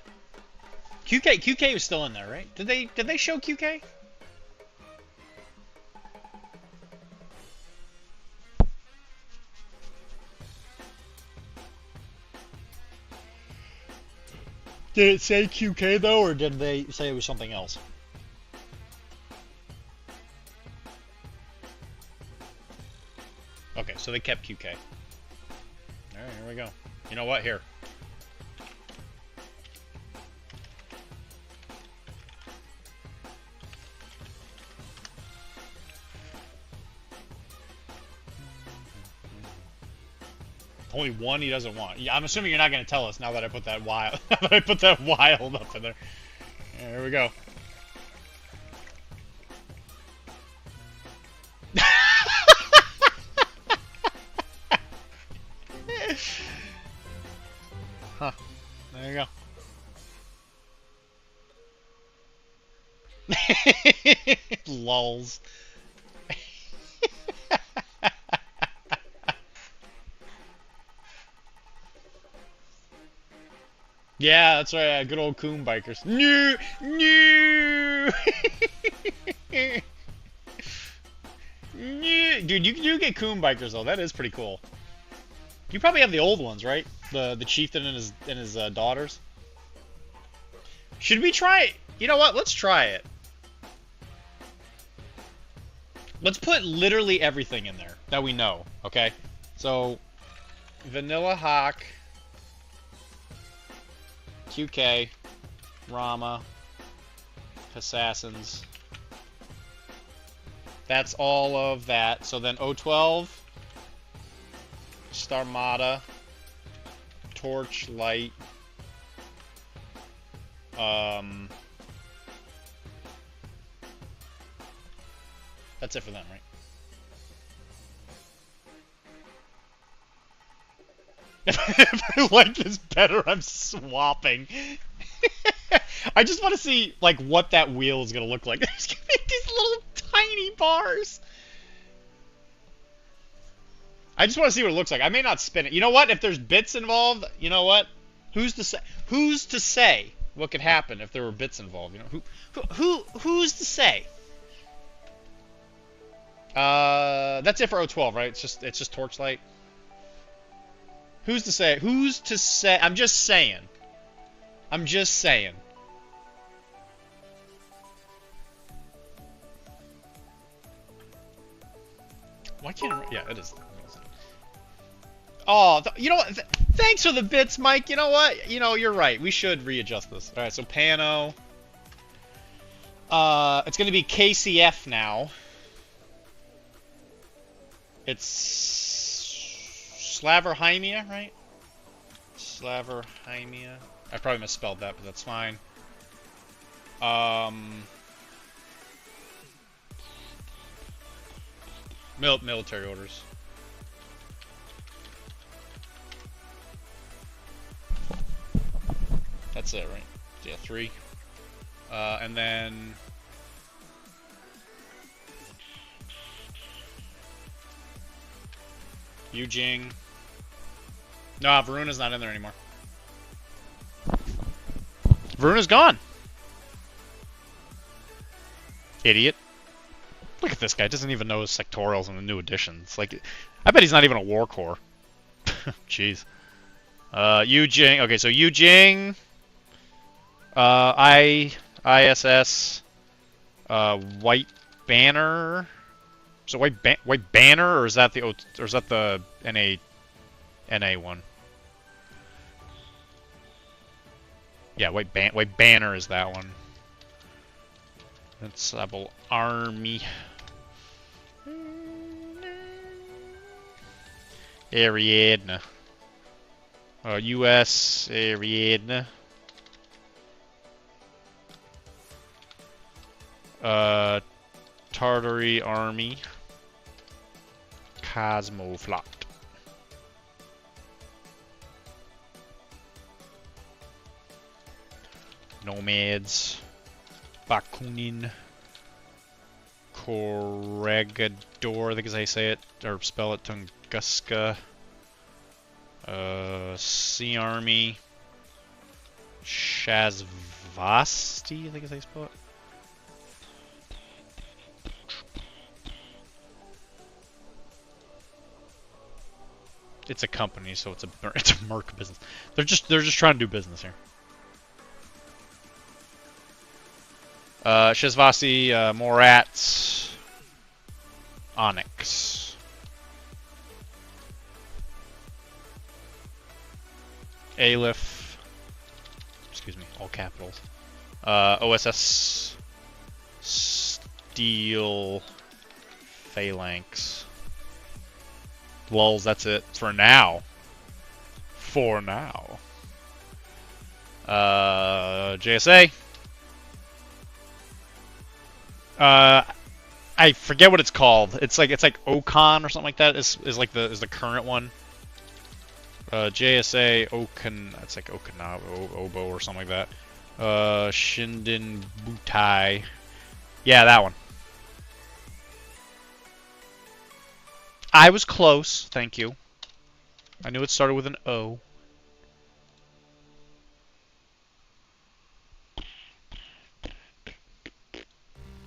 QK was still in there, right? Did they show QK? Did it say QK though, or did they say it was something else? Okay, so they kept QK. Alright, here we go. You know what? Here. Only one he doesn't want. Yeah, I'm assuming you're not going to tell us now that I put that wild. I put that wild up in there. Here we go. Huh. There you go. Lulz. Yeah, that's right. Good old coon bikers. New. Dude, you do get coon bikers though. That is pretty cool. You probably have the old ones, right? The chieftain and his daughters. Should we try it? You know what? Let's try it. Let's put literally everything in there that we know. Okay. So, Vanilla Hawk. QK, Rama, Assassins. That's all of that. So then 012, Starmada, Torchlight. That's it for them, right? If I like this better, I'm swapping. I just want to see, like, what that wheel is going to look like. There's going to be these little tiny bars. I just want to see what it looks like. I may not spin it. You know what? If there's bits involved, you know what? Who's to say? Who's to say what could happen if there were bits involved? You know, who's to say? That's it for 012, right? It's just Torchlight. Who's to say? Who's to say? I'm just saying. I'm just saying. Why can't I? Yeah, it is. Oh, you know what? Thanks for the bits, Mike. You know what? You know, you're right. We should readjust this. All right, so Pano. It's going to be KCF now. It's Slaverheimia, right? Slaverheimia. I probably misspelled that, but that's fine. Military orders. That's it, right? Yeah, 3. And then... Yujing. Nah, Varuna's not in there anymore. Varuna's gone. Idiot. Look at this guy. Doesn't even know his sectorials in the new editions. Like, I bet he's not even a war core. Jeez. Yujing. Okay, so Yujing. ISS. White Banner. So White Banner, or is that the NA one? Yeah, White Banner is that one. That's Rebel Army. Ariadne. U.S. Ariadne. Tartary Army. Cosmoflot. Nomads. Bakunin. Corregidor, I think is how you say it, or spell it, Tunguska. Sea Army. Shazvasti, I think is how you spell it. It's a company, so it's a merc business. They're just trying to do business here. Shazvasi, Morats, Onyx. Aleph, excuse me, all capitals. OSS, Steel, Phalanx. Lulz, that's it for now. For now. JSA. I forget what it's called. It's like Ocon or something like that. Is the current one. JSA Okan. It's like Okinawa Obo or something like that. Shinden Butai. Yeah, that one. I was close. Thank you. I knew it started with an O.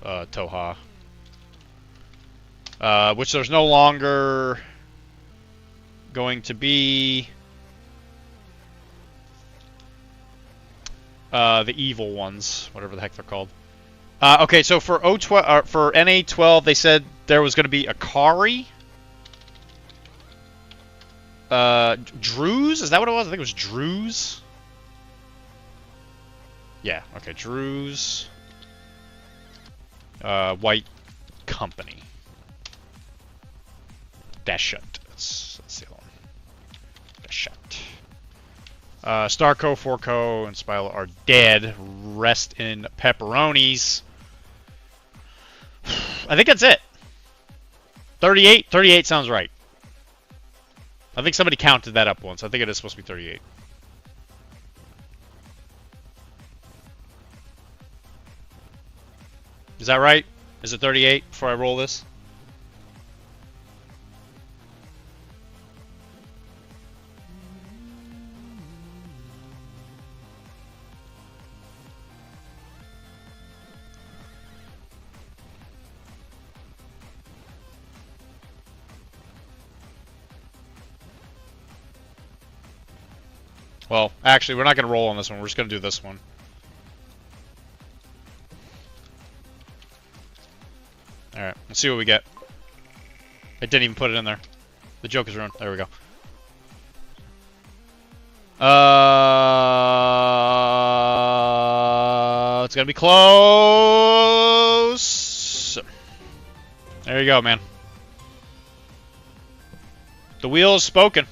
Toha. Which there's no longer going to be the evil ones, whatever the heck they're called. Okay, so for O12 for NA12, they said there was going to be Akari. Druze? Is that what it was? I think it was Druze. Yeah, okay, Druze. White Company. Deshet. That's the other one. Deshet. Starco, Forco, and Spilo are dead. Rest in pepperonis. I think that's it. 38? 38 sounds right. I think somebody counted that up once. I think it is supposed to be 38. Is that right? Is it 38 before I roll this? Well, actually, we're not going to roll on this one. We're just going to do this one. Alright, let's see what we get. I didn't even put it in there. The joke is ruined. There we go. It's going to be close. There you go, man. The wheel is spoken.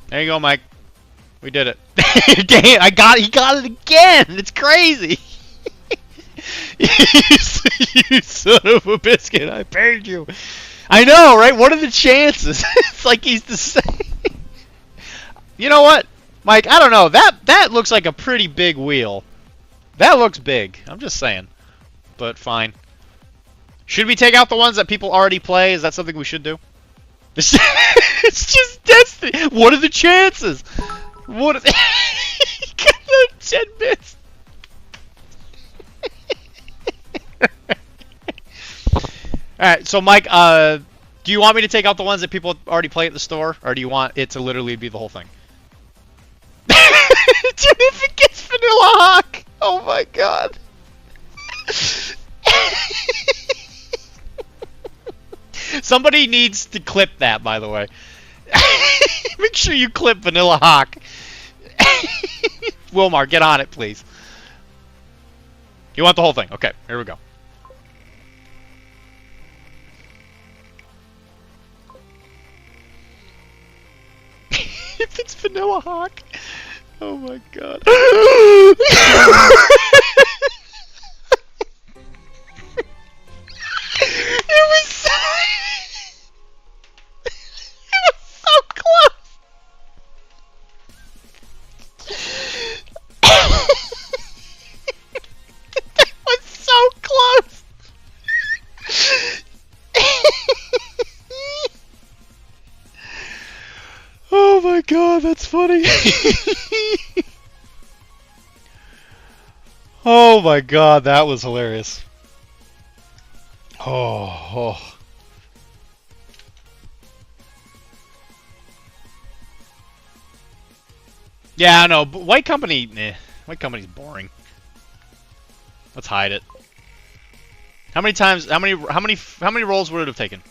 There you go, Mike. We did it. Damn, he got it again. It's crazy. You son of a biscuit. I paid you. I know, right? What are the chances? It's like he's the same. You know what, Mike? I don't know. That looks like a pretty big wheel. That looks big. I'm just saying. But fine. Should we take out the ones that people already play? Is that something we should do? It's just destiny. What are the chances? What are the 10 bits? Alright, so Mike, do you want me to take out the ones that people already play at the store? Or do you want it to literally be the whole thing? Dude, if it gets Vanilla Hawk! Oh my god. Somebody needs to clip that, by the way. Make sure you clip Vanilla Hawk. Wilmar, get on it, please. You want the whole thing? Okay, here we go. If it's Vanilla Hawk. Oh my god. It was so... It was so close. That was so close. Oh my god, that's funny. Oh my god, that was hilarious. Oh. Yeah, I know, but White Company, White Company's boring. Let's hide it. How many times, how many rolls would it have taken?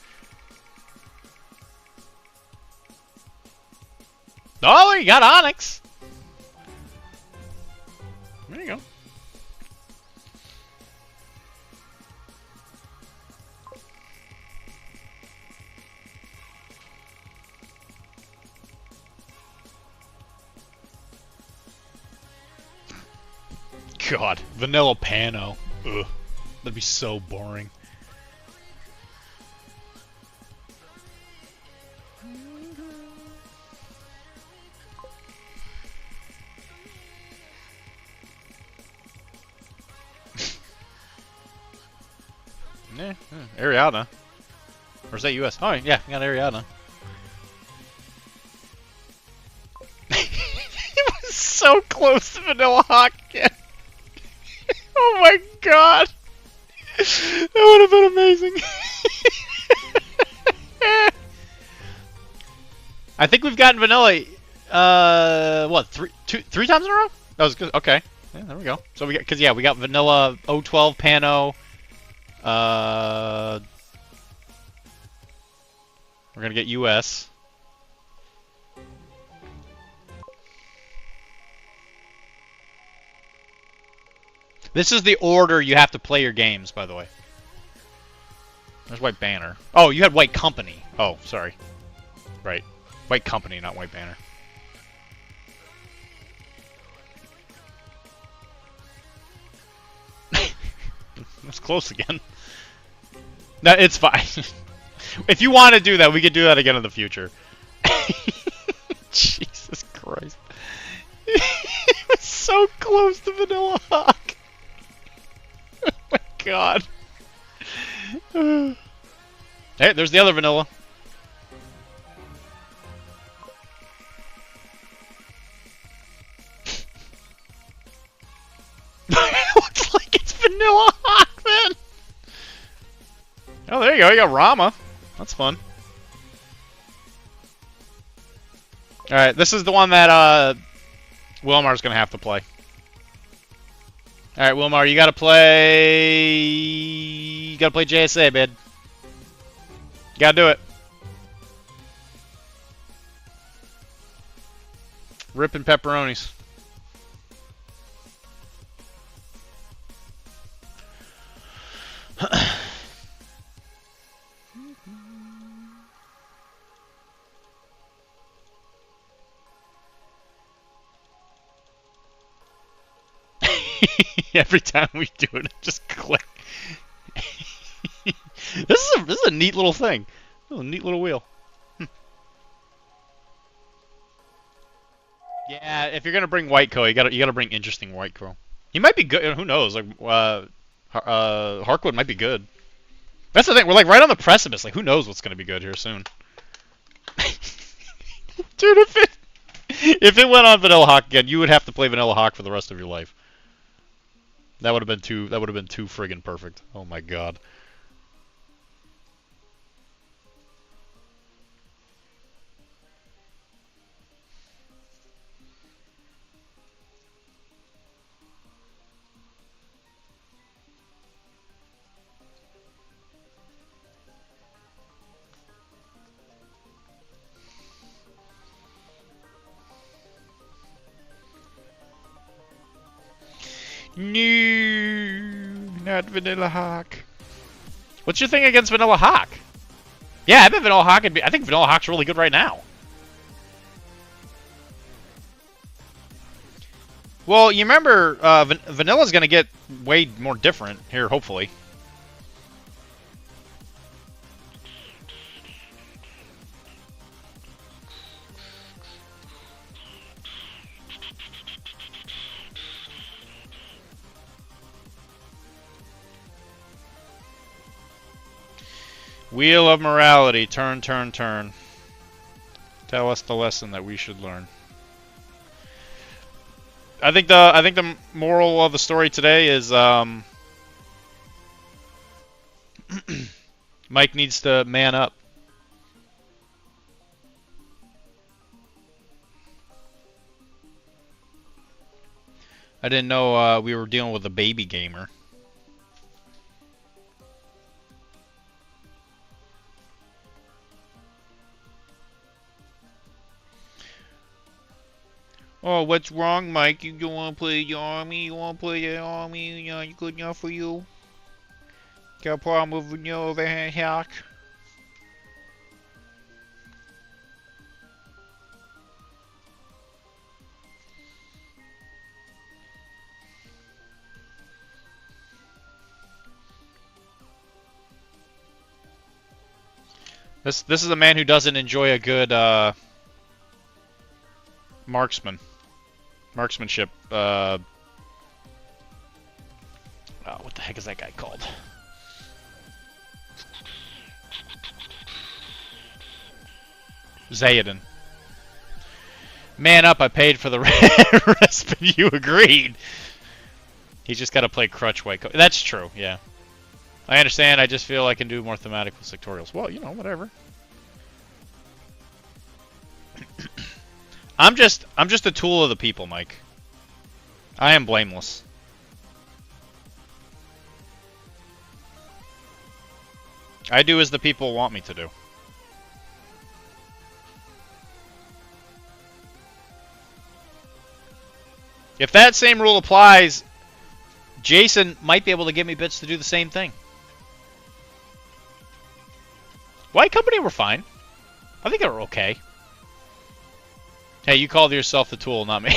Oh, you got Onyx. There you go. God, vanilla Pano. Ugh, that'd be so boring. Yeah, Ariana. Or is that US? Oh, yeah, we got Ariana. It was so close to Vanilla Hawk again. Oh my god! That would have been amazing. I think we've gotten Vanilla, what, three times in a row? That was good. Okay. Yeah, there we go. So we got, cause yeah, we got Vanilla 012 Pano. We're gonna get US. This is the order you have to play your games, by the way. There's White Banner. Oh, you had White Company. Oh, sorry. Right. White Company, not White Banner. That's close again. No, it's fine. If you want to do that, we could do that again in the future. Jesus Christ. It was so close to Vanilla Hawk. Oh my god. Hey, there's the other vanilla. It looks like it's Vanilla Hawk, man. Oh, there you go. You got Rama. That's fun. Alright, this is the one that Wilmar's going to have to play. Alright, Wilmar, you gotta play... You gotta play JSA, bid. You gotta do it. Ripping pepperonis. Every time we do it, I just click. This is a neat little thing. This is a neat little wheel. Yeah, if you're gonna bring Whiteco, you gotta bring interesting Whiteco. He might be good. Who knows? Like Harkwood might be good. That's the thing. We're like right on the precipice. Like who knows what's gonna be good here soon. Dude, if it went on Vanilla Hawk again, you would have to play Vanilla Hawk for the rest of your life. That would have been too. That would have been too friggin' perfect. Oh my god. No, not Vanilla Hawk. What's your thing against Vanilla Hawk? Yeah, I bet Vanilla Hawk would be. I think Vanilla Hawk's really good right now. Well, you remember Vanilla's gonna get way more different here, hopefully. Wheel of morality, turn, turn, turn. Tell us the lesson that we should learn. I think the moral of the story today is Mike needs to man up. I didn't know we were dealing with a baby gamer. Oh, what's wrong, Mike? You don't want to play the army? You want to play the army? You know, you good enough for you? Got a problem with Vanilla overhand hack? This is a man who doesn't enjoy a good marksmanship. Oh, what the heck is that guy called? Zayaden. Man up! I paid for the respite. You agreed. He's just got to play crutch white coat. That's true. Yeah. I understand, I just feel I can do more thematic with sectorials. Well, you know, whatever. I'm just a tool of the people, Mike. I am blameless. I do as the people want me to do. If that same rule applies, Jason might be able to give me bits to do the same thing. White Company were fine. I think they were okay. Hey, you called yourself the tool, not me.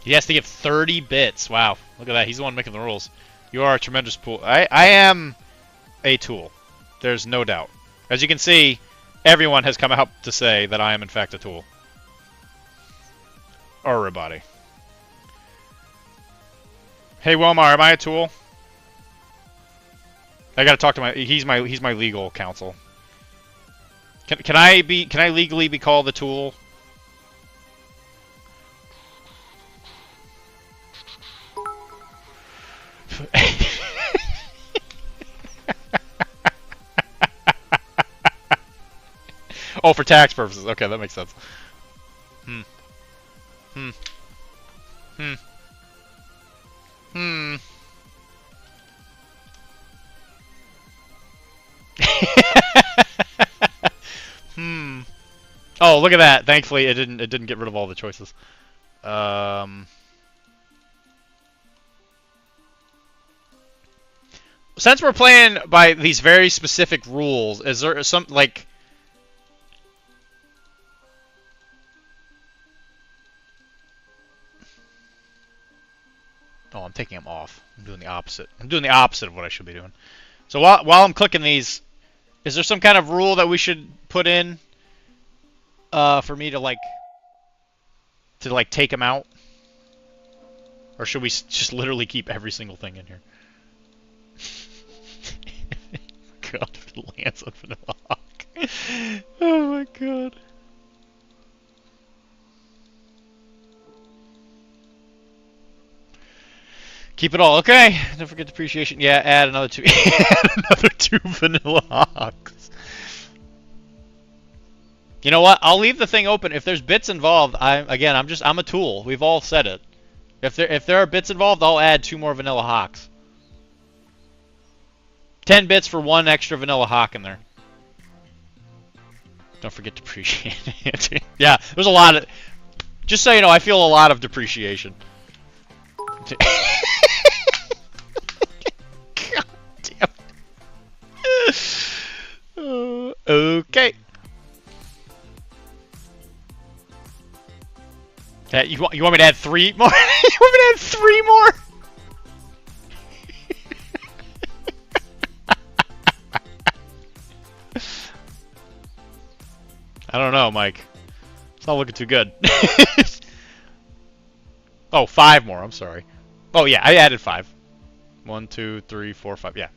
He has to give 30 bits. Wow, look at that. He's the one making the rules. You are a tremendous tool. I am a tool. There's no doubt. As you can see, everyone has come out to say that I am in fact a tool. Everybody. Hey Wilmar, am I a tool? I gotta talk to he's my legal counsel. Can I legally be called the tool? Oh, for tax purposes. Okay, that makes sense. Oh, look at that. Thankfully, it didn't get rid of all the choices. Since we're playing by these very specific rules, is there some like? Oh, I'm taking them off. I'm doing the opposite. I'm doing the opposite of what I should be doing. So while I'm clicking these, is there some kind of rule that we should put in for me to like take them out? Or should we just literally keep every single thing in here? God, Lance on Vanilla Hawk. Oh my god. Keep it all. Okay. Don't forget depreciation. Yeah, add another two. Add another 2 Vanilla Hawks. You know what? I'll leave the thing open. If there's bits involved, I'm a tool. We've all said it. If there are bits involved, I'll add 2 more Vanilla Hawks. 10 bits for 1 extra Vanilla Hawk in there. Don't forget to appreciate it. Yeah, there's a lot of... Just so you know, I feel a lot of depreciation. God damn. Okay. You want me to add 3 more? You want me to add 3 more? I don't know, Mike. It's not looking too good. Oh, 5 more. I'm sorry. Oh yeah, I added 5. 1, 2, 3, 4, 5. Yeah.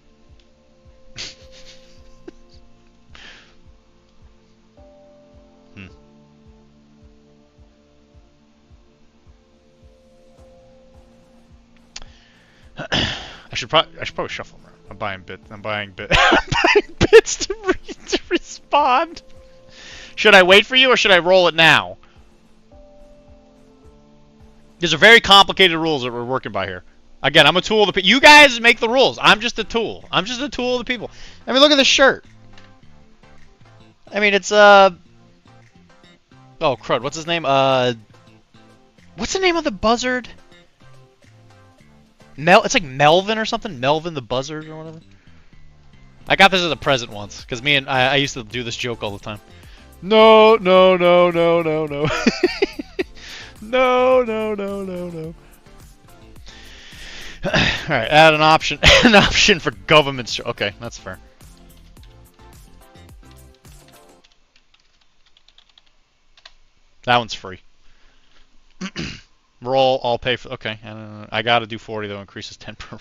I should probably shuffle them around. I'm buying bits to respond. Should I wait for you or should I roll it now? These are very complicated rules that we're working by here. Again, I'm a tool of the people. You guys make the rules. I'm just a tool. I'm just a tool of the people. I mean, look at this shirt. I mean, it's oh crud. What's his name? What's the name of the buzzard? It's like Melvin or something. Melvin the buzzard or whatever. I got this as a present once because I used to do this joke all the time. No. No. No. Alright, add an option. An option for government. Okay, that's fair. That one's free. Roll, I'll pay for. Okay, I gotta do 40 though. Increases 10 per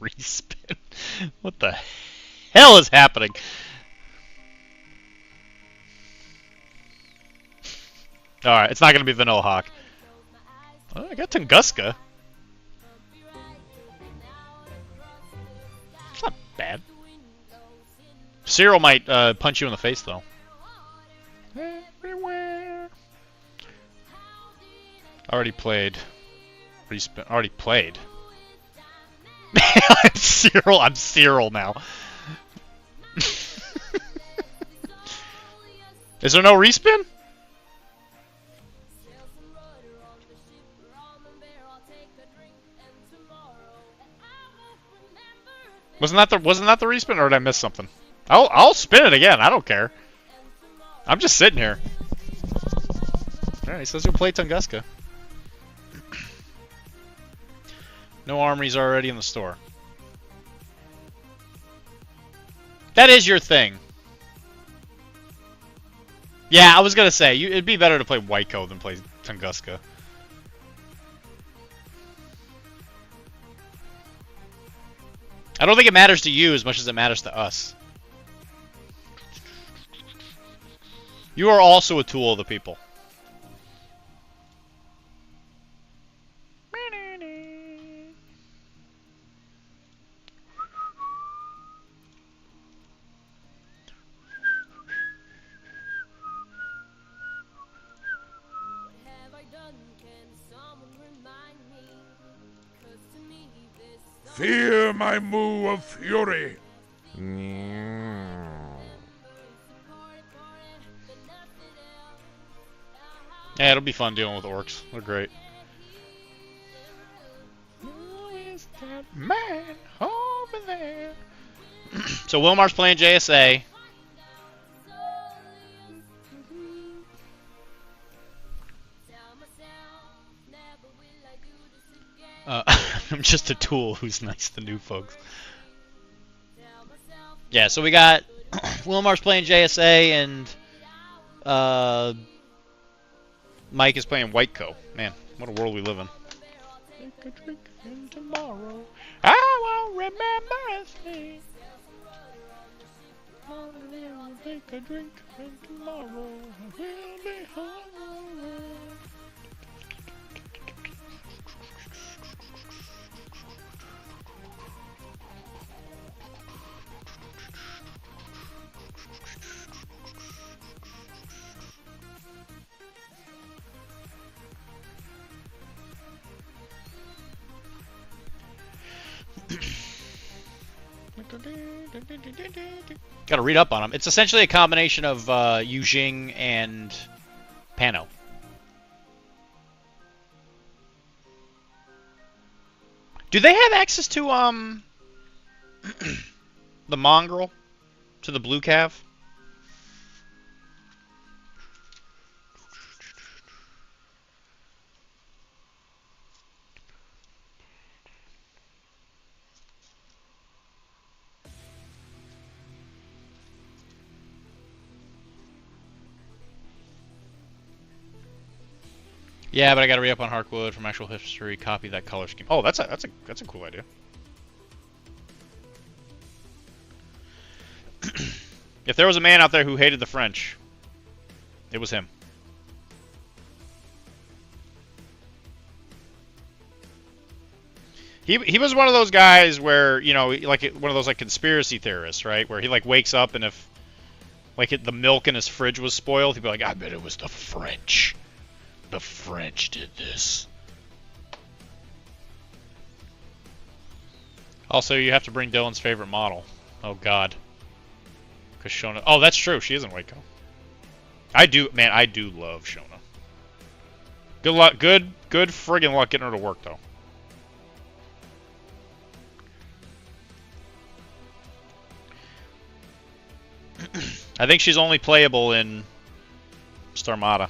respin. What the hell is happening? Alright, it's not gonna be Vanilla Hawk. Oh, I got Tunguska. It's not bad. Cyril might punch you in the face though. Everywhere. Already played. Respin. Already played. I'm Cyril now. Is there no respin? Wasn't that the respin, or did I miss something? I'll spin it again. I don't care. I'm just sitting here. Alright, he says he'll play Tunguska. No armories already in the store. That is your thing. Yeah, I was gonna say it'd be better to play Whitecoat than play Tunguska. I don't think it matters to you as much as it matters to us. You are also a tool of the people. Fear my moo of fury. Yeah, it'll be fun dealing with orcs. They're great. Man over there. So Wilmar's playing JSA. I'm just a tool who's nice to new folks. Yeah, so we got Wilmar's playing JSA and Mike is playing Whitecoat. Man, what a world we live in. Take a drink and tomorrow I won't remember a thing. I'll take a drink and tomorrow I will be home. Gotta read up on them. It's essentially a combination of Yujing and Pano. Do they have access to the mongrel? To the blue cav? Yeah, but I gotta re-up on Harkwood from actual history, copy that color scheme. Oh, that's a cool idea. If there was a man out there who hated the French, it was him. He was one of those guys where, you know, like one of those like conspiracy theorists, right? Where he like wakes up and if like the milk in his fridge was spoiled, he'd be like, I bet it was the French. The French did this. Also, you have to bring Dylan's favorite model. Oh God. Because Shona. Oh, that's true. She is in Waco. I do love Shona. Good luck. Good friggin' luck getting her to work though. I think she's only playable in Starmada.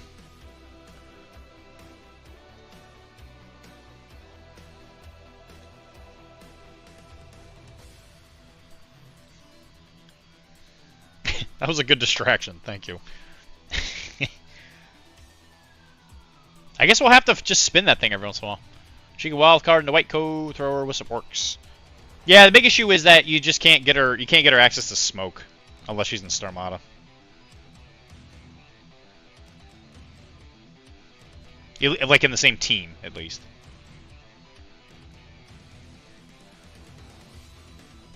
That was a good distraction, thank you. I guess we'll have to just spin that thing every once in a while. She can wild card into White Code, throw her with some orcs. Yeah, the big issue is that you just can't get her. You can't get her access to smoke unless she's in Starmada. Like in the same team, at least.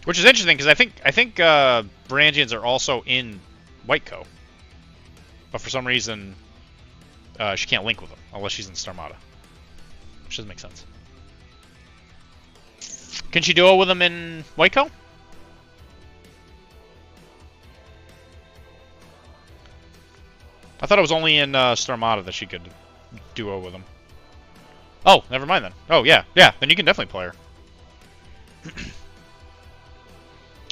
Which is interesting because I think Varangians are also in Whiteco, but for some reason she can't link with them unless she's in Starmada, which doesn't make sense. Can she duo with them in Whiteco? I thought it was only in Starmada that she could duo with them. Oh, never mind then. Oh yeah, then you can definitely play her.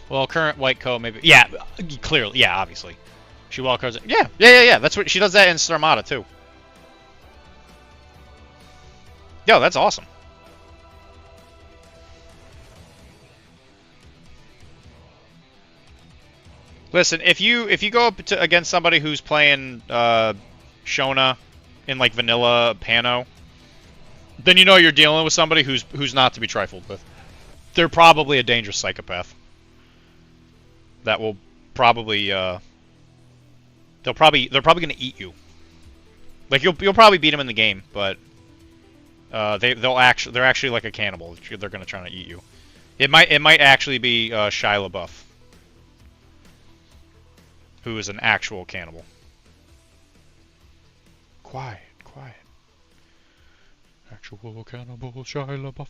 Well, current Whiteco maybe. Yeah, clearly. Yeah, obviously. She wildcards. Yeah. That's what she does that in Starmada too. Yo, that's awesome. Listen, if you go up against somebody who's playing Shona in like vanilla Pano, then you know you're dealing with somebody who's not to be trifled with. They're probably a dangerous psychopath. That will probably they're probably gonna eat you. Like you'll probably beat them in the game, but they're actually like a cannibal. They're gonna try to eat you. It might actually be Shia LaBeouf, who is an actual cannibal. Quiet. Actual cannibal Shia LaBeouf.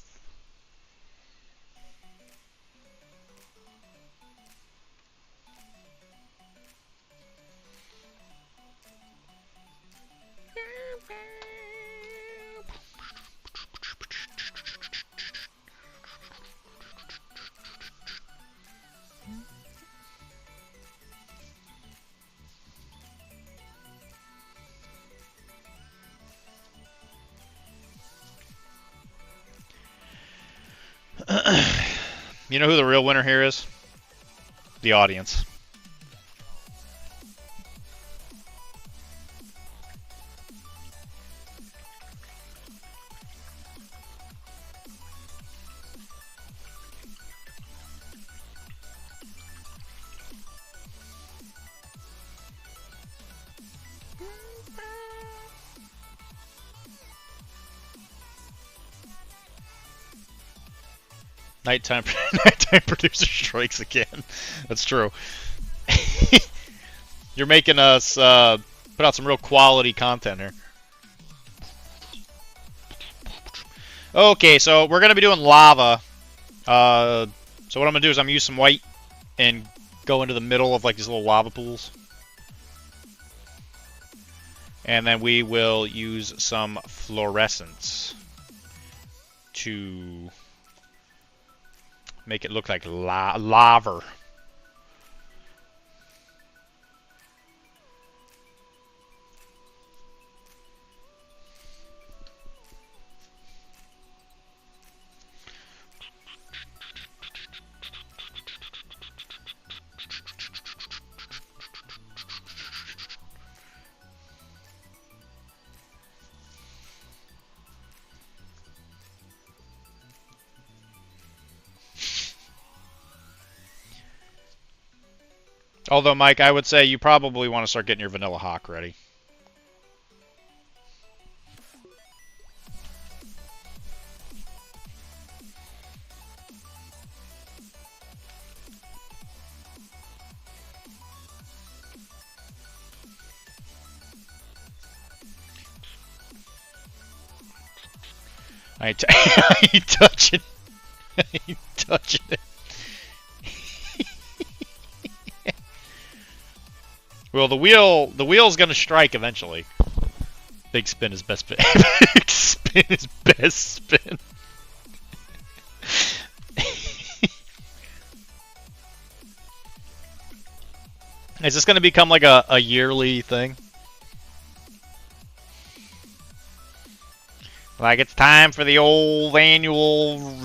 You know who the real winner here is? The audience. Nighttime producer strikes again. That's true. You're making us put out some real quality content here. Okay, so we're gonna be doing lava. So what I'm gonna do is I'm gonna use some white and go into the middle of like these little lava pools. And then we will use some fluorescence to make it look like lava. Although, Mike, I would say you probably want to start getting your vanilla hock ready. I ain't touching. I ain't touching it. Well, the wheel's gonna strike eventually. Big spin is best spin. Big spin is best spin. Is this gonna become like a yearly thing? Like it's time for the old annual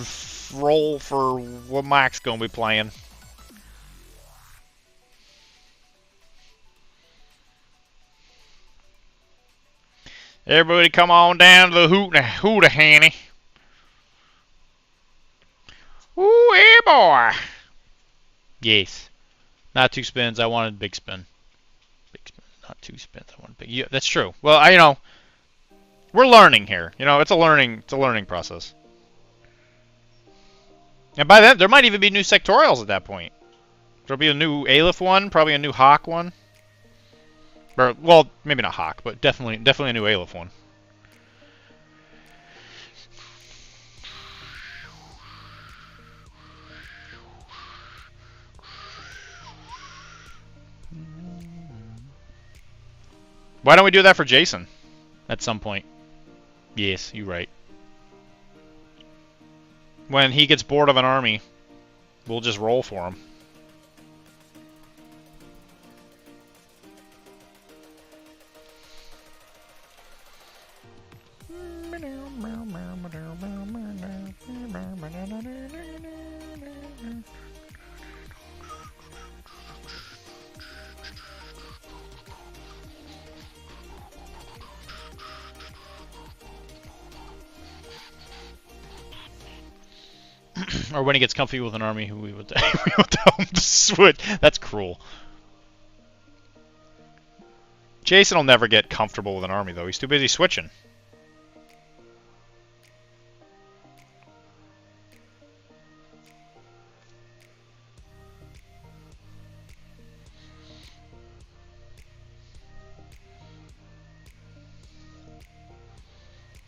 roll for what Mike's gonna be playing. Everybody come on down to the Hootahanny. Ooh, hey boy. Yes. Not 2 spins, I wanted big spin. Big spin, not 2 spins, I wanted big. Yeah, that's true. Well, we're learning here. It's a learning process. And by then, there might even be new sectorials at that point. There'll be a new Aleph one, probably a new Hawk one. Or, well, maybe not Hawk, but definitely a new Aleph one. Why don't we do that for Jason at some point? Yes, you're right. When he gets bored of an army, we'll just roll for him. Or when he gets comfy with an army, we would tell him to switch. That's cruel. Jason will never get comfortable with an army, though. He's too busy switching.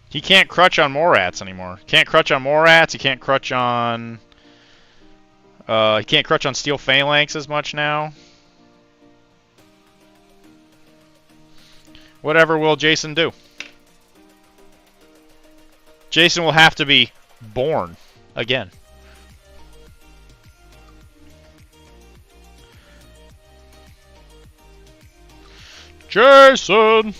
He can't crutch on Morats anymore. Can't crutch on Morats. He can't crutch on. He can't crutch on Steel Phalanx as much now. Whatever will Jason do? Jason will have to be born again. Jason!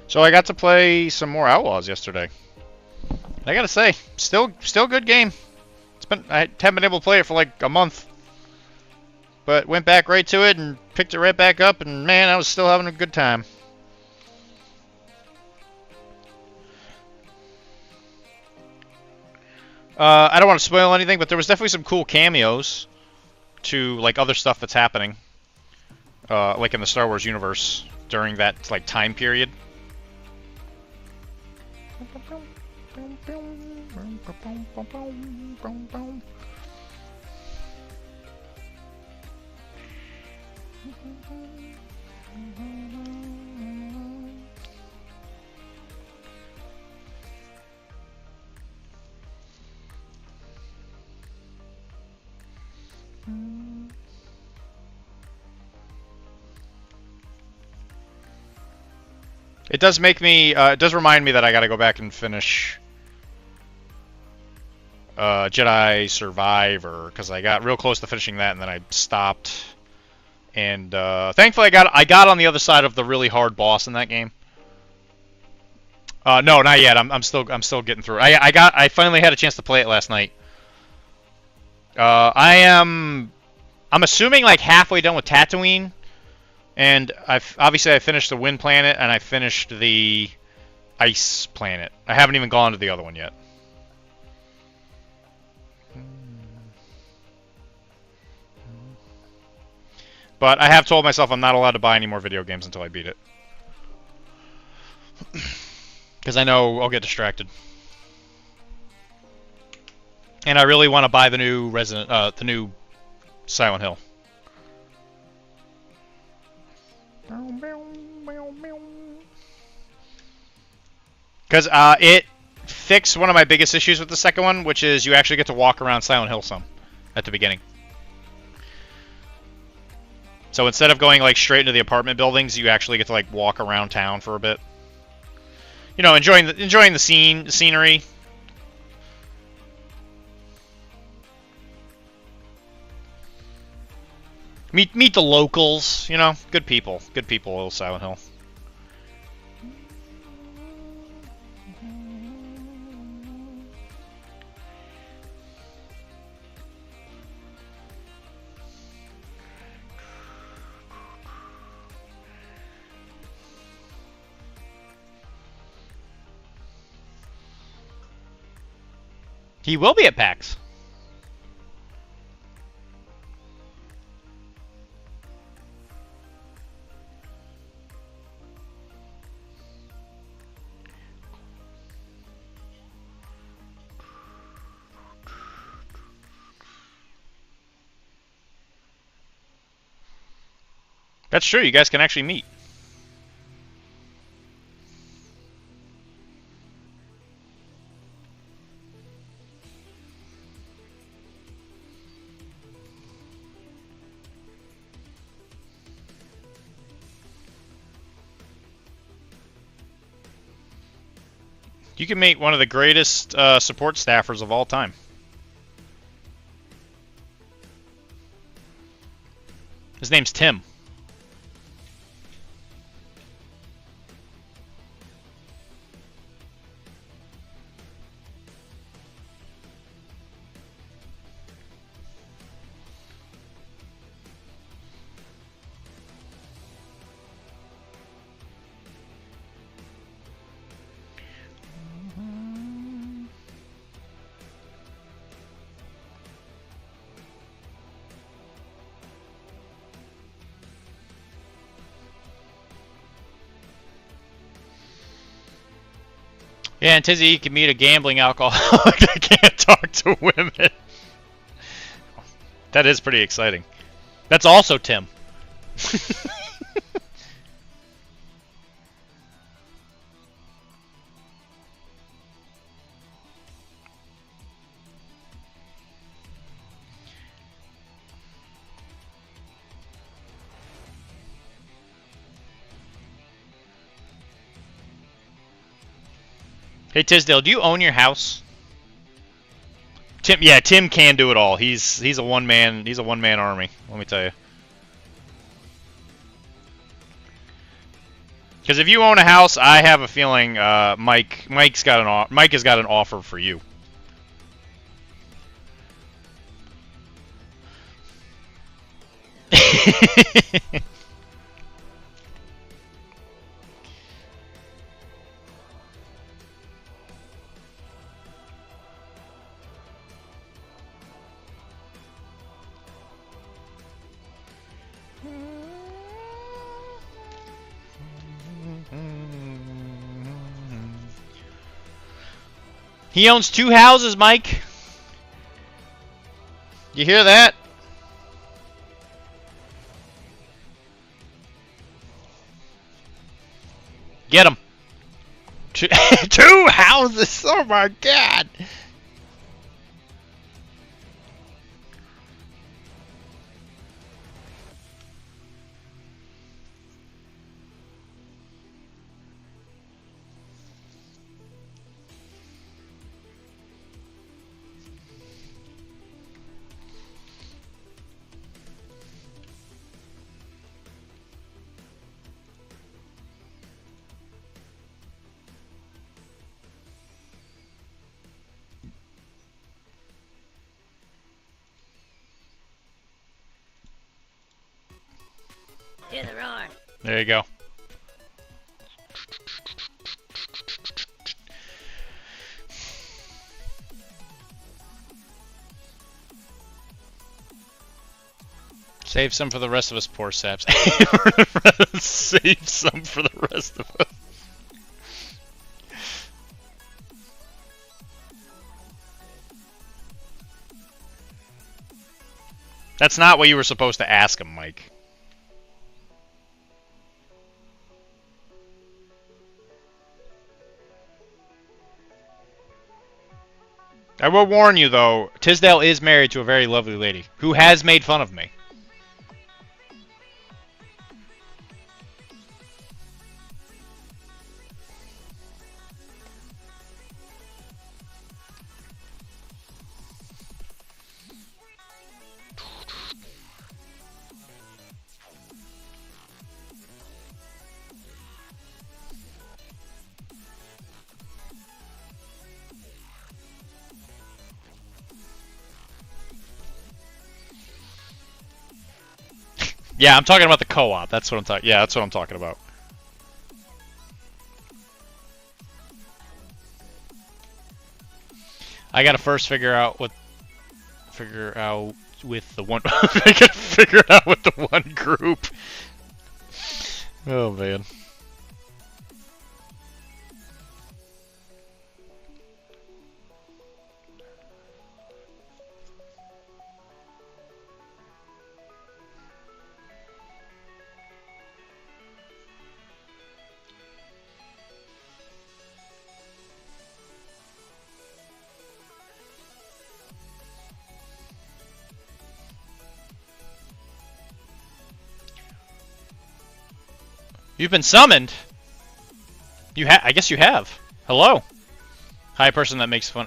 So I got to play some more Outlaws yesterday. I gotta say, still good game. I haven't been able to play it for like a month, but went back right to it and picked it right back up, and man, I was still having a good time. I don't want to spoil anything, but there was definitely some cool cameos to like other stuff that's happening, like in the Star Wars universe during that like time period. It does make me, it does remind me that I gotta go back and finish Jedi Survivor, because I got real close to finishing that and then I stopped. And thankfully I got on the other side of the really hard boss in that game. No, not yet. I'm still getting through. I finally had a chance to play it last night. I'm assuming like halfway done with Tatooine. And I finished the Wind Planet, and I finished the Ice Planet. I haven't even gone to the other one yet. But I have told myself I'm not allowed to buy any more video games until I beat it. Because I know I'll get distracted. And I really want to buy the new the new Silent Hill. Because it fixed one of my biggest issues with the second one, which is you actually get to walk around Silent Hill some at the beginning. So instead of going like straight into the apartment buildings, you actually get to like walk around town for a bit. You know, enjoying the scenery. Meet the locals, you know, good people, old Silent Hill. He will be at PAX. That's true, you guys can actually meet. You can meet one of the greatest support staffers of all time. His name's Tim. Yeah, and Tizzy can meet a gambling alcoholic that can't talk to women. That is pretty exciting. That's also Tim. Hey Tisdale, do you own your house? Tim can do it all. He's a one man army. Let me tell you. Because if you own a house, I have a feeling Mike has got an offer for you. He owns 2 houses, Mike. You hear that? Get him. 2 houses. Oh my God. Hear the roar. There you go. Save some for the rest of us, poor saps. Save some for the rest of us. That's not what you were supposed to ask him, Mike. I will warn you, though, Tisdale is married to a very lovely lady who has made fun of me. Yeah, I'm talking about the co-op. That's what I'm talking. Yeah, that's what I'm talking about. I gotta first figure out with the one. I gotta figure it out with the one group. Oh man. You've been summoned. I guess you have. Hello. Hi, person that makes fun.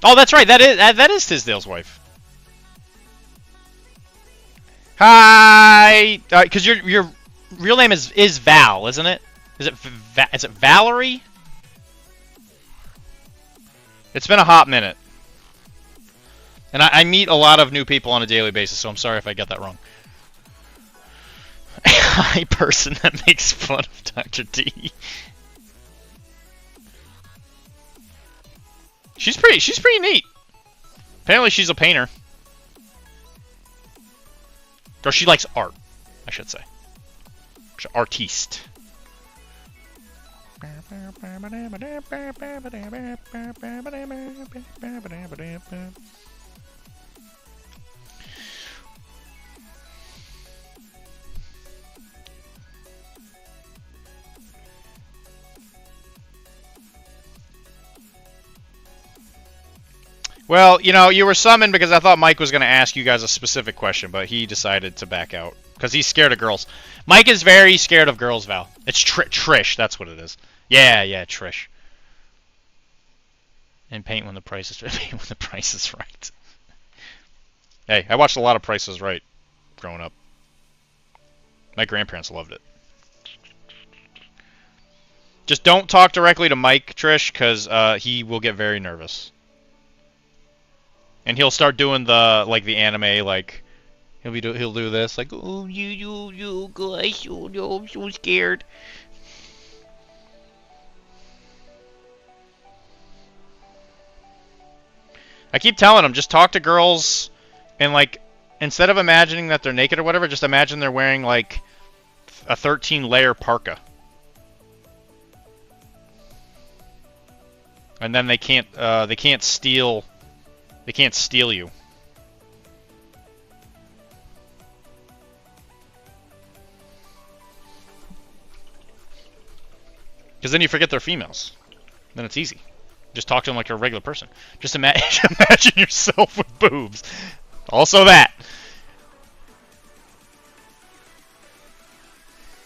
Oh, that's right. That is Tisdale's wife. Hi. Because your real name is Val, isn't it? Is it Valerie? It's been a hot minute, and I meet a lot of new people on a daily basis, so I'm sorry if I got that wrong. Hi, person that makes fun of Dr.D. She's pretty neat. Apparently she's a painter. Or she likes art, I should say. She's an artiste. Well, you know, you were summoned because I thought Mike was going to ask you guys a specific question, but he decided to back out. Because he's scared of girls. Mike is very scared of girls, Val. It's Trish, that's what it is. Yeah, Trish. And paint when the price is paint when the price is right. Hey, I watched a lot of Price is Right growing up. My grandparents loved it. Just don't talk directly to Mike, Trish, because he will get very nervous. And he'll start doing the anime, like he'll do this, like, oh you guys, I'm so scared. I keep telling him, just talk to girls, and like, instead of imagining that they're naked or whatever, just imagine they're wearing like a 13-layer parka. And then they can't steal you. Because then you forget they're females. Then it's easy. Just talk to them like you're a regular person. Just imagine yourself with boobs. Also that.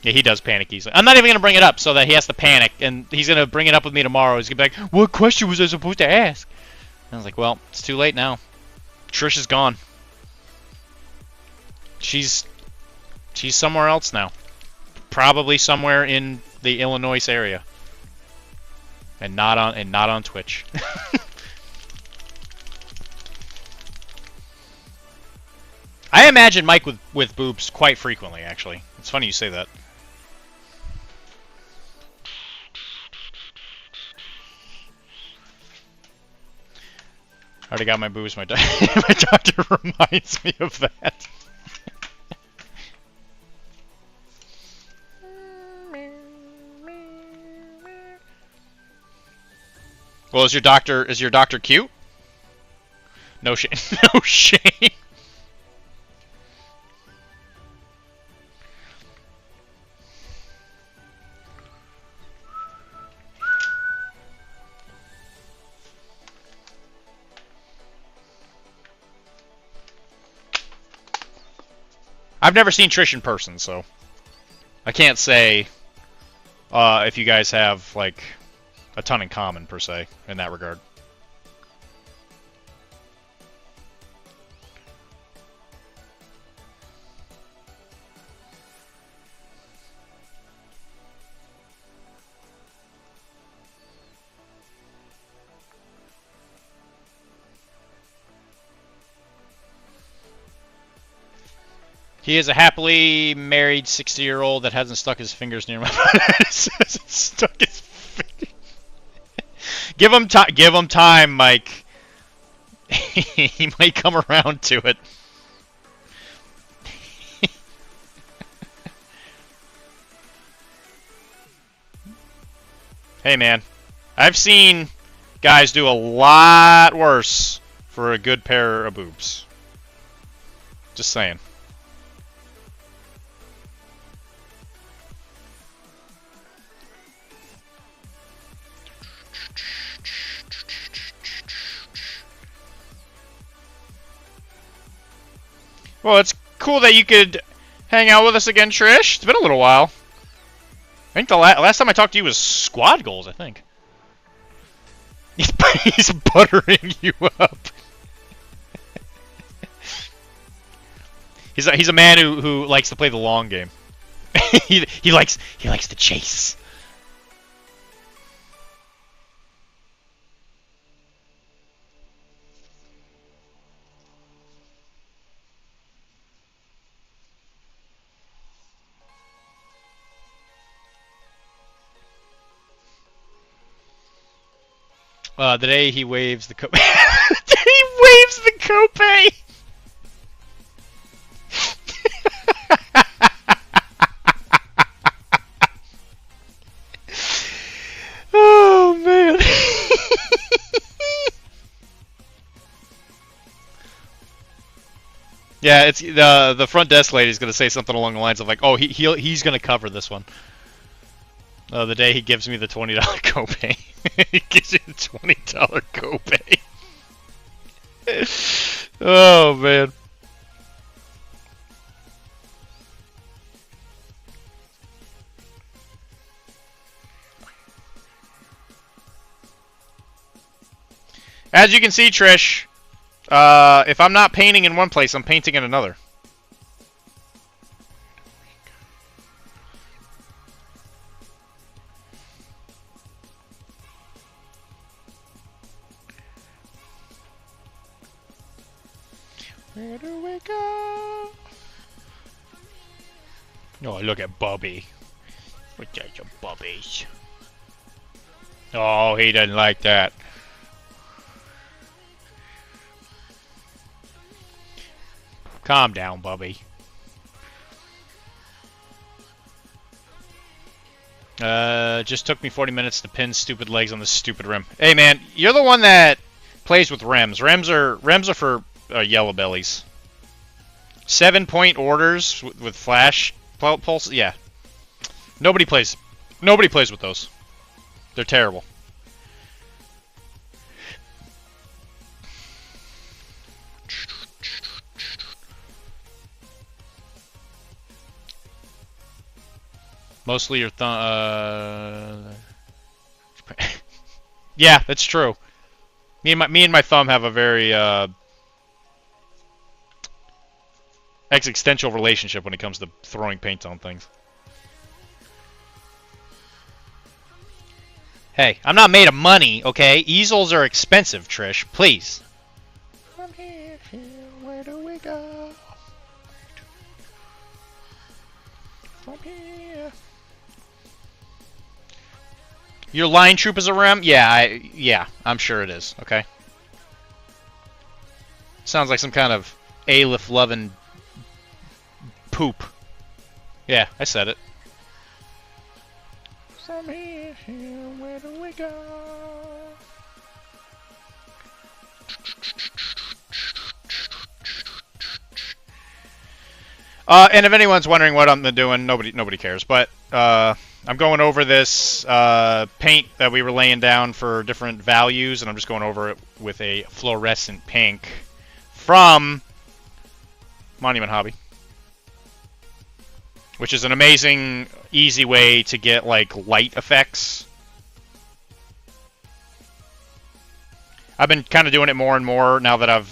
Yeah, he does panic easily. I'm not even going to bring it up so that he has to panic, and he's going to bring it up with me tomorrow. He's going to be like, what question was I supposed to ask? And I was like, well, it's too late now. Trish is gone. She's somewhere else now. Probably somewhere in the Illinois area. And not on Twitch. I imagine Mike with boobs quite frequently, actually. It's funny you say that. I already got my boobs. My doctor reminds me of that. Well, is your doctor cute? No shame. No shame. I've never seen Trish in person, so I can't say if you guys have like a ton in common per se in that regard. He is a happily married 60-year-old that hasn't stuck his fingers near my hasn't stuck his fingers. Give him time, Mike. He might come around to it. Hey man, I've seen guys do a lot worse for a good pair of boobs. Just saying. Well, it's cool that you could hang out with us again, Trish. It's been a little while. I think the last time I talked to you was Squad Goals, I think. He's buttering you up. He's a man who likes to play the long game. he likes to chase. The day he waves the cope. He waves the cope. Oh man. Yeah, it's the front desk lady's gonna say something along the lines of like, "Oh, he's gonna cover this one." The day he gives me the $20 copay. He gives you the $20 copay. Oh, man. As you can see, Trish, if I'm not painting in one place, I'm painting in another. Where do we go? Oh, look at Bobby. What's that, some Bobbies? Oh, he doesn't like that. Calm down, Bubby. Just took me 40 minutes to pin stupid legs on this stupid rim. Hey, man, you're the one that plays with rims. Rims are for yellow bellies. 7-point orders with flash pulse. Yeah, nobody plays with those. They're terrible. Mostly your thumb. Yeah, that's true. Me and my thumb have a very existential relationship when it comes to throwing paint on things. Hey, I'm not made of money, okay? Easels are expensive, Trish. Please. From here, where do we go? From here. Your line troop is a rim? Yeah, I'm sure it is, okay? Sounds like some kind of Aleph-loving poop. Yeah, I said it. From here, where do we go? And if anyone's wondering what I'm doing, nobody cares. But I'm going over this paint that we were laying down for different values, and I'm just going over it with a fluorescent pink from Monument Hobby, which is an amazing, easy way to get like light effects. I've been kind of doing it more and more now that I've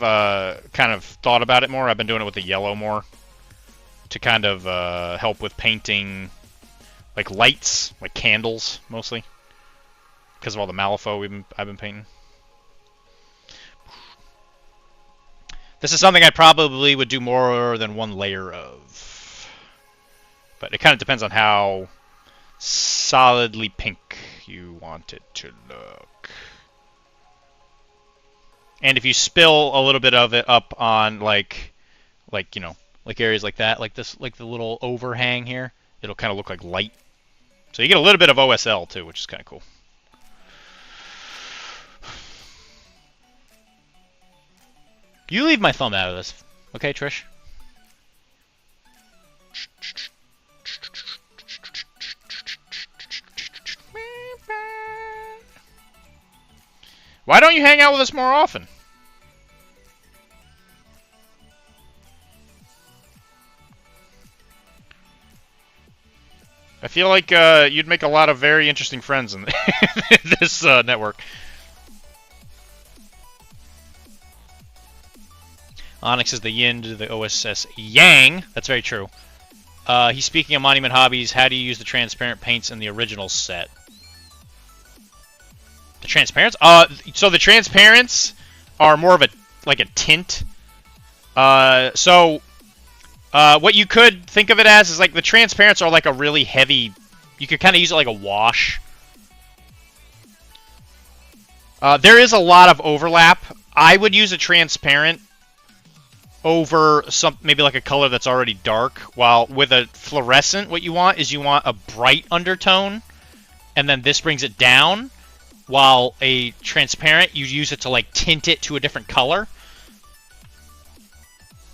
kind of thought about it more. I've been doing it with the yellow more to kind of help with painting like lights, like candles mostly, because of all the Malifaux I've been painting. This is something I probably would do more than one layer of, but it kind of depends on how solidly pink you want it to look. And if you spill a little bit of it up on like you know, like areas like that, like this, like the little overhang here, it'll kind of look like light. So you get a little bit of OSL too, which is kind of cool. You leave my thumb out of this, okay, Trish? Why don't you hang out with us more often? I feel like you'd make a lot of very interesting friends in this network. Onyx is the yin to the OSS yang. That's very true. He's speaking of Monument Hobbies. How do you use the transparent paints in the original set? The transparents? So the transparents are more of a tint. What you could think of it as is like the transparents are like a really heavy. You could kind of use it like a wash. There is a lot of overlap. I would use a transparent over maybe like a color that's already dark. While with a fluorescent, what you want is you want a bright undertone, and then this brings it down. While a transparent, you use it to like tint it to a different color.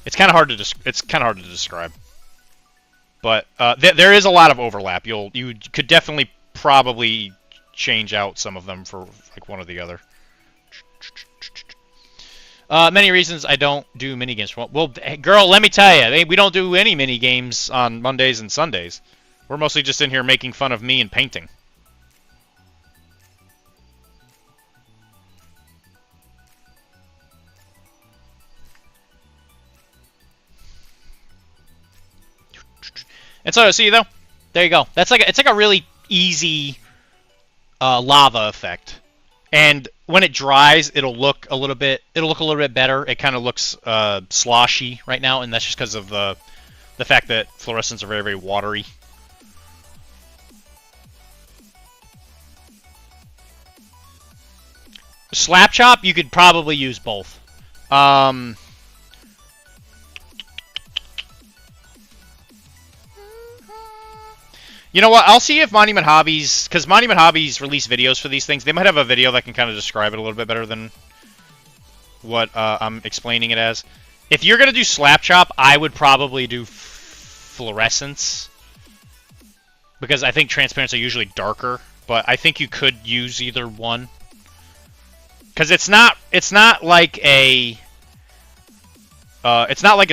It's kind of hard to describe, but there is a lot of overlap. You could definitely probably change out some of them for like one or the other. Many reasons I don't do minigames. Well, girl, let me tell you, we don't do any minigames on Mondays and Sundays. We're mostly just in here making fun of me and painting. And so, see though, there you go. That's like it's like a really easy lava effect. And when it dries, it'll look a little bit better. It kind of looks sloshy right now, and that's just because of the fact that fluorescents are very, very watery. Slap chop, you could probably use both. You know what? I'll see if Monument Hobbies, because Monument Hobbies release videos for these things. They might have a video that can kind of describe it a little bit better than what I'm explaining it as. If you're going to do slap chop, I would probably do fluorescence, because I think transparents are usually darker, but I think you could use either one. Because it's not like a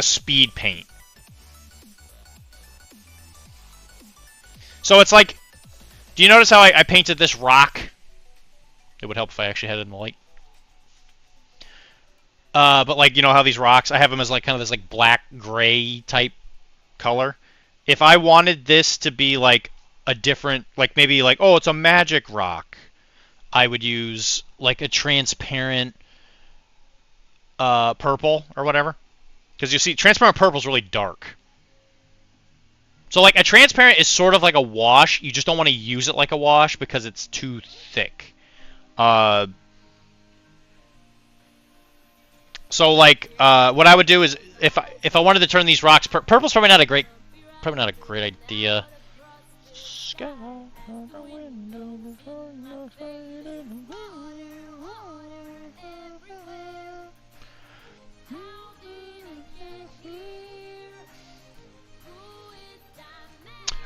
speed paint. So it's like, do you notice how I painted this rock? It would help if I actually had it in the light. But like, you know how these rocks, I have them as like kind of this like black gray type color. If I wanted this to be like a different, like maybe like, oh, it's a magic rock, I would use like a transparent purple or whatever. Because you see, transparent purple is really dark. So like a transparent is sort of like a wash. You just don't want to use it like a wash because it's too thick. So like what I would do is if I wanted to turn these rocks purple's probably not a great idea.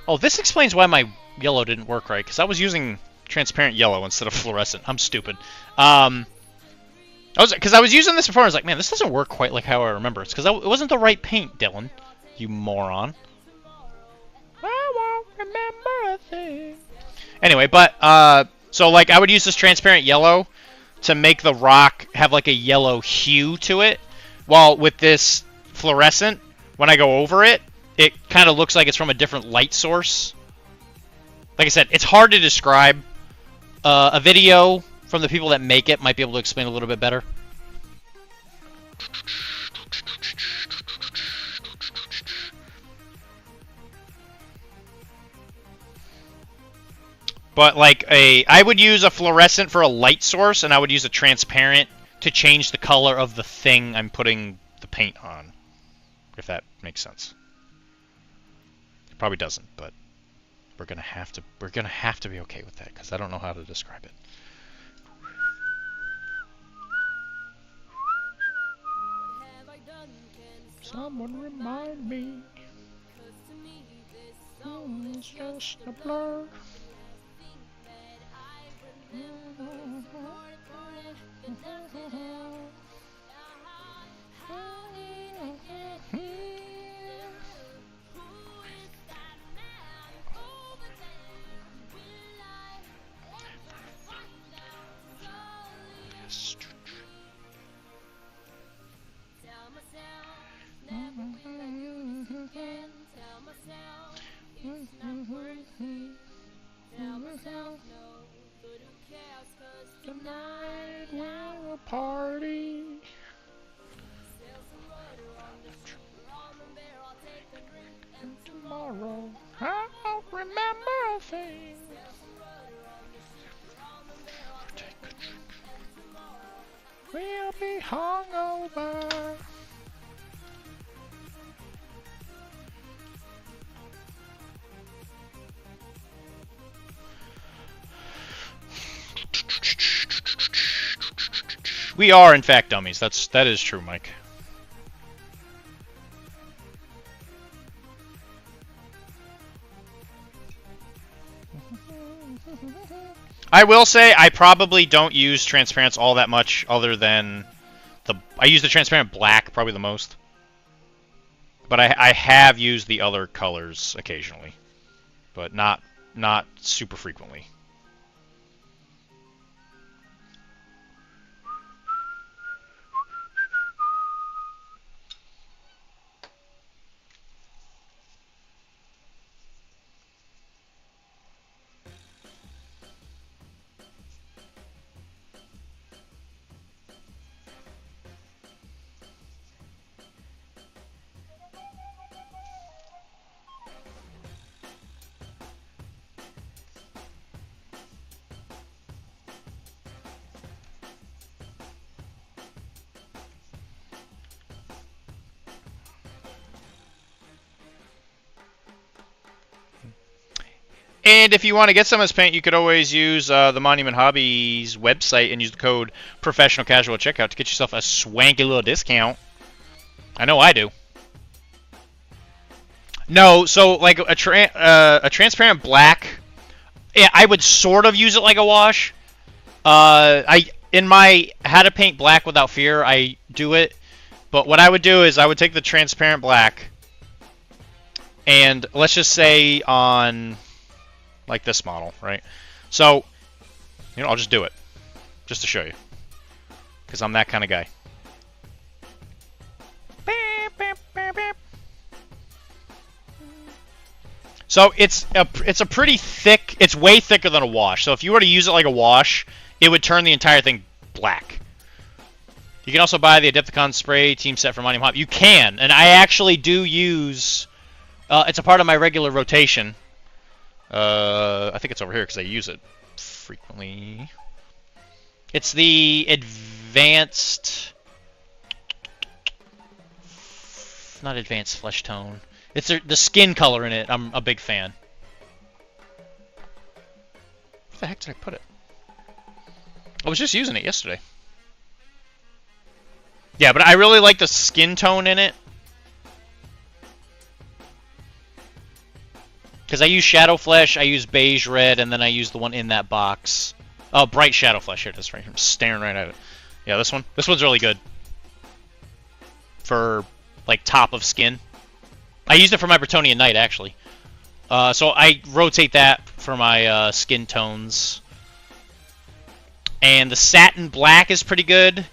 Oh, this explains why my yellow didn't work right, because I was using transparent yellow instead of fluorescent. I'm stupid. Because I was using this before, I was like, man, this doesn't work quite like how I remember. It's because it wasn't the right paint, Dylan. You moron. I won't remember a thing. Anyway, but, so, like, I would use this transparent yellow to make the rock have, like, a yellow hue to it. While with this fluorescent, when I go over it, it kind of looks like it's from a different light source. Like I said, it's hard to describe. A video from the people that make it might be able to explain a little bit better. But like I would use a fluorescent for a light source, and I would use a transparent to change the color of the thing I'm putting the paint on. If that makes sense. It probably doesn't, but we're gonna have to be okay with that because I don't know how to describe it. Someone remind me. It's just a blur. Tonight we'll party. And tomorrow I'll remember a thing. Take a drink. We'll be hungover. We are, in fact, dummies. That is true, Mike. I will say I probably don't use transparents all that much, other than I use the transparent black probably the most. But I have used the other colors occasionally, but not super frequently. And if you want to get some of this paint, you could always use the Monument Hobbies website and use the code Professional Casual at checkout to get yourself a swanky little discount. I know I do. No, so like a transparent black, yeah, I would sort of use it like a wash. In my How to Paint Black Without Fear, I do it. But what I would do is I would take the transparent black, and let's just say on like this model, right? So, I'll just do it just to show you, because I'm that kind of guy. So it's a pretty thick. It's way thicker than a wash. So if you were to use it like a wash, it would turn the entire thing black. You can also buy the Adepticon spray team set from Monument Hobby. You can, and I actually do use. It's a part of my regular rotation. I think it's over here because I use it frequently. It's the advanced, not advanced flesh tone. It's the skin color in it. I'm a big fan. Where the heck did I put it? I was just using it yesterday. Yeah, but I really like the skin tone in it. Because I use Shadow Flesh, I use Beige Red, and then I use the one in that box. Oh, Bright Shadow Flesh. Here it is right here. I'm staring right at it. Yeah, this one. This one's really good. For, like, top of skin. I used it for my Bretonian Knight, actually. So I rotate that for my skin tones. And the Satin Black is pretty good.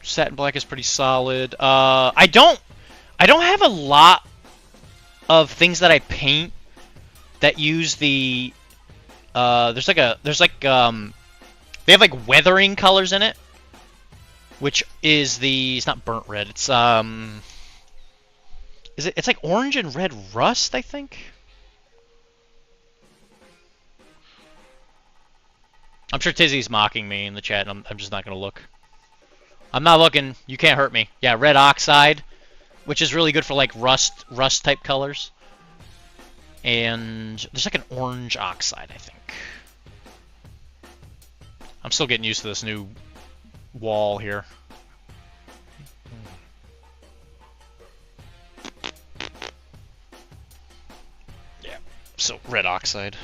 Satin Black is pretty solid. I don't have a lot of things that I paint that use the they have like weathering colors in it, which is it's not burnt red. It's it's like orange and red rust, I think. I'm sure Tizzy's mocking me in the chat, and I'm just not gonna look. I'm not looking. You can't hurt me. Yeah, red oxide, which is really good for like rust type colors. And there's like an orange oxide, I think. I'm still getting used to this new wall here. Yeah, so red oxide.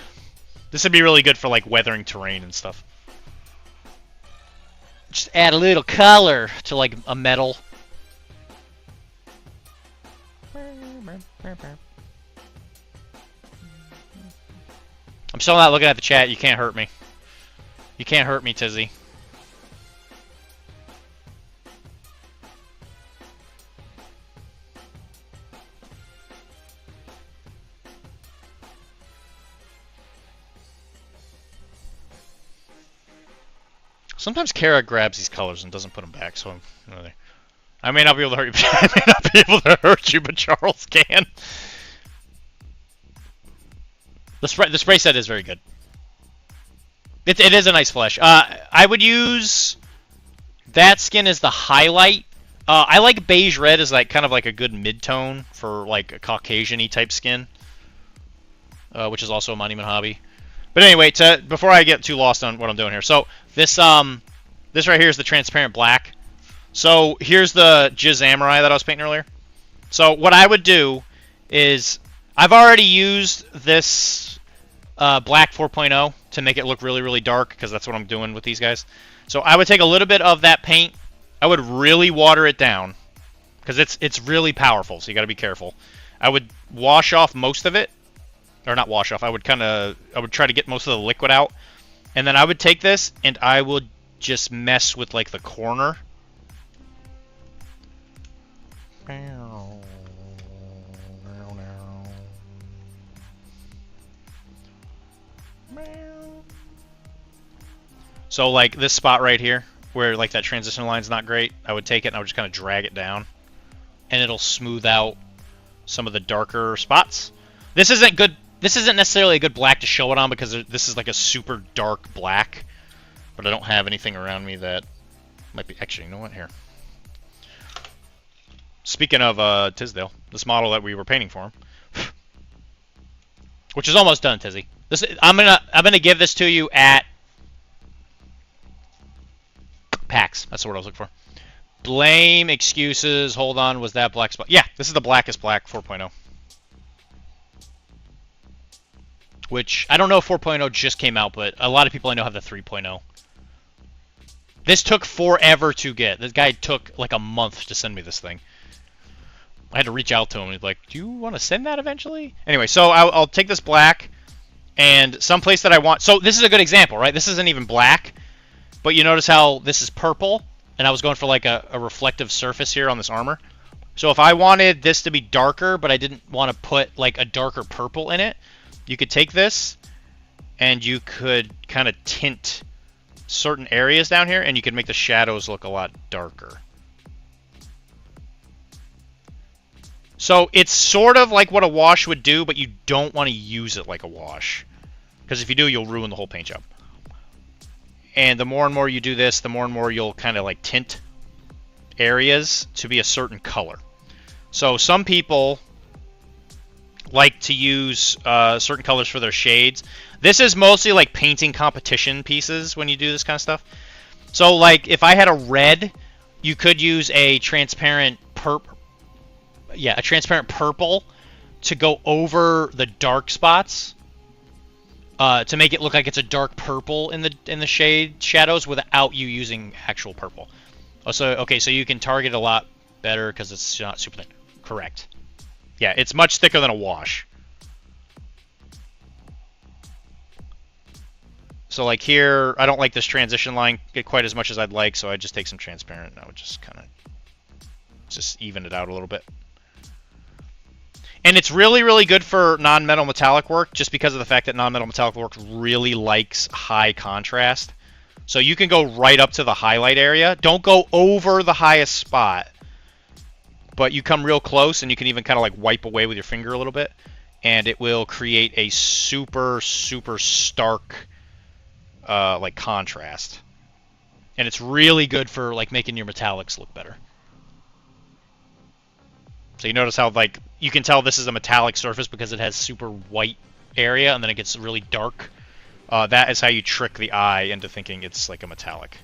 This would be really good for like weathering terrain and stuff. Just add a little color to like a metal. I'm still not looking at the chat. You can't hurt me. You can't hurt me, Tizzy. Sometimes Kara grabs these colors and doesn't put them back, so I may not be able to hurt you. I may not be able to hurt you, but Charles can. The spray set is very good. It is a nice flesh. I would use that skin as the highlight. I like beige red as like kind of like a good mid-tone for like a Caucasian-y type skin, which is also a Monument Hobby. But anyway, before I get too lost on what I'm doing here, so this right here is the transparent black. So here's the Jizamurai that I was painting earlier. So what I would do is I've already used this black 4.0 to make it look really, really dark, because that's what I'm doing with these guys. So I would take a little bit of that paint. I would really water it down, because it's really powerful, so you got to be careful. I would wash off most of it. Or not wash off, I would try to get most of the liquid out. And then I would take this and I would just mess with like the corner. So like this spot right here, where like that transition line's not great, I would take it and I would just kind of drag it down. And it'll smooth out some of the darker spots. This isn't good. This isn't necessarily a good black to show it on, because this is like a super dark black. But I don't have anything around me that might be... Actually, you know what? Here. Speaking of Tisdale, this model that we were painting for him. which is almost done, Tizzy. I'm gonna give this to you at PAX. That's the word I was looking for. Blame, excuses, hold on, was that black spot? Yeah, this is the blackest black 4.0. Which, I don't know if 4.0 just came out, but a lot of people I know have the 3.0. This took forever to get. This guy took like a month to send me this thing. I had to reach out to him. He's like, do you want to send that eventually? Anyway, so I'll take this black, and someplace that I want... So this is a good example, right? This isn't even black, but you notice how this is purple, and I was going for like a reflective surface here on this armor. So if I wanted this to be darker, but I didn't want to put like a darker purple in it, you could take this, and you could kind of tint certain areas down here, and you can make the shadows look a lot darker. So it's sort of like what a wash would do, but you don't want to use it like a wash, because if you do, you'll ruin the whole paint job. And the more and more you do this, the more and more you'll kind of like tint areas to be a certain color. So some people like to use certain colors for their shades. This is mostly like painting competition pieces when you do this kind of stuff. So like if I had a red, you could use a transparent purple to go over the dark spots to make it look like it's a dark purple in the shadows without you using actual purple. Also, okay, so you can target a lot better because it's not super thin. Correct. Yeah, it's much thicker than a wash. So like here, I don't like this transition line get quite as much as I'd like, so I just take some transparent and I would just kind of just even it out a little bit. And it's really, really good for non-metal metallic work just because of the fact that non-metal metallic work really likes high contrast. So you can go right up to the highlight area. Don't go over the highest spot, but you come real close and you can even kind of like wipe away with your finger a little bit, and it will create a super, super stark like contrast. And it's really good for like making your metallics look better. So you notice how like you can tell this is a metallic surface because it has super white area and then it gets really dark. That is how you trick the eye into thinking it's like a metallic.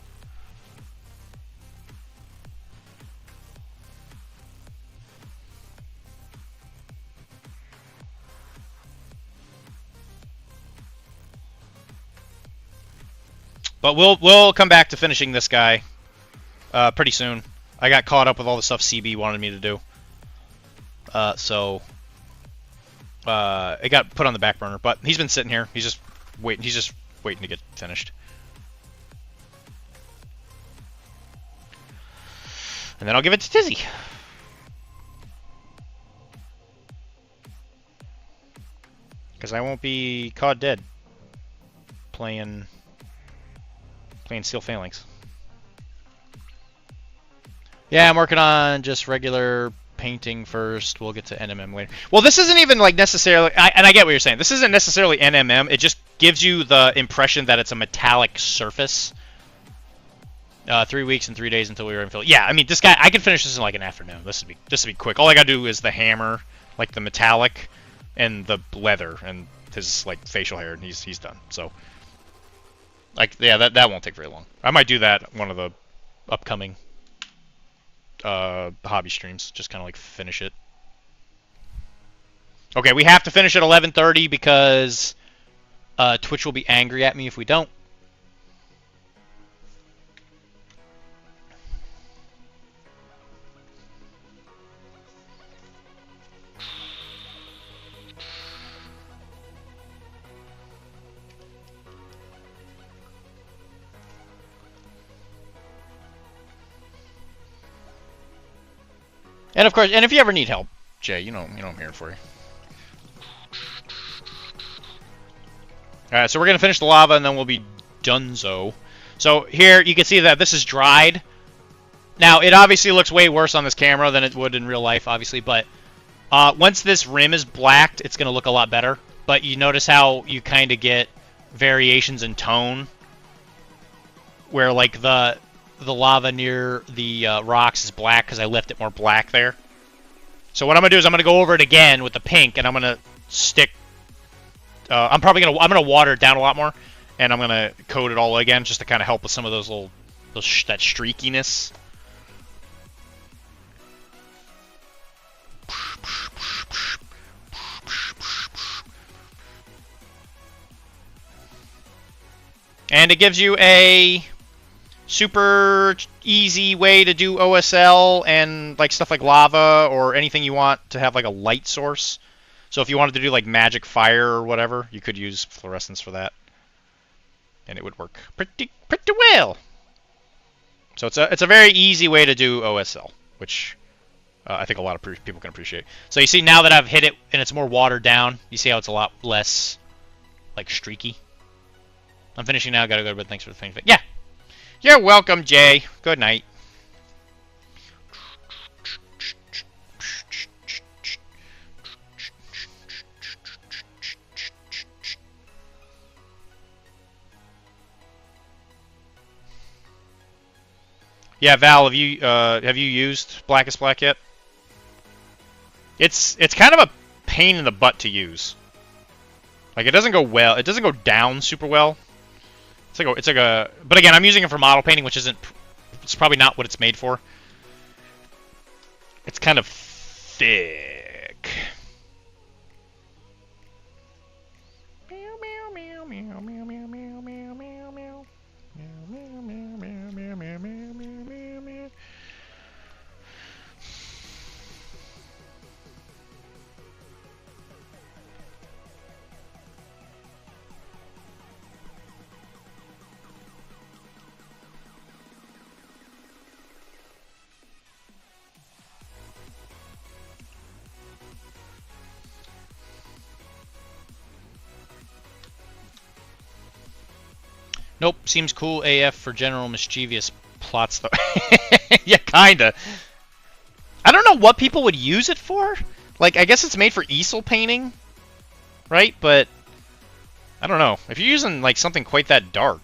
But we'll come back to finishing this guy pretty soon. I got caught up with all the stuff CB wanted me to do. So it got put on the back burner, but he's been sitting here. He's just waiting to get finished. And then I'll give it to Tizzy. Because I won't be caught dead playing Steel Phalanx. Yeah, I'm working on just regular painting first. We'll get to NMM later. Well, this isn't even like necessarily, and I get what you're saying. This isn't necessarily NMM. It just gives you the impression that it's a metallic surface. 3 weeks and 3 days until we were in Philly. Yeah, I mean, this guy, I can finish this in like an afternoon. This would be quick. All I gotta do is the hammer, like the metallic, and the leather, and his like facial hair, and he's done. So, like, yeah, that won't take very long. I might do that one of the upcoming hobby streams. Just kind of like finish it. Okay, we have to finish at 11:30 because Twitch will be angry at me if we don't. And of course, and if you ever need help, Jay, you know I'm here for you. Alright, so we're going to finish the lava and then we'll be donezo. So here you can see that this is dried. Now, it obviously looks way worse on this camera than it would in real life, obviously, but once this rim is blacked, it's going to look a lot better. But you notice how you kind of get variations in tone, where like the lava near the rocks is black because I left it more black there. So what I'm going to do is I'm going to go over it again with the pink, and I'm going to stick I'm gonna water it down a lot more, and I'm gonna coat it all again just to kind of help with some of those that streakiness. And it gives you a super easy way to do OSL and like stuff like lava or anything you want to have like a light source. So if you wanted to do like magic fire or whatever, you could use fluorescence for that, and it would work pretty well. So it's a very easy way to do OSL, which I think a lot of people can appreciate. So you see now that I've hit it and it's more watered down, you see how it's a lot less like streaky. I'm finishing now. Gotta go to bed. Thanks for the thing. Yeah, you're welcome, Jay. Good night. Yeah, Val, have you used Blackest Black yet? It's kind of a pain in the butt to use. Like it doesn't go well. It doesn't go down super well. It's like a. But again, I'm using it for model painting, which isn't. It's probably not what it's made for. It's kind of thick. Nope, seems cool AF for general mischievous plots though. Yeah, kinda. I don't know what people would use it for. Like, I guess it's made for easel painting, right? But I don't know. If you're using like something quite that dark.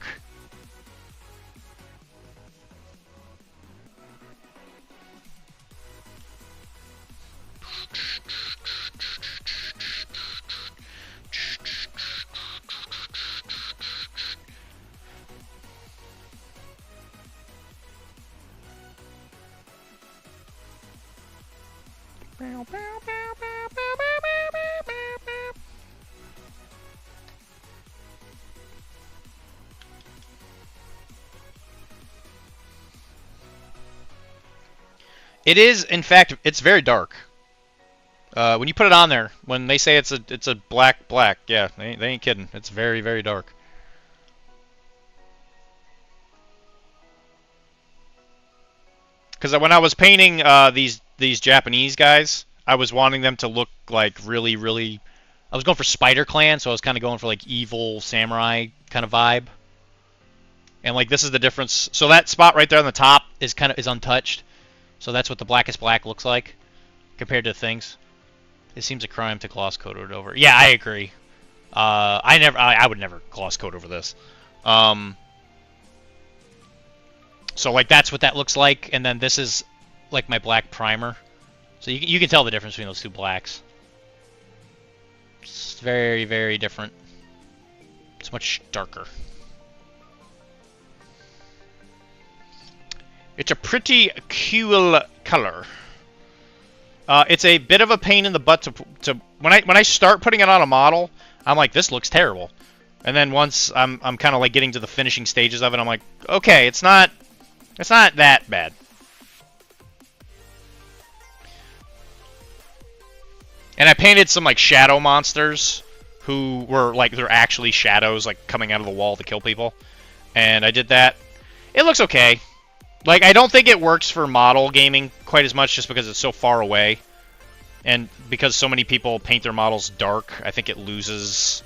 It is, in fact, it's very dark. When you put it on there, when they say it's a black, yeah, they ain't kidding. It's very, very dark. Because when I was painting these Japanese guys, I was wanting them to look like really, really. I was going for Spider Clan, so I was kind of going for like evil samurai kind of vibe. And like this is the difference. So that spot right there on the top is is untouched. So that's what the Blackest Black looks like compared to things. It seems a crime to gloss coat it over. Yeah, I agree. I would never gloss coat over this. So like that's what that looks like, and then this is like my black primer. So you can tell the difference between those two blacks. It's very, very different. It's much darker. It's a pretty cool color. It's a bit of a pain in the butt to when I start putting it on a model, I'm like, this looks terrible. And then once I'm kind of like getting to the finishing stages of it, I'm like, okay, it's not that bad. And I painted some like shadow monsters who were like, they're actually shadows like coming out of the wall to kill people. And I did that. It looks okay. Like, I don't think it works for model gaming quite as much just because it's so far away. And because so many people paint their models dark, I think it loses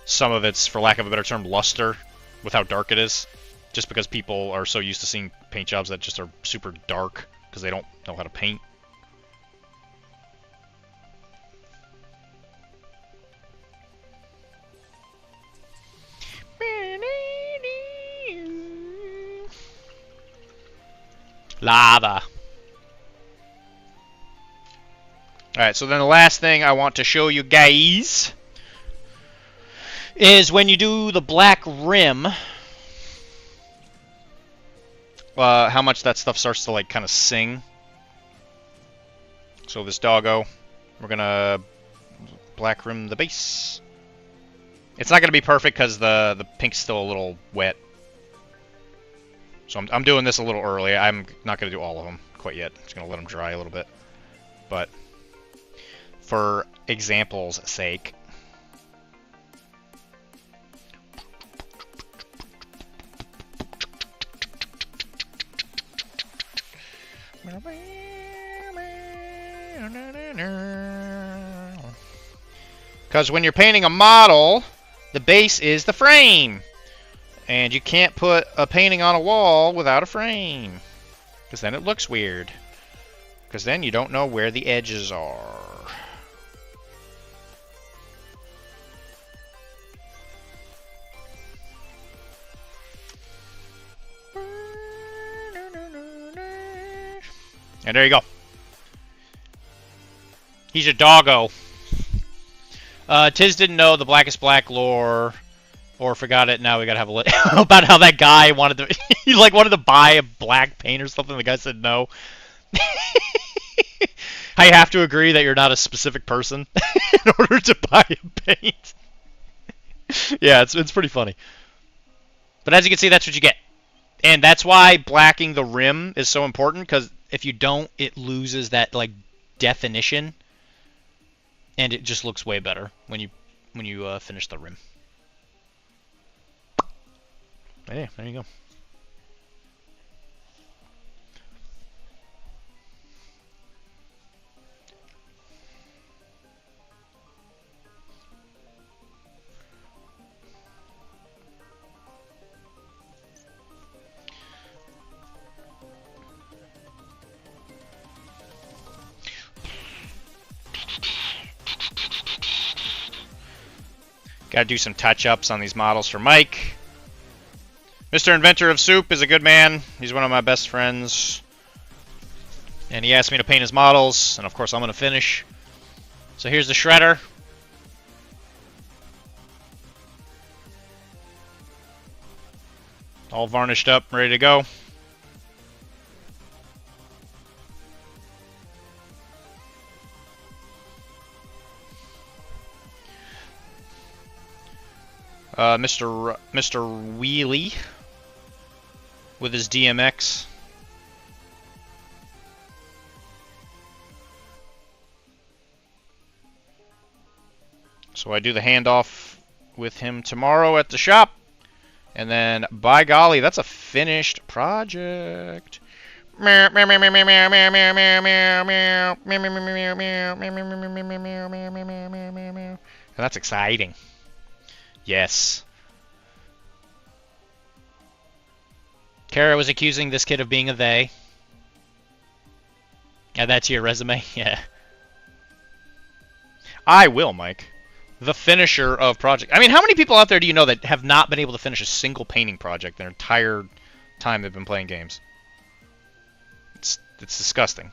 some of its, for lack of a better term, luster with how dark it is. Just because people are so used to seeing paint jobs that just are super dark because they don't know how to paint. Lava. Alright, so then the last thing I want to show you guys is when you do the black rim, how much that stuff starts to like kind of sing. So this doggo, we're gonna black rim the base. It's not gonna be perfect because the pink's still a little wet. So I'm doing this a little early. I'm not gonna do all of them quite yet. I'm just gonna let them dry a little bit. But for example's sake. Because when you're painting a model, the base is the frame. And you can't put a painting on a wall without a frame. Because then it looks weird. Because then you don't know where the edges are. And there you go. He's a doggo. Tiz didn't know the Blackest Black lore, or forgot it. Now we gotta have a look about how that guy wanted to, he like wanted to buy a black paint or something. The guy said no. I have to agree that you're not a specific person in order to buy a paint. Yeah, it's pretty funny. But as you can see, that's what you get, and that's why blacking the rim is so important. Because if you don't, it loses that like definition. And it just looks way better when you finish the rim. Hey, there you go. Gotta do some touch-ups on these models for Mike. Mr. Inventor of Soup is a good man. He's one of my best friends. And he asked me to paint his models, and of course I'm gonna finish. So here's the shredder. All varnished up, ready to go. Mr. Wheelie with his DMX. So I do the handoff with him tomorrow at the shop. And then, by golly, that's a finished project. And that's exciting. Yes. Kara was accusing this kid of being a they. Add that to your resume? Yeah. I will, Mike. The finisher of project. I mean, how many people out there do you know that have not been able to finish a single painting project their entire time they've been playing games? It's disgusting.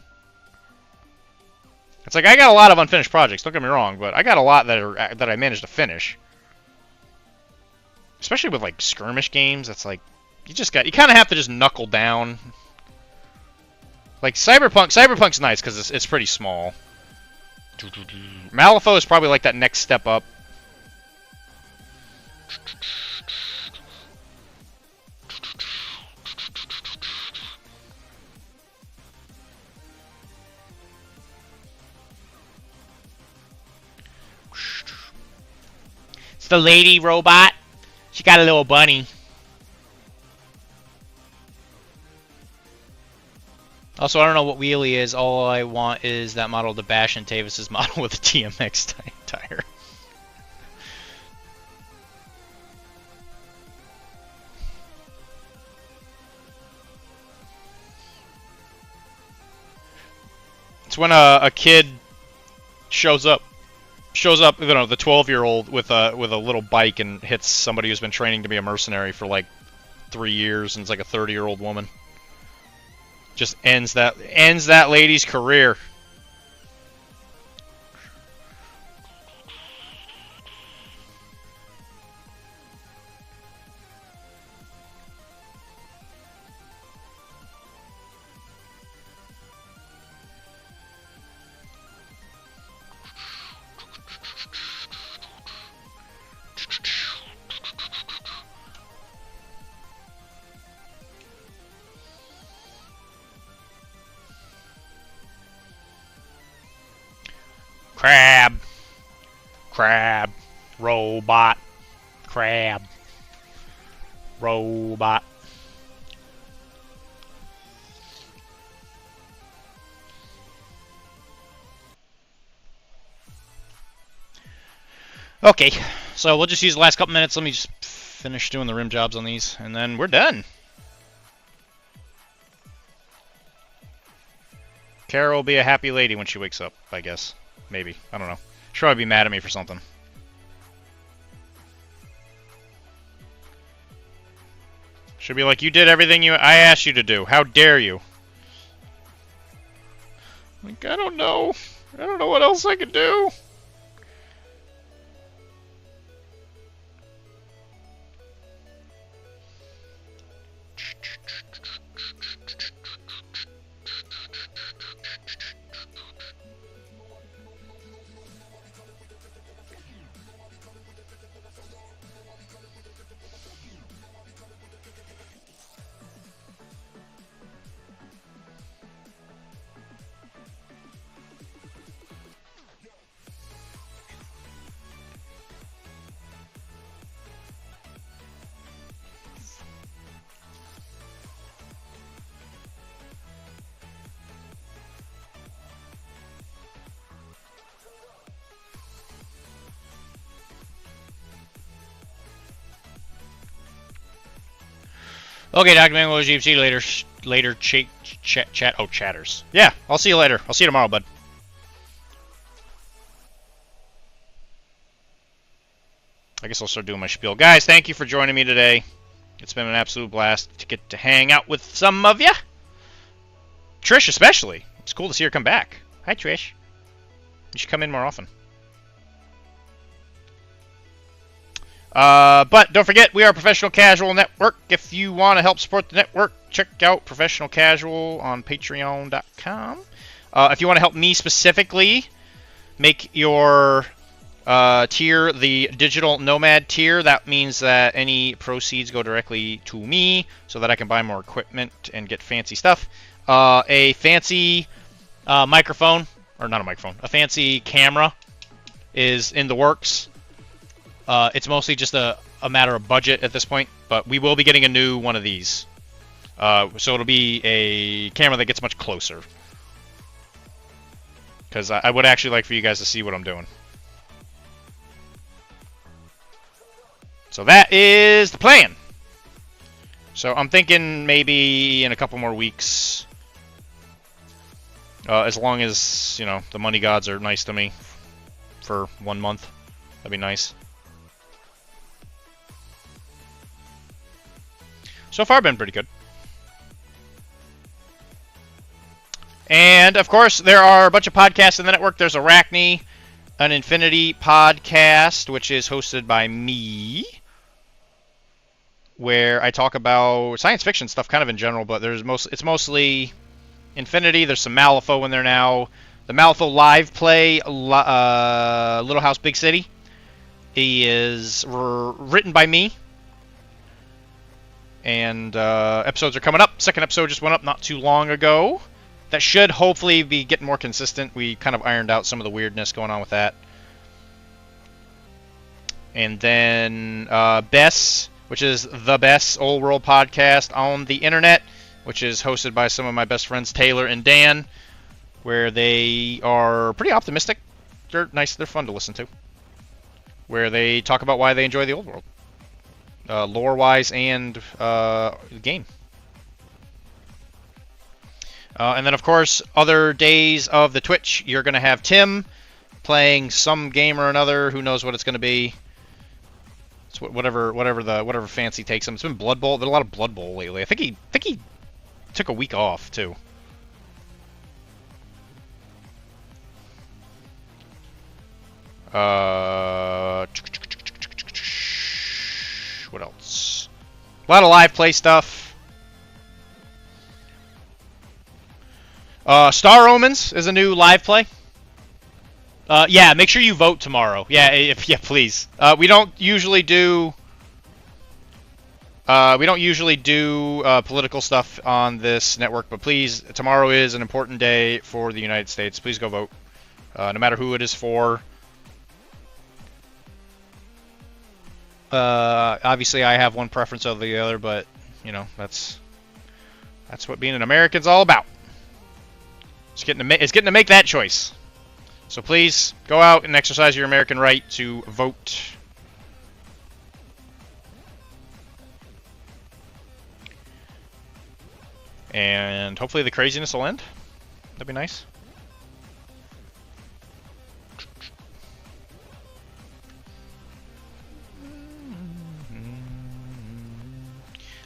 It's like, I got a lot of unfinished projects, don't get me wrong, but I got a lot that I managed to finish. Especially with like skirmish games, it's like you kind of have to just knuckle down. Like Cyberpunk's nice because it's pretty small. Malifaux is probably like that next step up. It's the lady robot. She got a little bunny. Also, I don't know what wheelie is. All I want is that model to bash in Tavis's model with a TMX tire. It's when a kid shows up, you know, the 12-year-old with a little bike and hits somebody who's been training to be a mercenary for like 3 years, and it's like a 30-year-old woman. Just ends that lady's career. Crab. Crab. Robot. Crab. Robot. Okay, so we'll just use the last couple minutes. Let me just finish doing the rim jobs on these, and then we're done. Kara will be a happy lady when she wakes up, I guess. Maybe. I don't know. She'll probably be mad at me for something. She'll be like, you did everything I asked you to do. How dare you? Like, I don't know. I don't know what else I could do. Okay, Dr. Man, we'll see you later. Chat. Oh, chatters. Yeah, I'll see you later. I'll see you tomorrow, bud. I guess I'll start doing my spiel. Guys, thank you for joining me today. It's been an absolute blast to get to hang out with some of you. Trish especially. It's cool to see her come back. Hi, Trish. You should come in more often. But don't forget, we are Professional Casual Network. If you want to help support the network, check out Professional Casual on Patreon.com. If you want to help me specifically, make your tier the Digital Nomad tier. That means that any proceeds go directly to me so that I can buy more equipment and get fancy stuff. A fancy microphone, or not a microphone, a fancy camera is in the works. It's mostly just a matter of budget at this point, but we will be getting a new one of these. So it'll be a camera that gets much closer. Because I would actually like for you guys to see what I'm doing. So that is the plan. So I'm thinking maybe in a couple more weeks, as long as, you know, the money gods are nice to me for 1 month. That'd be nice. So far, been pretty good. And, of course, there are a bunch of podcasts in the network. There's Arachne, an Infinity podcast, which is hosted by me, where I talk about science fiction stuff kind of in general, but it's mostly Infinity. There's some Malifaux in there now. The Malifaux live play, Little House Big City, he is written by me. And episodes are coming up. Second episode just went up not too long ago. That should hopefully be getting more consistent. We kind of ironed out some of the weirdness going on with that. And then Bess, which is the best old world podcast on the internet, which is hosted by some of my best friends Taylor and Dan, where they are pretty optimistic. They're nice. They're fun to listen to. Where they talk about why they enjoy the old world. Lore-wise and the game. And then, of course, other days of the Twitch, you're going to have Tim playing some game or another. Who knows what it's going to be? It's whatever fancy takes him. It's been Blood Bowl. There's a lot of Blood Bowl lately. I think he took a week off too. What else? A lot of live play stuff. Star Omens is a new live play. Yeah, make sure you vote tomorrow. Yeah, please. We don't usually do political stuff on this network, but please, tomorrow is an important day for the United States. Please go vote. no matter who it is for. Obviously, I have one preference over the other, but you know that's what being an American's all about. It's getting to make that choice. So please go out and exercise your American right to vote. And hopefully the craziness will end. That'd be nice.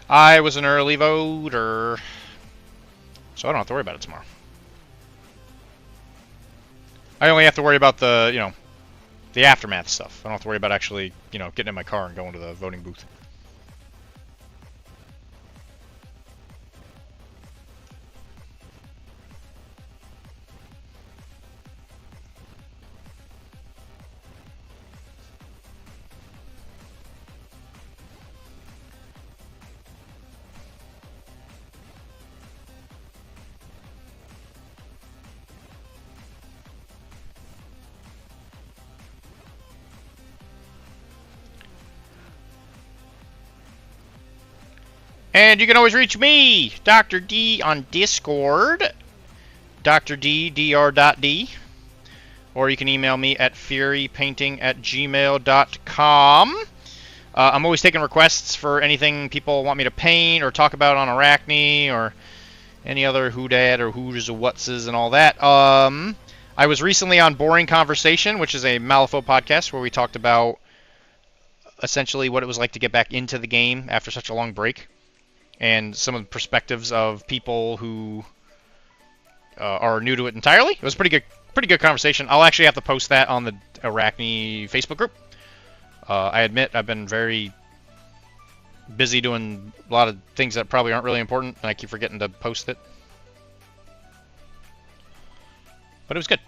I was an early voter, so I don't have to worry about it tomorrow. I only have to worry about the, the aftermath stuff. I don't have to worry about actually, getting in my car and going to the voting booth. And you can always reach me, Dr.D, on Discord, Dr.D, Dr.D. Or you can email me at furypainting@gmail.com. I'm always taking requests for anything people want me to paint or talk about on Arachne or any other whodad or who's or whatses and all that. I was recently on Boring Conversation, which is a Malifaux podcast where we talked about essentially what it was like to get back into the game after such a long break. And some of the perspectives of people who are new to it entirely. It was a pretty good conversation. I'll actually have to post that on the Arachne Facebook group. I admit I've been very busy doing a lot of things that probably aren't really important, and I keep forgetting to post it. But it was good.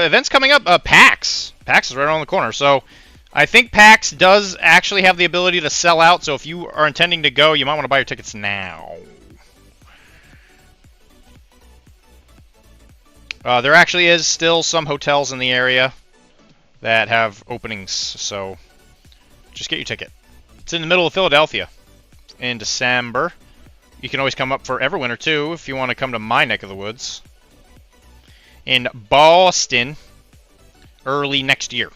Events coming up. PAX. PAX is right around the corner. So I think PAX does actually have the ability to sell out. So if you are intending to go, you might want to buy your tickets now. There actually is still some hotels in the area that have openings. So just get your ticket. It's in the middle of Philadelphia in December. You can always come up for Everwinter too if you want to come to my neck of the woods. In Boston early next year.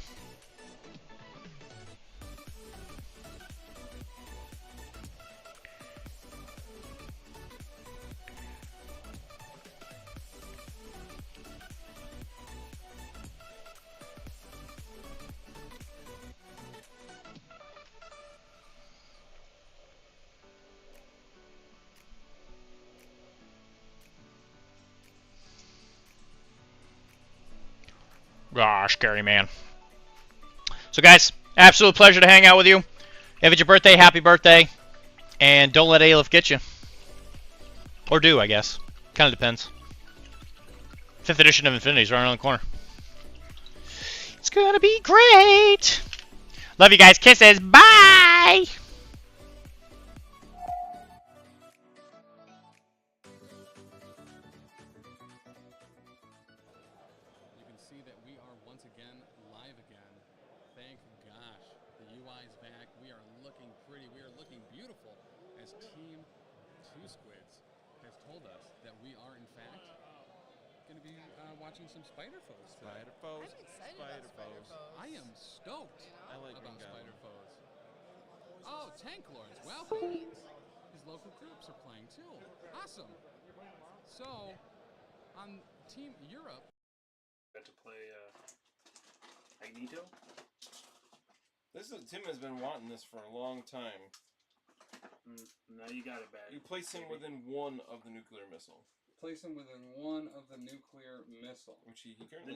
Ah, scary man. So guys, absolute pleasure to hang out with you. If it's your birthday, happy birthday. And don't let Aleph get you. Or do, I guess. Kind of depends. 5th edition of Infinity is right around the corner. It's gonna be great. Love you guys. Kisses. Bye! Some Spider Foes today. Spider Foes. I'm excited Spider about Spider Foes. Foes. I am stoked I like about Ringo. Spider Foes. Oh, Tank Lords. Welcome. His local groups are playing too. Awesome. So, on Team Europe. Got to play Magneto. Tim has been wanting this for a long time. Now you got it back. You place him within one of the nuclear missile. Place him within one of the nuclear missile. Which he currently